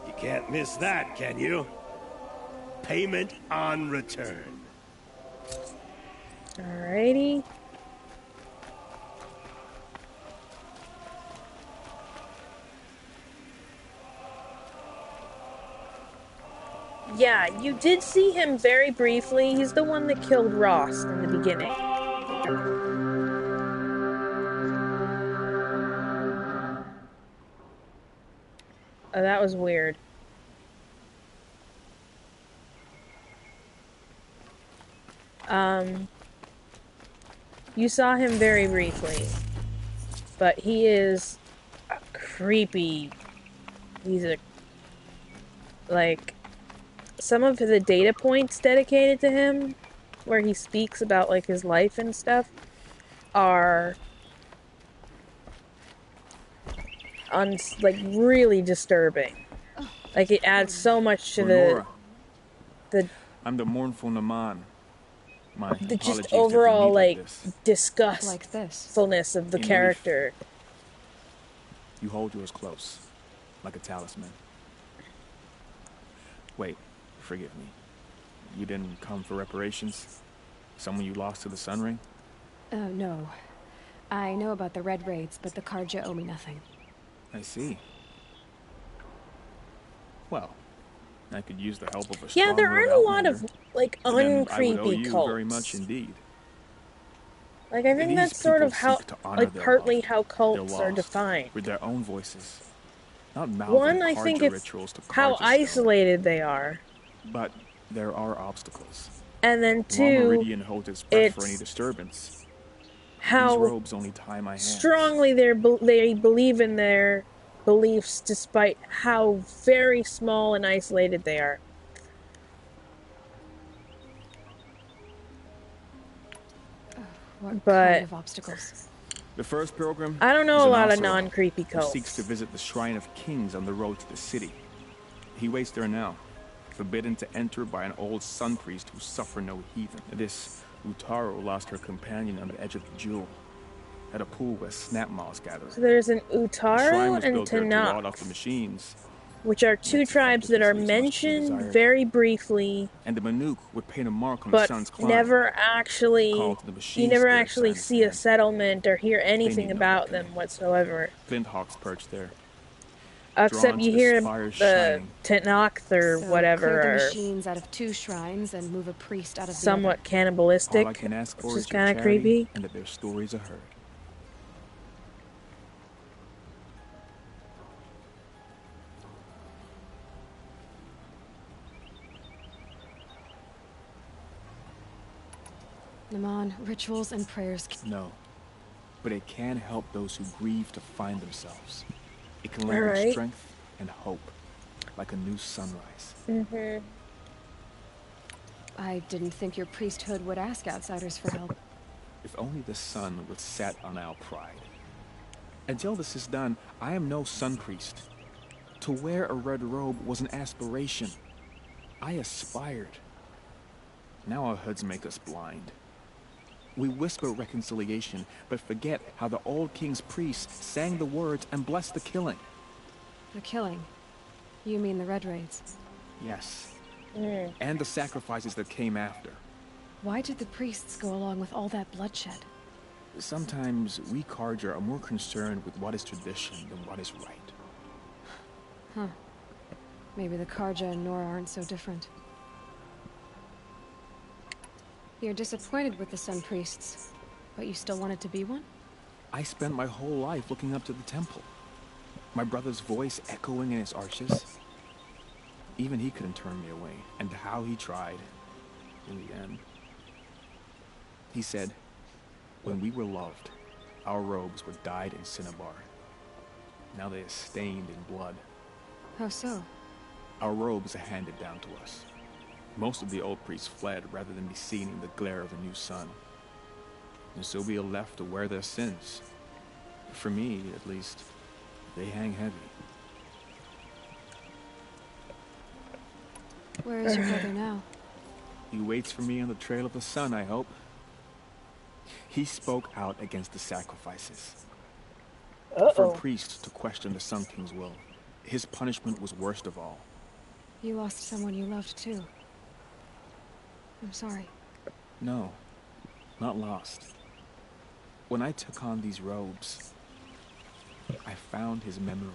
you can't miss that, can you? Payment on return. Alrighty. Yeah, you did see him very briefly. He's the one that killed Ross in the beginning. Oh, that was weird. You saw him very briefly, but he is a creepy. He's a, like, some of the data points dedicated to him, where he speaks about, like, his life and stuff, are like, really disturbing. Like, it adds so much to the I'm the mournful Naman. My the just apologies overall, never meet like disgustfulness of the In character. You hold yours close, like a talisman. Wait, forgive me. You didn't come for reparations? Someone you lost to the Sun Ring? No. I know about the Red Raids, but the Karja owe me nothing. I see. Well, I could use the help of a Yeah, there strong-willed aren't a lot outlander. of, like, Then I would owe uncreepy you cults. very much indeed. Like, I think These that's sort people of how, seek to honor like, their partly loved, how cults their are lost, defined. with their own voices. Not mouthing One, I think Karja it's rituals to how Karja stone. isolated they are. But there are obstacles. And then While two, Meridian holds its breath for any it's disturbance, these how robes only tie my hands. strongly they believe in their beliefs despite how very small and isolated they are. What But kind of obstacles? The first pilgrim I don't know is a an lot of Oseram non-creepy who cults. seeks to visit the Shrine of Kings on the road to the city. He waits there now, forbidden to enter by an old sun priest who suffer no heathen. This Utaro lost her companion on the edge of the Jewel, at a pool where snap moths gather. So there's an The shrine Utaro was and built there to ward Tanakh, off the machines, which are two tribes that are mentioned very briefly, and the Manuk would paint a mark on the but sun's climb. never actually, Call to the you machine never spirits, actually I see a understand. settlement or hear anything need no about them whatsoever. Flint hawks perched there. Except drawn you to the hear spire's the shining. Tanakh or So whatever clear the are machines out of 2 shrines and move a priest out of somewhat All I cannibalistic, can ask for which is is your kind of charity creepy. and that their stories are heard. Naman, rituals and prayers. No, but it can help those who grieve to find themselves. It can lend them Alright. strength and hope, like a new sunrise. Mm-hmm. I didn't think your priesthood would ask outsiders for help. If only the sun would set on our pride. Until this is done, I am no sun priest. To wear a red robe was an aspiration. I aspired. Now our hoods make us blind. We whisper reconciliation, but forget how the old king's priests sang the words and blessed the killing. The killing? You mean the Red Raids? Yes. And the sacrifices that came after. Why did the priests go along with all that bloodshed? Sometimes we Karja are more concerned with what is tradition than what is right. Huh. Maybe the Karja and Nora aren't so different. You're disappointed with the Sun Priests, but you still wanted to be one? I spent my whole life looking up to the temple. My brother's voice echoing in its arches. Even he couldn't turn me away, and how he tried, in the end. He said, when we were loved, our robes were dyed in cinnabar. Now they are stained in blood. How so? Our robes are handed down to us. Most of the old priests fled rather than be seen in the glare of a new sun. And so we are left to wear their sins. For me, at least, they hang heavy. Where is your brother now? He waits for me on the trail of the sun, I hope. He spoke out against the sacrifices. Uh-oh. For a priest to question the Sun King's will, his punishment was worst of all. You lost someone you loved too. I'm sorry. No, not lost. When I took on these robes, I found his memory.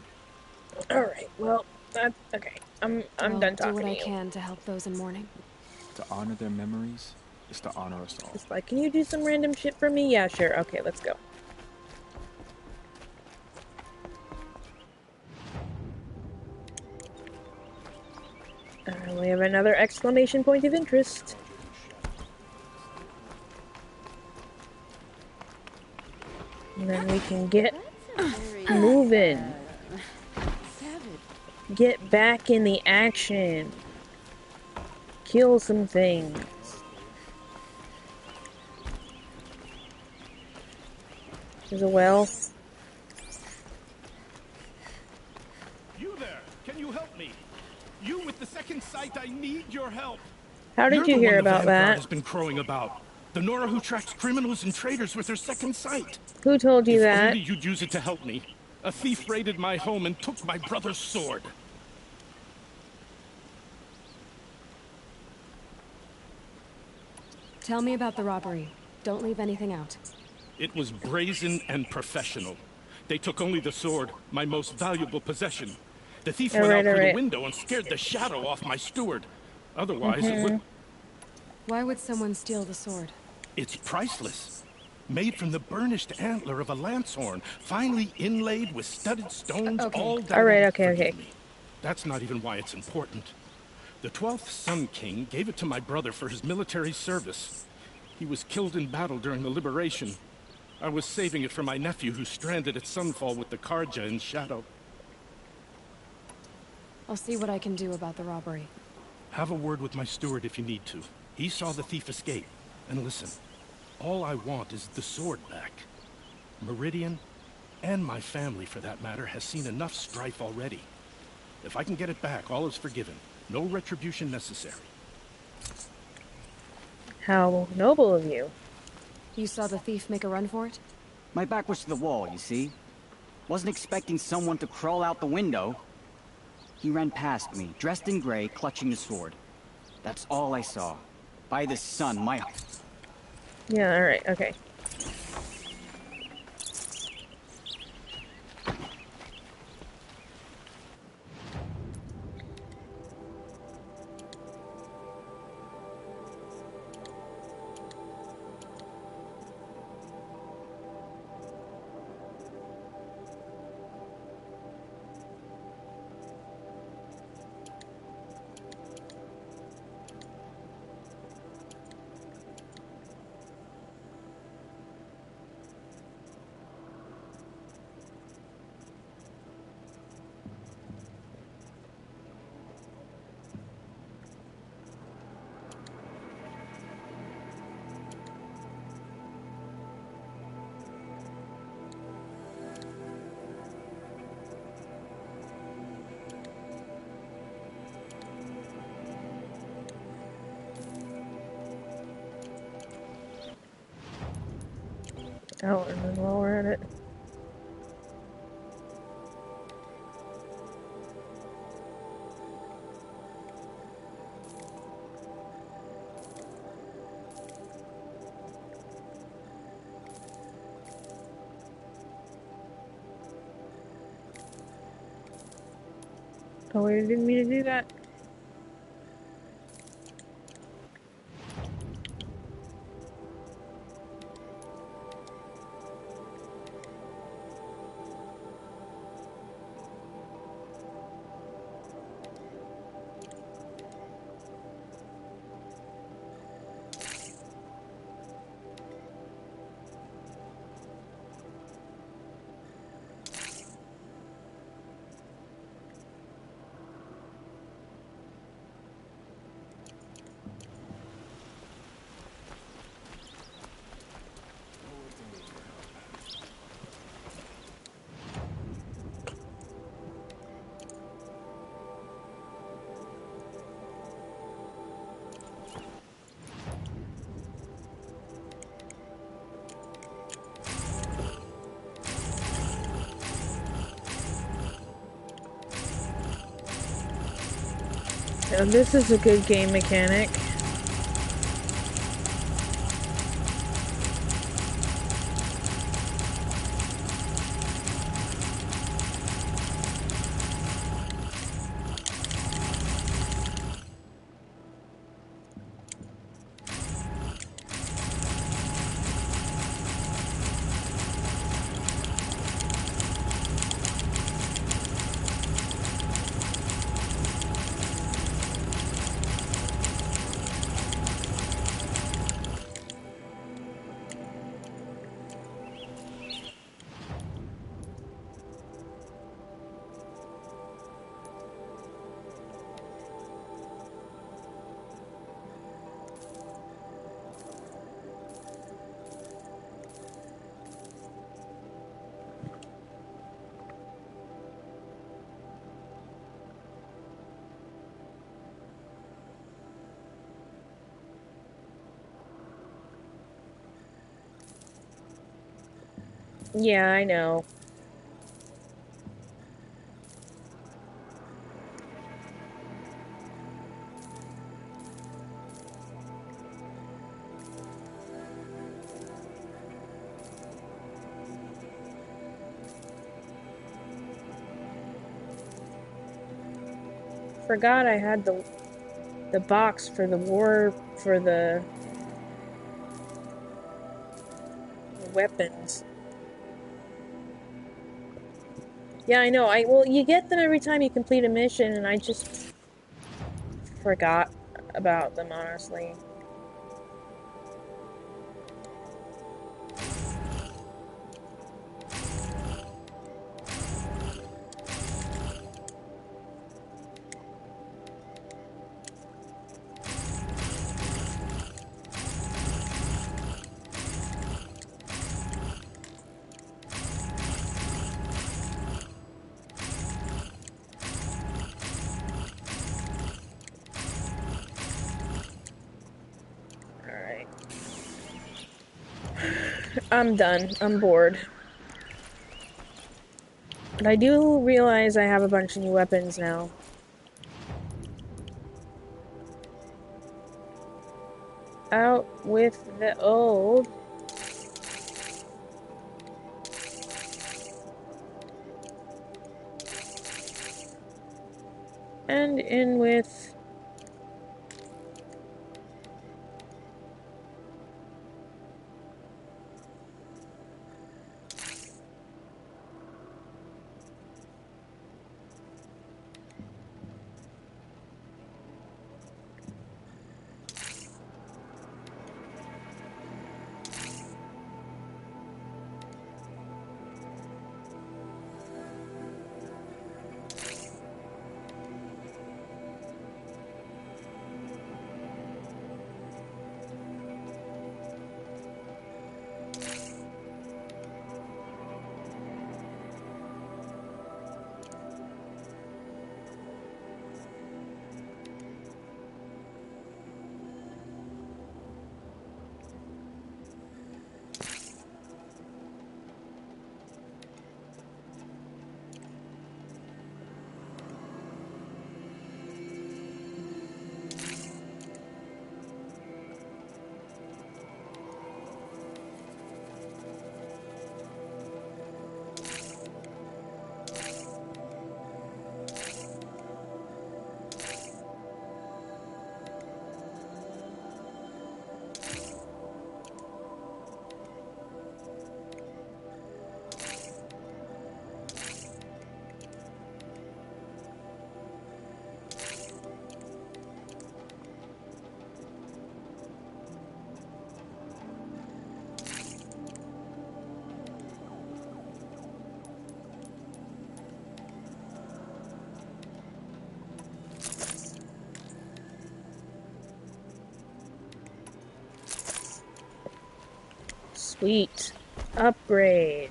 All right. Well, that's okay. I'm I'll done do talking what to I you. can to help those in mourning. To honor their memories is to honor us all. Just like, can you do some random shit for me? Yeah, sure. Okay, let's go. We have another exclamation point of interest. And then we can get moving. Get back in the action. Kill some things. There's a well. You there! Can you help me? You with the second sight, I need your help. How did you hear about The Vanguard that? has been crowing about. The Nora who tracks criminals and traitors with her second sight. Who told you If that? only you'd use it to help me. A thief raided my home and took my brother's sword. Tell me about the robbery. Don't leave anything out. It was brazen and professional. They took only the sword, my most valuable possession. The thief went out through the window and scared the shadow off my steward. Otherwise, it would... Why would someone steal the sword? It's priceless. Made from the burnished antler of a lancehorn, finely inlaid with studded stones, all done. Alright, okay. That's not even why it's important. The 12th Sun King gave it to my brother for his military service. He was killed in battle during the liberation. I was saving it for my nephew who's stranded at Sunfall with the Karja in Shadow. I'll see what I can do about the robbery. Have a word with my steward if you need to. He saw the thief escape. And listen, all I want is the sword back. Meridian, and my family for that matter, has seen enough strife already. If I can get it back, all is forgiven. No retribution necessary. How noble of you. You saw the thief make a run for it? My back was to the wall, you see? Wasn't expecting someone to crawl out the window. He ran past me, dressed in gray, clutching the sword. That's all I saw. By the sun, my... Yeah, alright, okay. Oh, and then while we're at it. Oh, we didn't mean to do that. Now, this is a good game mechanic. Yeah, I know. Forgot I had the box for the weapons. Yeah, I know. Well, you get them every time you complete a mission, and I just forgot about them, honestly. Alright. I'm done. I'm bored. But I do realize I have a bunch of new weapons now. Out with the old. And in with... Sweet. Upgrade.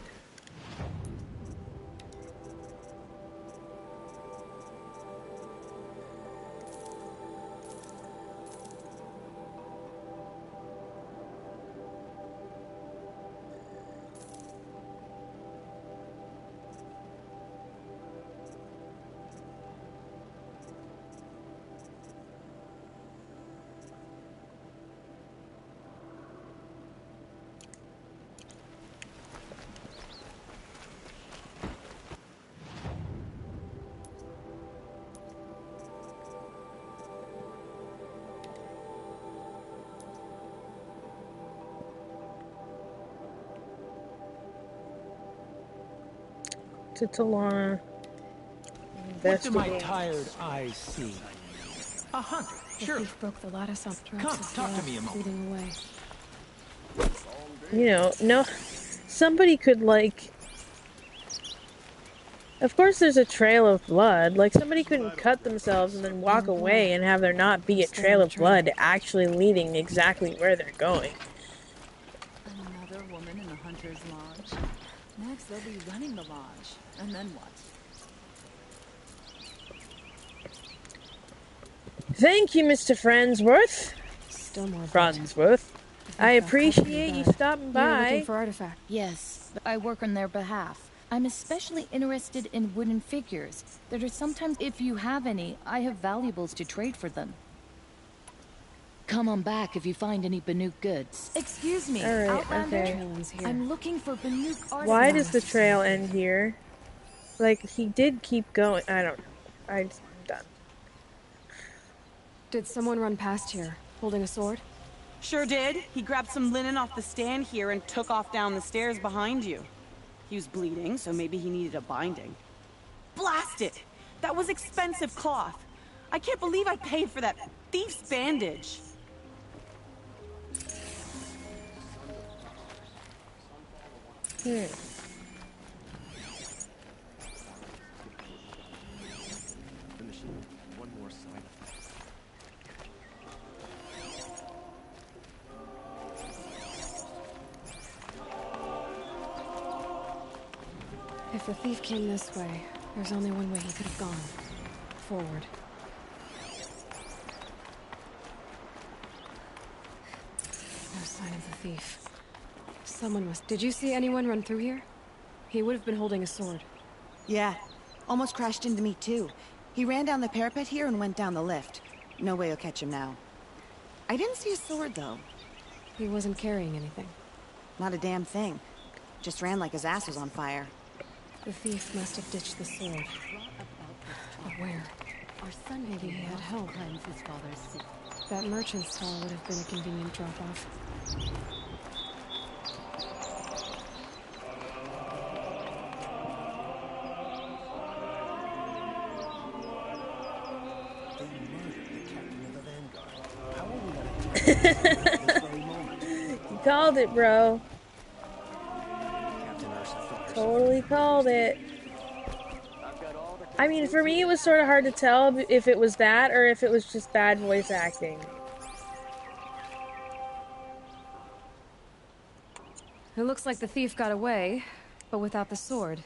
to Talana. What do my Investigate. tired eyes see? A hunter, The sure. thief broke the lattice on Come, drops talk to me a moment. leading away. You know, no, somebody could, like... Of course there's a trail of blood. Like, somebody couldn't cut themselves and then walk away and have there not be a trail of blood actually leading exactly where they're going. Another woman in the Hunter's Lodge. Next, they'll be running the lodge. And then what? Thank you, Mr. Friendsworth. Still more Friendsworth. I appreciate you stopping by. You're looking for artifacts. Yes, I work on their behalf. I'm especially interested in wooden figures that are sometimes, if you have any, I have valuables to trade for them. Come on back if you find any Banuk goods. Excuse me, All right, Outlander. okay. I'm looking for Banuk artifacts. Why does the trail end here? Like, he did keep going. I don't know. I'm done. Did someone run past here, holding a sword? Sure did. He grabbed some linen off the stand here and took off down the stairs behind you. He was bleeding, so maybe he needed a binding. Blast it! That was expensive cloth. I can't believe I paid for that thief's bandage. One more side effect. If the thief came this way, there's only one way he could have gone. Forward. No sign of the thief. Someone must... Did you see anyone run through here? He would have been holding a sword. Yeah. Almost crashed into me, too. He ran down the parapet here and went down the lift. No way you'll catch him now. I didn't see a sword, though. He wasn't carrying anything. Not a damn thing. Just ran like his ass was on fire. The thief must have ditched the sword. But where? Our son Maybe he had help. His father's sick. That merchant's stall would have been a convenient drop-off. They murdered the captain of the Vanguard. How are we gonna do this very moment? You called it, bro. Totally called it. I mean, for me, it was sort of hard to tell if it was that or if it was just bad voice acting. It looks like the thief got away, but without the sword.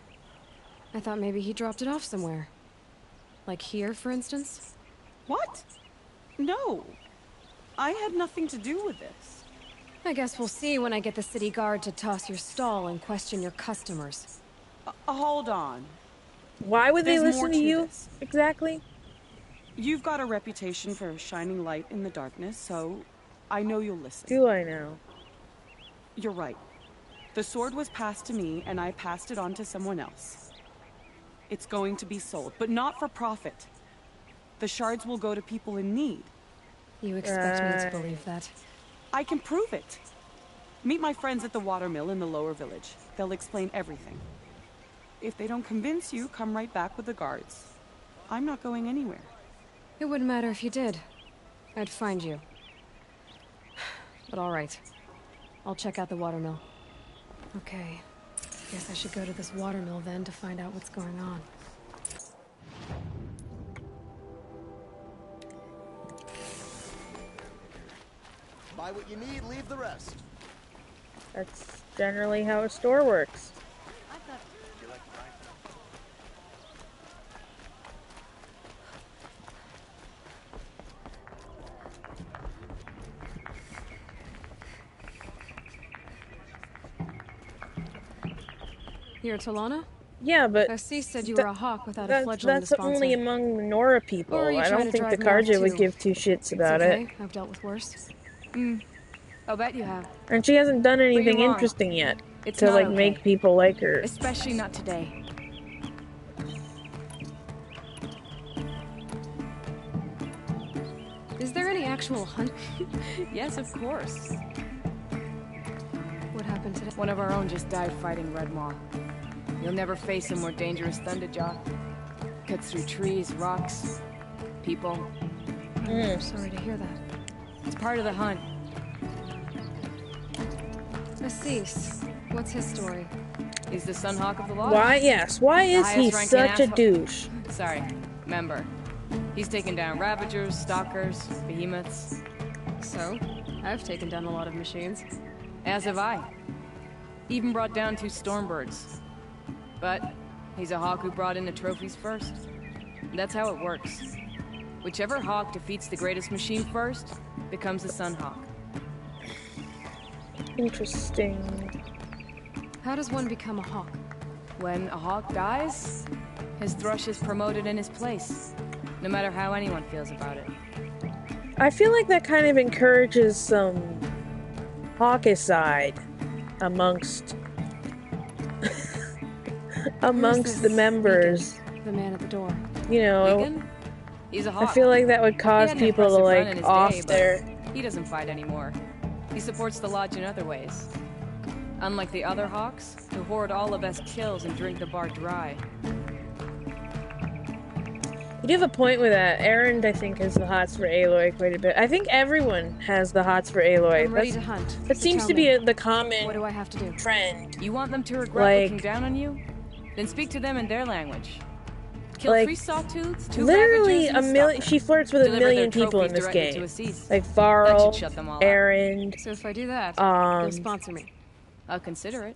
I thought maybe he dropped it off somewhere. Like here, for instance? What? No. I had nothing to do with this. I guess we'll see when I get the city guard to toss your stall and question your customers. Hold on. Why would they There's listen more to you, this. exactly? You've got a reputation for shining light in the darkness, so I know you'll listen. Do I know? You're right. The sword was passed to me, and I passed it on to someone else. It's going to be sold, but not for profit. The shards will go to people in need. You expect me to believe that? I can prove it. Meet my friends at the watermill in the lower village. They'll explain everything. If they don't convince you, come right back with the guards. I'm not going anywhere. It wouldn't matter if you did. I'd find you. But all right. I'll check out the watermill. Okay. Guess I should go to this watermill then to find out what's going on. Buy what you need, leave the rest. That's generally how a store works. You're Talana? Yeah, but Assis said you were a hawk without a fledgling that's to sponsor. only among the Nora people. Or are you I trying don't to think drive the me off Karja would too? give two shits about It's okay. it. I've dealt with worse. I'll bet you have. And she hasn't done anything wrong. interesting yet It's to not like okay. make people like her. Especially not today. Is there any actual hunt? Yes, of course. What happened today? One of our own just died fighting Red Maw. You'll never face a more dangerous Thunderjaw. Cuts through trees, rocks, people. I'm sorry to hear that. It's part of the hunt. Assis, what's his story? He's the Sunhawk of the Lodge. Why? Yes. Why is he such a douche? Sorry, member. He's taken down Ravagers, Stalkers, Behemoths. So, I've taken down a lot of machines. As have I. Even brought down 2 Stormbirds. But he's a hawk who brought in the trophies first. That's how it works. Whichever hawk defeats the greatest machine first becomes the Sunhawk. Interesting. How does one become a hawk? When a hawk dies, his thrush is promoted in his place, no matter how anyone feels about it. I feel like that kind of encourages some hawkicide amongst the members. Beacon, the man at the door. You know, Beacon? He's a hawk. I feel like that would cause He had an people to impressive run in like his off day, but their. He doesn't fight anymore. He supports the lodge in other ways. Unlike the other hawks, who hoard all of us kills and drink the bar dry. You do have a point with that. Erend, I think, has the hots for Aloy quite a bit. I think everyone has the hots for Aloy. I'm ready to hunt. That So seems tell to be me, the common what do I have to do? trend. You want them to regret looking down on you? Then speak to them in their language. Kill Like, 3 sawtooths, 2 literally Ravagers, and a million. Stalker. She flirts with a Deliver million their people in trophies this directly game. to Assis. Like That Varl, should shut them all up. Erend, So if I do that, you'll sponsor me. I'll consider it.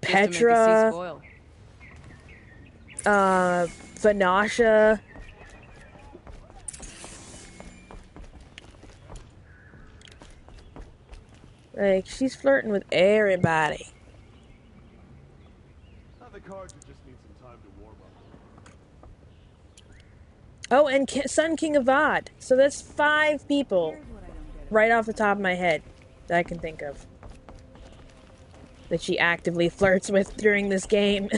Petra, Vanasha. Like, she's flirting with everybody. The cards would just need some time to warm up. Oh, and Sun King Avad. So that's 5 people right off the top of my head that I can think of that she actively flirts with during this game.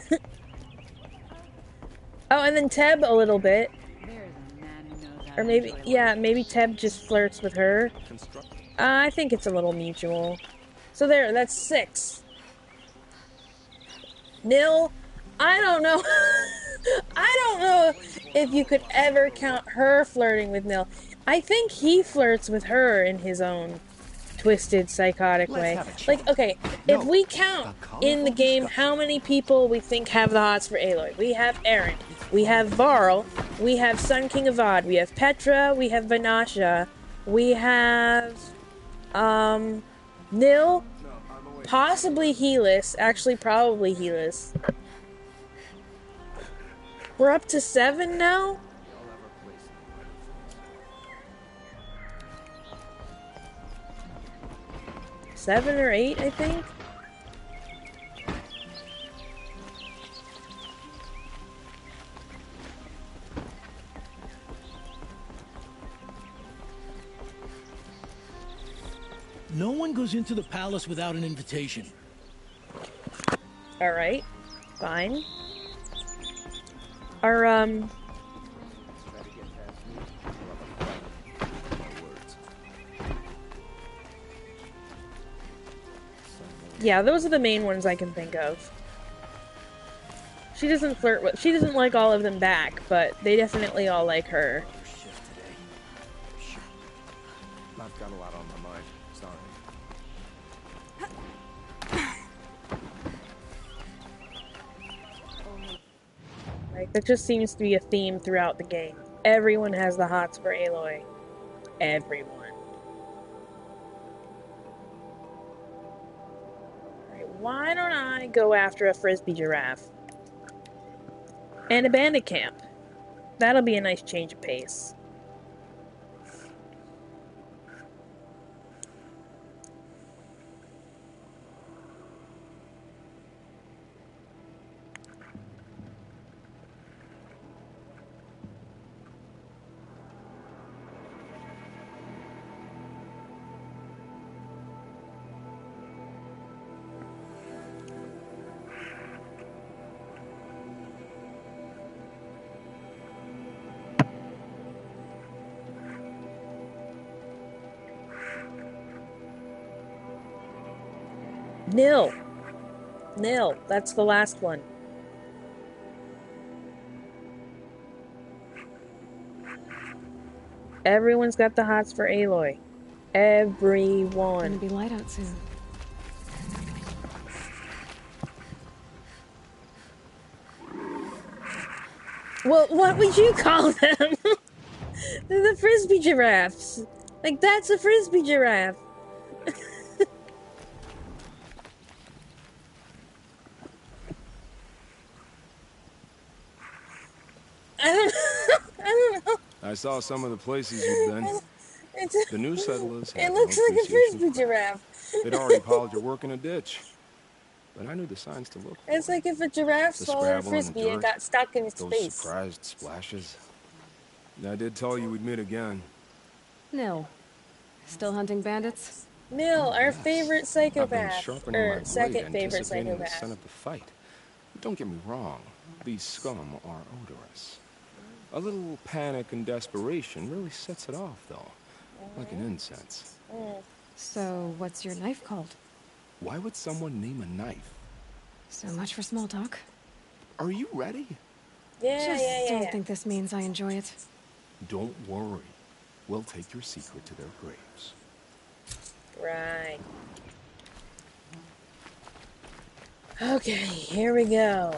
Oh, and then Teb a little bit. Or maybe, yeah, maybe Teb just flirts with her. I think it's a little mutual. So there, that's 6. Nil, I don't know. I don't know if you could ever count her flirting with Nil. I think he flirts with her in his own twisted, psychotic way. Like, okay, if we count in the game how many people we think have the hots for Aloy. We have Erend, we have Varl, we have Sun King Avad, we have Petra, we have Vanasha, we have, Nil, possibly Helis, actually probably Helis. We're up to 7 now? Seven or 8, I think? No one goes into the palace without an invitation. Alright. Fine. Our, yeah, those are the main ones I can think of. She doesn't flirt with... She doesn't like all of them back, but they definitely all like her. I've got a lot on my mind. Sorry. Like, that just seems to be a theme throughout the game. Everyone has the hots for Aloy. Everyone. Why don't I go after a frisbee giraffe? And a bandit camp. That'll be a nice change of pace. Nil. That's the last one. Everyone's got the hots for Aloy. Everyone. Gonna be light out soon. Well, what would you call them? They're the frisbee giraffes. Like, that's a frisbee giraffe. I don't know. I saw some of the places you've been. The new settlers had It no looks like a appreciation frisbee for giraffe. They'd already piled your work in a ditch. But I knew the signs to look for. It's like if a giraffe The swallowed a scrabble and the frisbee and dirt, got stuck in its those face. surprised splashes. I did tell you we'd meet again. Nil. Still hunting bandits? Nil, our favorite I've been psychopath. sharpening my Or blade, second favorite anticipating the psychopath. scent of the fight. Don't get me wrong, these scum are odorous. A little panic and desperation really sets it off, though. Like an incense. So, what's your knife called? Why would someone name a knife? So much for small talk. Are you ready? Just don't think this means I enjoy it. Don't worry. We'll take your secret to their graves. Right. Okay, here we go.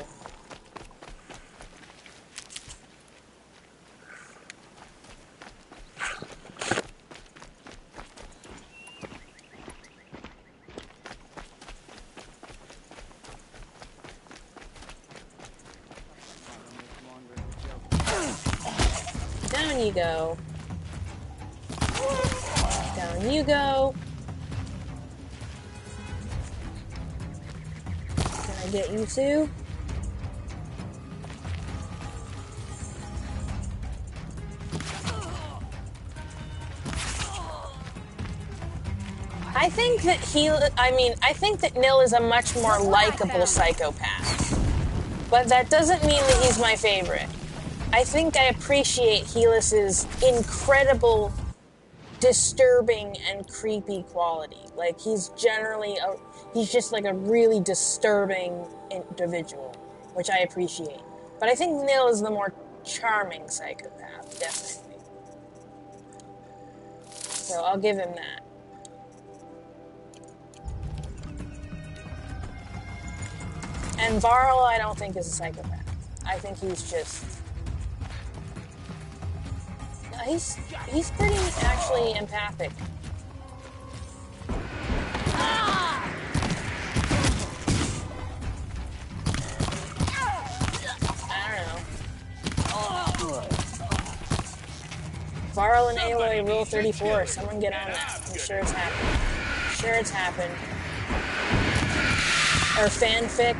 Down you go. Down you go. Can I get you too? I think that I think that Nil is a much more likable psychopath. But that doesn't mean that he's my favorite. I think I appreciate Helis's incredible, disturbing, and creepy quality. Like, he's just like a really disturbing individual, which I appreciate. But I think Nil is the more charming psychopath, definitely. So I'll give him that. And Varl, I don't think is a psychopath. I think he's just... He's pretty actually empathic. I don't know. Varl and Aloy Rule 34. Someone get on that. I'm sure it's happened. Sure it's happened. Or fanfic.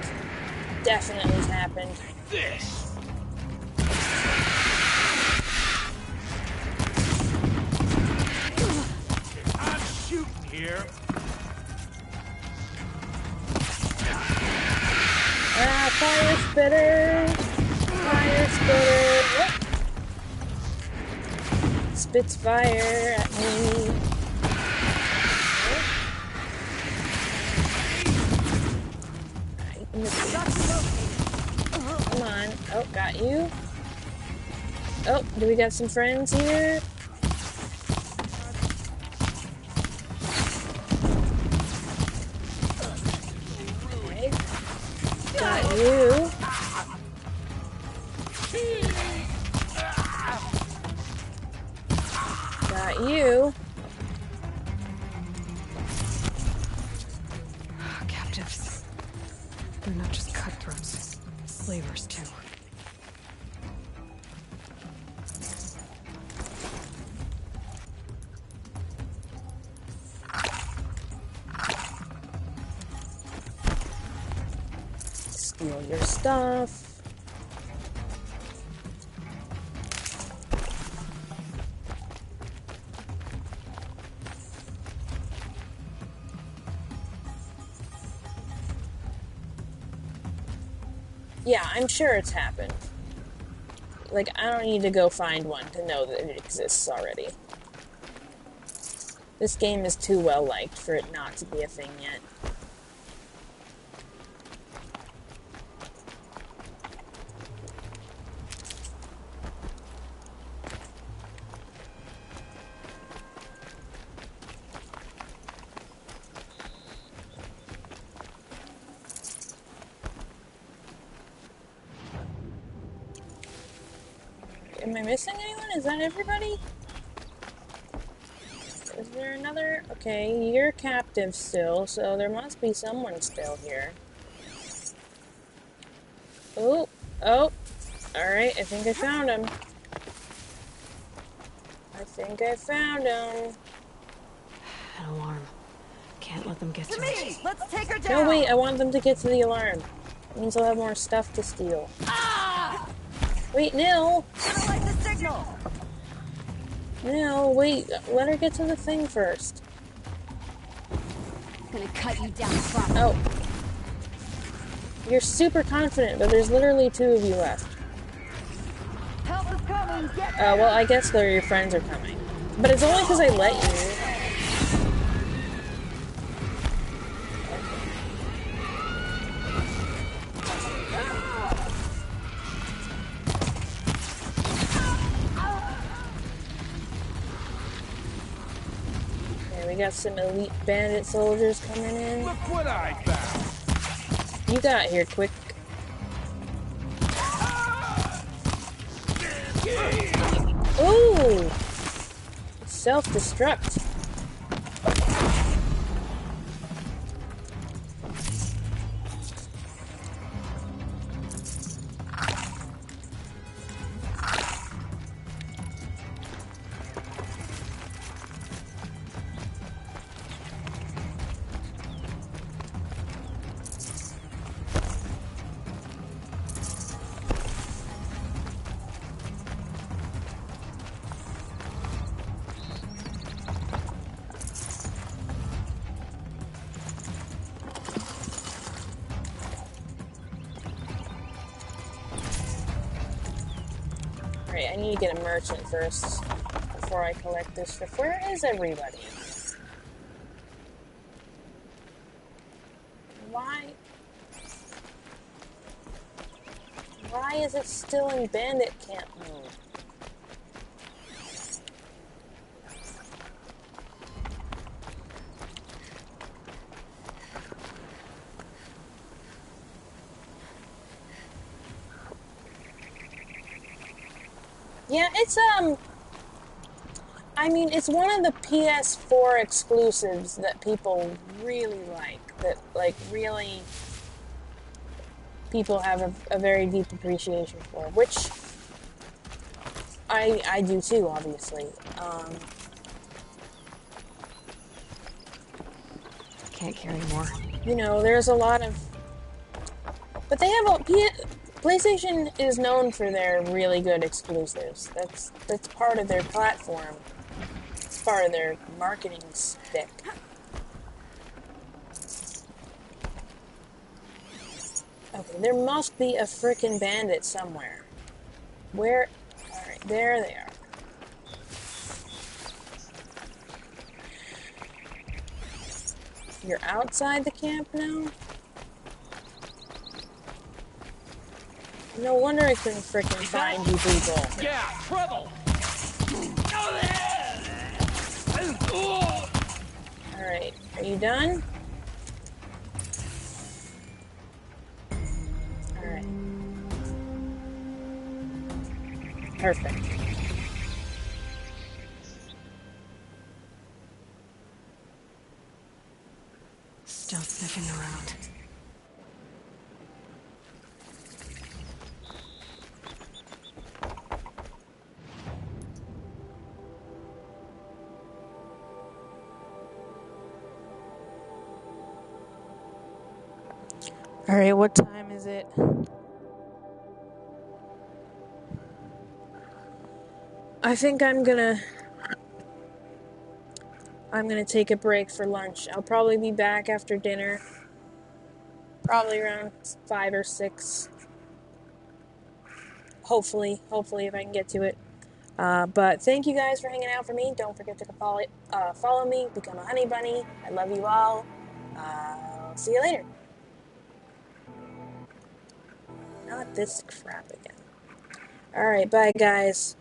Definitely has happened. This. I'm shooting here. Ah, fire spitter! Fire spitter! Whoop. Spits fire at me. Come on. Oh, got you. Oh, do we got some friends here? Okay. Got you. Got you. Captives. They're not just cutthroats. Slavers, too. Steal your stuff. Yeah, I'm sure it's happened. Like, I don't need to go find one to know that it exists already. This game is too well liked for it not to be a thing yet. Am I missing anyone? Is that everybody? Is there another? Okay, you're captive still, so there must be someone still here. Oh, oh. Alright, I think I found him. I think I found him. An alarm. Can't let them get to it. Let's take her No, down. wait, I want them to get to the alarm. It means I'll have more stuff to steal. Wait, Nil! I don't like the signal. Nil, wait, let her get to the thing first. Gonna cut you down properly. Oh. You're super confident, but there's literally 2 of you left. Help is coming. Get Well, I guess your friends are coming. But it's only because I let you. Okay, we got some elite bandit soldiers coming in. Look what I found! You got here quick. Ooh! Self-destruct. Alright, I need to get a merchant first before I collect this stuff. Where is everybody? Why is it still in bandit camp mode? Yeah, it's, I mean, it's one of the PS4 exclusives that people really like. That, like, really people have a very deep appreciation for. Which I do too, obviously. Can't carry more. You know, there's a lot of... But they have PlayStation is known for their really good exclusives. That's part of their platform. It's part of their marketing stick. Okay, there must be a frickin' bandit somewhere. Where? Alright, there they are. You're outside the camp now? No wonder I couldn't frickin' find you people. Yeah, trouble. Alright, are you done? Alright. Perfect. Still sniffing around. Alright, what time is it? I think I'm gonna take a break for lunch. I'll probably be back after dinner. Probably around 5 or 6. Hopefully if I can get to it. But thank you guys for hanging out for me. Don't forget to follow me, become a honey bunny. I love you all. I'll see you later. Not this crap again. Alright, bye guys.